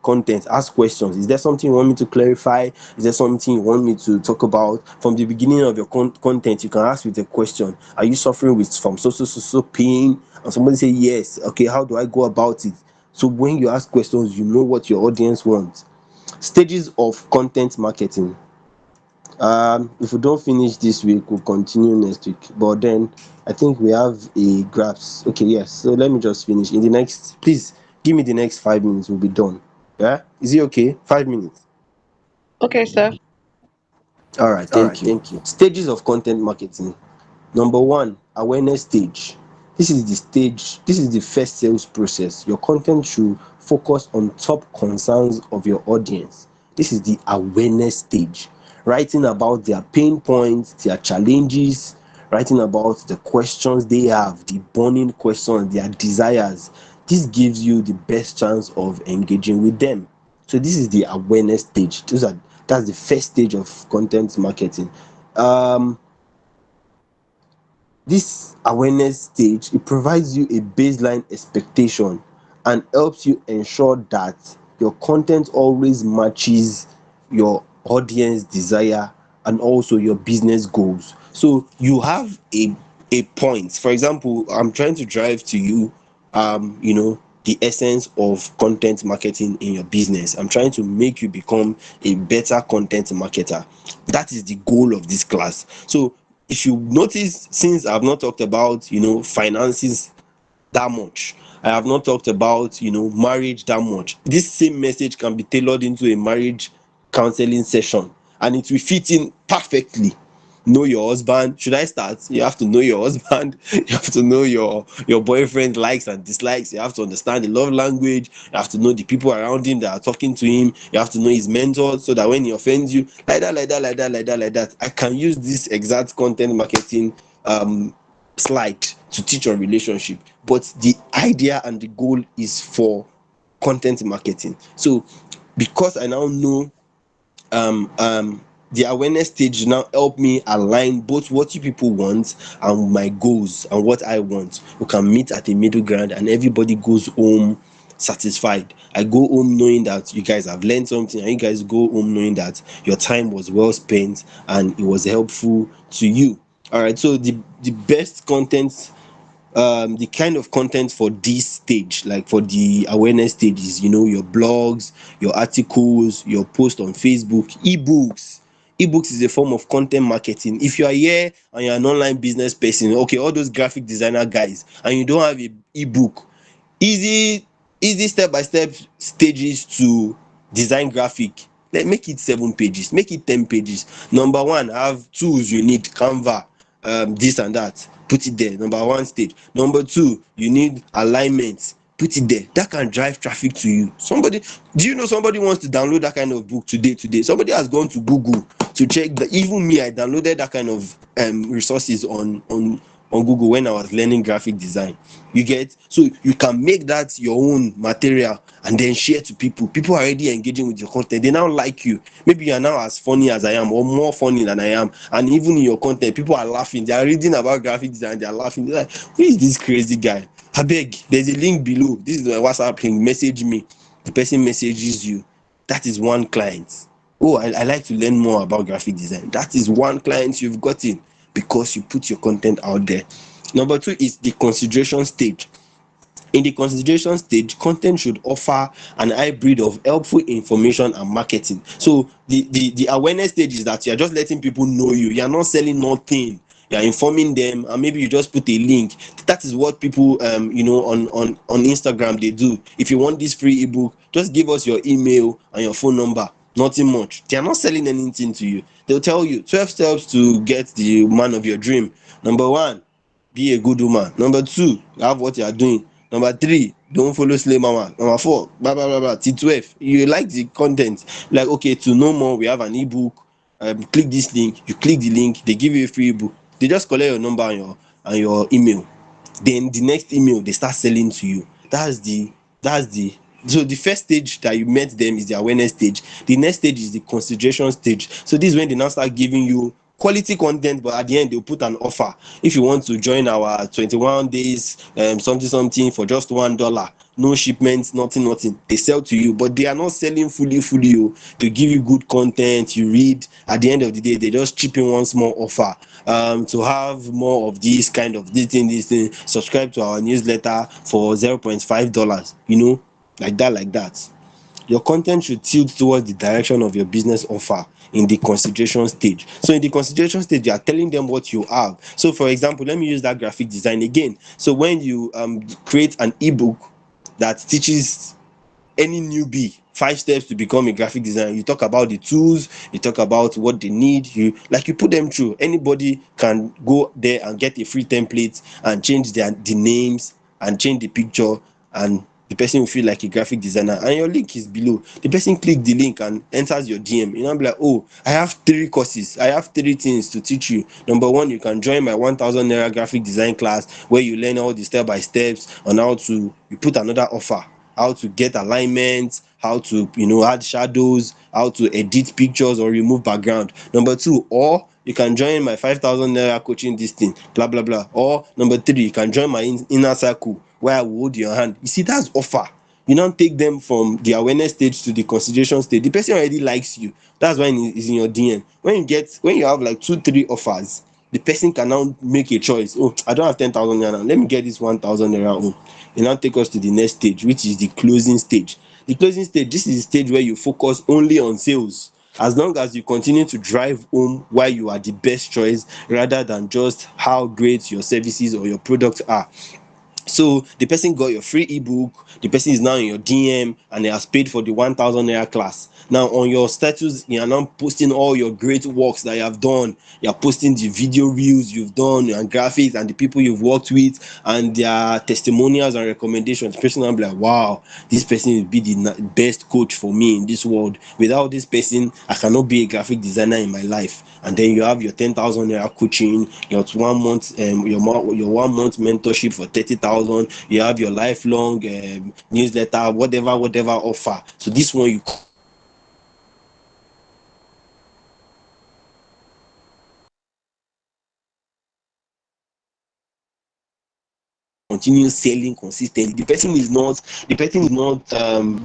content. Ask questions. Is there something you want me to clarify? Is there something you want me to talk about? From the beginning of your content, you can ask with a question. Are you suffering from so pain? And somebody say yes. Okay, how do I go about it? So when you ask questions, you know what your audience wants. Stages of content marketing. If we don't finish this week, we'll continue next week. But then I think we have a grasp. Okay, yes. So let me just finish. In the next, please give me the next 5 minutes. We'll be done. Yeah, is it okay? 5 minutes. Okay, sir. All right. All Thank right, you. thank you. Stages of content marketing. Number one, awareness stage. This is the first sales process. Your content should focus on top concerns of your audience. This is the awareness stage. Writing about their pain points, their challenges, writing about the questions they have, the burning questions, their desires. This gives you the best chance of engaging with them. So this is the awareness stage. That's the first stage of content marketing. Um, this awareness stage, it provides you a baseline expectation and helps you ensure that your content always matches your audience desire and also your business goals. So you have a point. For example, I'm trying to drive to you the essence of content marketing in your business. I'm trying to make you become a better content marketer. That is the goal of this class. So If you notice, since I've not talked about, finances that much, I have not talked about, marriage that much, this same message can be tailored into a marriage counseling session, and it will fit in perfectly. Know your husband. Should I start? You have to know your husband. You have to know your boyfriend likes and dislikes. You have to understand the love language. You have to know the people around him that are talking to him. You have to know his mentor, so that when he offends you, like that, like that, like that, like that, like that, I can use this exact content marketing slide to teach on relationship. But the idea and the goal is for content marketing. So because I now know the awareness stage now help me align both what you people want and my goals and what I want. We can meet at a middle ground and everybody goes home satisfied. I go home knowing that you guys have learned something, and you guys go home knowing that your time was well spent and it was helpful to you. All right, so the best content, the kind of content for this stage, like for the awareness stage, is your blogs, your articles, your post on Facebook, ebooks is a form of content marketing. If you are here and you're an online business person, okay, all those graphic designer guys, and you don't have a ebook, easy step by step stages to design graphic, make it 7 pages, make it 10 pages. Number one, have tools you need, Canva, this and that, put it there. Number one stage. Number two, you need alignment, put it there. That can drive traffic to you. Somebody, do you know somebody wants to download that kind of book today? Somebody has gone to Google to check that. Even me, I downloaded that kind of resources on Google when I was learning graphic design. You get? So you can make that your own material and then share to people. People are already engaging with your content. They now like you. Maybe you are now as funny as I am or more funny than I am. And even in your content, people are laughing. They are reading about graphic design. They are laughing. They're like, who is this crazy guy? I beg, there's a link below. This is my WhatsApp link. Message me. The person messages you. That is one client. Oh, I like to learn more about graphic design. That is one client you've gotten because you put your content out there. Number two is the consideration stage. In the consideration stage, content should offer an hybrid of helpful information and marketing. So the awareness stage is that you are just letting people know you. You are not selling nothing. You are informing them, and maybe you just put a link. That is what people on Instagram they do. If you want this free ebook, just give us your email and your phone number. Nothing much. They are not selling anything to you. They'll tell you 12 steps to get the man of your dream. Number one, be a good woman. Number two, have what you are doing. Number three, don't follow slave mama. Number four, blah blah blah blah. T12. You like the content, like, okay, to know more, we have an ebook. Click this link. You click the link. They give you a free ebook. They just collect your number and your email. Then the next email they start selling to you. That's the so the first stage that you met them is the awareness stage. The next stage is the consideration stage. So this is when they now start giving you quality content, but at the end they'll put an offer. If you want to join our 21 days something for just $1, no shipments, nothing, they sell to you, but they are not selling fully you. They give you good content, you read. At the end of the day, they just chip in one small offer, to have more of this thing, subscribe to our newsletter for $0.5, like that. Your content should tilt towards the direction of your business offer in the consideration stage. So in the consideration stage, you are telling them what you have. So for example, let me use that graphic design again. So when you create an ebook that teaches any newbie 5 steps to become a graphic designer, you talk about the tools, you talk about what they need, you put them through. Anybody can go there and get a free template and change the names and change the picture, and the person will feel like a graphic designer. And your link is below. The person click the link and enters your DM. You know, be like, oh, I have 3 courses, I have 3 things to teach you. Number one, you can join my 1,000 naira graphic design class where you learn all the step by steps on how to. You put another offer, how to get alignment, how to add shadows, how to edit pictures or remove background. Number two, or you can join my 5,000 naira coaching this thing, blah blah blah. Or number three, you can join my inner circle where I will hold your hand. You see, that's offer. You now take them from the awareness stage to the consideration stage. The person already likes you. That's why it's in your DM. When you have like 2 3 offers, the person can now make a choice. Oh, I don't have 10,000 naira, let me get this 1,000 naira home. It now take us to the next stage, which is the closing stage. The closing stage, this is the stage where you focus only on sales. As long as you continue to drive home why you are the best choice rather than just how great your services or your products are. So the person got your free ebook, the person is now in your DM and they has paid for the 1000 naira class. Now on your status, you are now posting all your great works that you have done. You are posting the video reels you've done and graphics and the people you've worked with and their testimonials and recommendations. The person will be like, wow, this person will be the best coach for me in this world. Without this person, I cannot be a graphic designer in my life. And then you have your 10,000 naira coaching, your 1 month your 1 month mentorship for 30,000. You have your lifelong newsletter, whatever offer. So this one you continue selling consistently. The person is not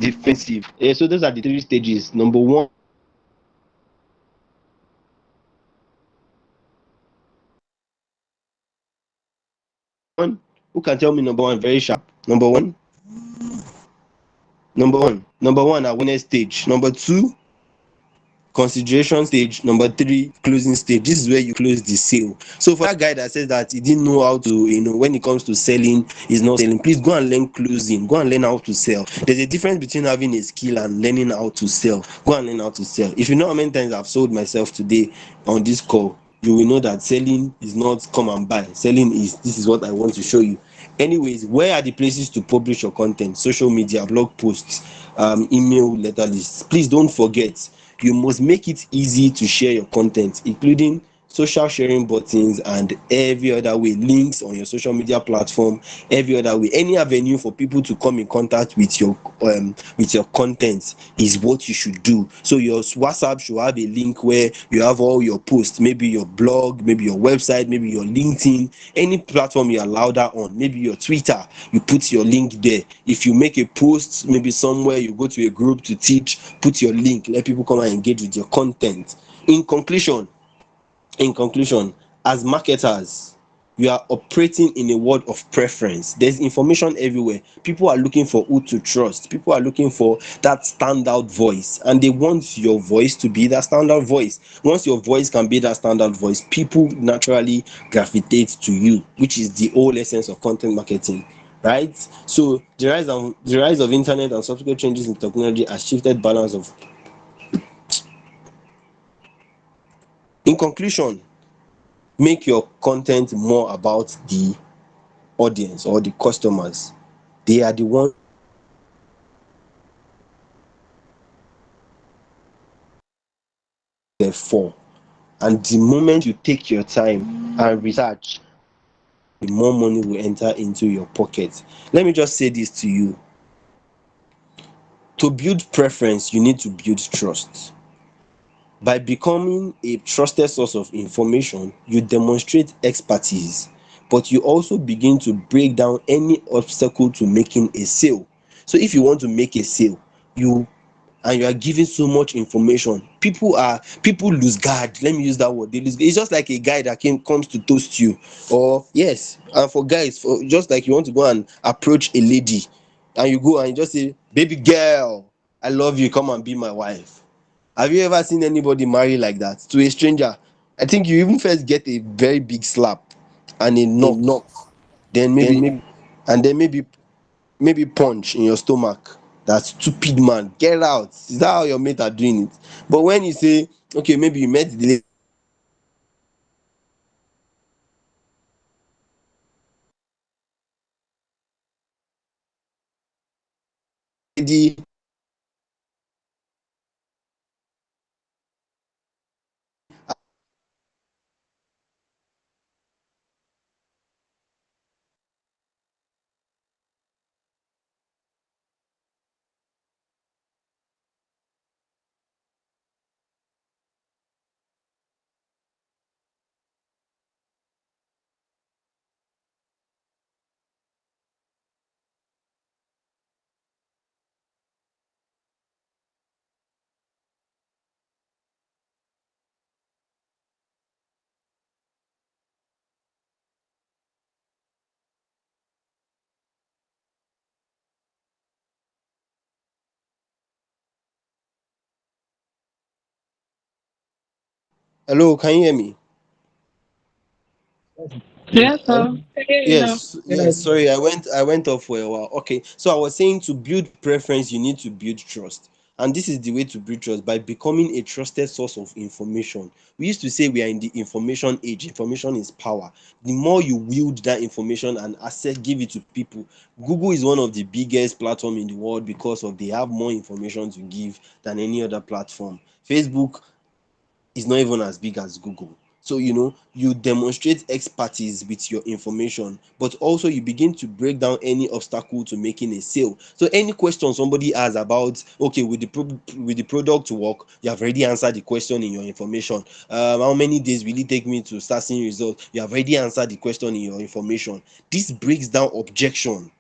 defensive. So those are the 3 stages. Number one, who can tell me number one very sharp? Number one awareness stage. Number two, consideration stage. Number three, closing stage. This is where you close the sale. So for that guy that says that he didn't know how to, when it comes to selling, he's not selling, please go and learn closing. Go and learn how to sell. There's a difference between having a skill and learning how to sell. Go and learn how to sell. If you know how many times I've sold myself today on this call, you will know that selling is not come and buy. Selling is, this is what I want to show you. Anyways, where are the places to publish your content? Social media, blog posts, email, letter lists. Please don't forget, you must make it easy to share your content, including social sharing buttons and every other way, links on your social media platform, every other way, any avenue for people to come in contact with your content is what you should do. So your WhatsApp should have a link where you have all your posts, maybe your blog, maybe your website, maybe your LinkedIn, any platform you allow that on, maybe your Twitter, you put your link there. If you make a post, maybe somewhere you go to a group to teach, put your link, let people come and engage with your content. In conclusion, as marketers, we are operating in a world of preference. There's information everywhere. People are looking for who to trust. People are looking for that standout voice, and they want your voice to be that standout voice. Once your voice can be that standout voice, people naturally gravitate to you, which is the whole essence of content marketing, right? So the rise of internet and subsequent changes in technology has shifted balance of. In conclusion, make your content more about the audience or the customers. They are the ones there for. And the moment you take your time and research, the more money will enter into your pocket. Let me just say this to you. To build preference, you need to build trust. By becoming a trusted source of information, you demonstrate expertise, but you also begin to break down any obstacle to making a sale. So if you want to make a sale, you and you are giving so much information, people lose guard. Let me use that word. They lose. It's just like a guy that comes to toast you, or yes, and for guys, for just like you want to go and approach a lady, and you go and you just say, "Baby girl, I love you. Come and be my wife." Have you ever seen anybody marry like that to a stranger? I think you even first get a very big slap and a knock, then maybe and then maybe punch in your stomach. That stupid man, get out. Is that how your mate are doing it? But when you say, okay, maybe you met the lady Hello, can you hear me? Yes, Hello? sir. I hear you now. Yes. Sorry, I went off for a while. Okay, so I was saying to build preference, you need to build trust, and this is the way to build trust by becoming a trusted source of information. We used to say we are in the information age. Information is power. The more you wield that information and access, give it to people. Google is one of the biggest platform in the world because of they have more information to give than any other platform. Facebook is not even as big as Google. So, you demonstrate expertise with your information, but also you begin to break down any obstacle to making a sale. So, any question somebody has about, okay, with the product work, you have already answered the question in your information. How many days will it take me to start seeing results? You have already answered the question in your information. This breaks down objection.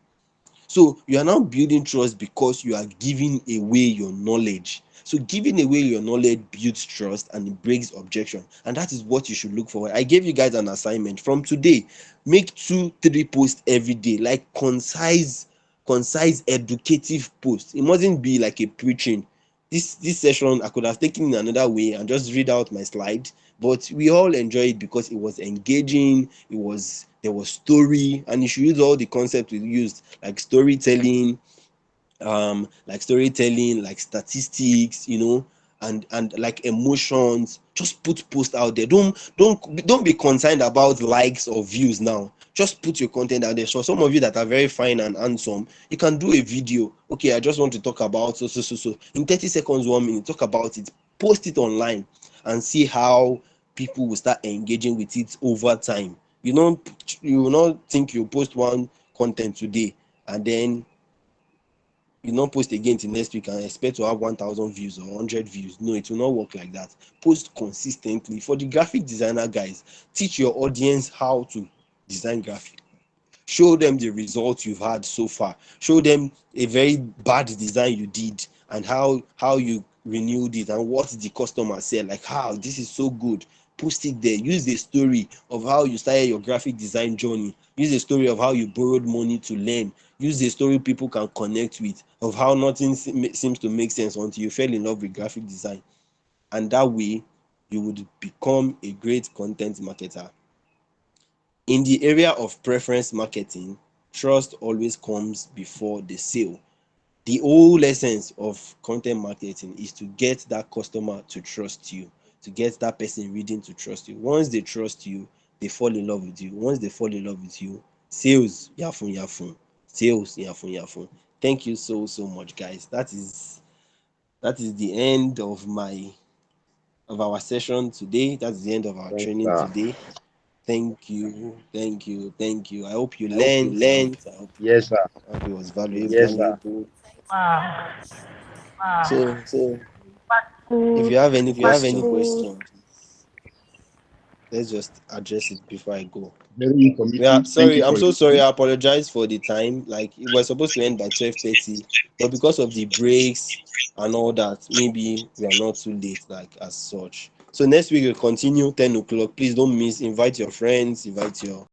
So you are now building trust because you are giving away your knowledge. So giving away your knowledge builds trust and it breaks objection. And that is what you should look for. I gave you guys an assignment. From today, make 2, 3 posts every day, like concise, educative posts. It mustn't be like a preaching. This session I could have taken in another way and just read out my slide, but we all enjoy it because it was engaging. There was story, and you should use all the concepts we used, like statistics, and like emotions. Just put post out there. Don't be concerned about likes or views now. Just put your content out there. So some of you that are very fine and handsome, you can do a video. Okay, I just want to talk about so in 30 seconds, 1 minute, talk about it, post it online, and see how people will start engaging with it over time. You will not think you post one content today and then you not post again till next week and expect to have 1,000 views or 100 views. No, it will not work like that. Post consistently. For the graphic designer guys, teach your audience how to design graphic. Show them the results you've had so far. Show them a very bad design you did and how you renewed it and what the customer said, like, how this is so good. Post it there. Use the story of how you started your graphic design journey. Use the story of how you borrowed money to learn. Use the story people can connect with, of how nothing seems to make sense until you fell in love with graphic design. And that way you would become a great content marketer. In the area of preference marketing, trust always comes before the sale. The whole essence of content marketing is to get that customer to trust you, to get that person reading to trust you. Once they trust you, they fall in love with you. Once they fall in love with you, sales, yafun yafun. Sales, yafun yafun. Thank you so much, guys. That is the end of our session today. That's the end of our Thanks, training sir. today. Thank you. I hope you learned. Yes, sir. I hope it was valuable. Yes, sir. Wow. So if Impactful, you have any impactful. question, let's just address it before I go. Very Yeah, informative. Thank sorry. you I'm for so your sorry. time. I apologize for the time. Like it was supposed to end by 12:30, but because of the breaks and all that, maybe we are not too late, like as such. So next week we'll continue 10 o'clock. Please don't miss. Invite your friends. Invite your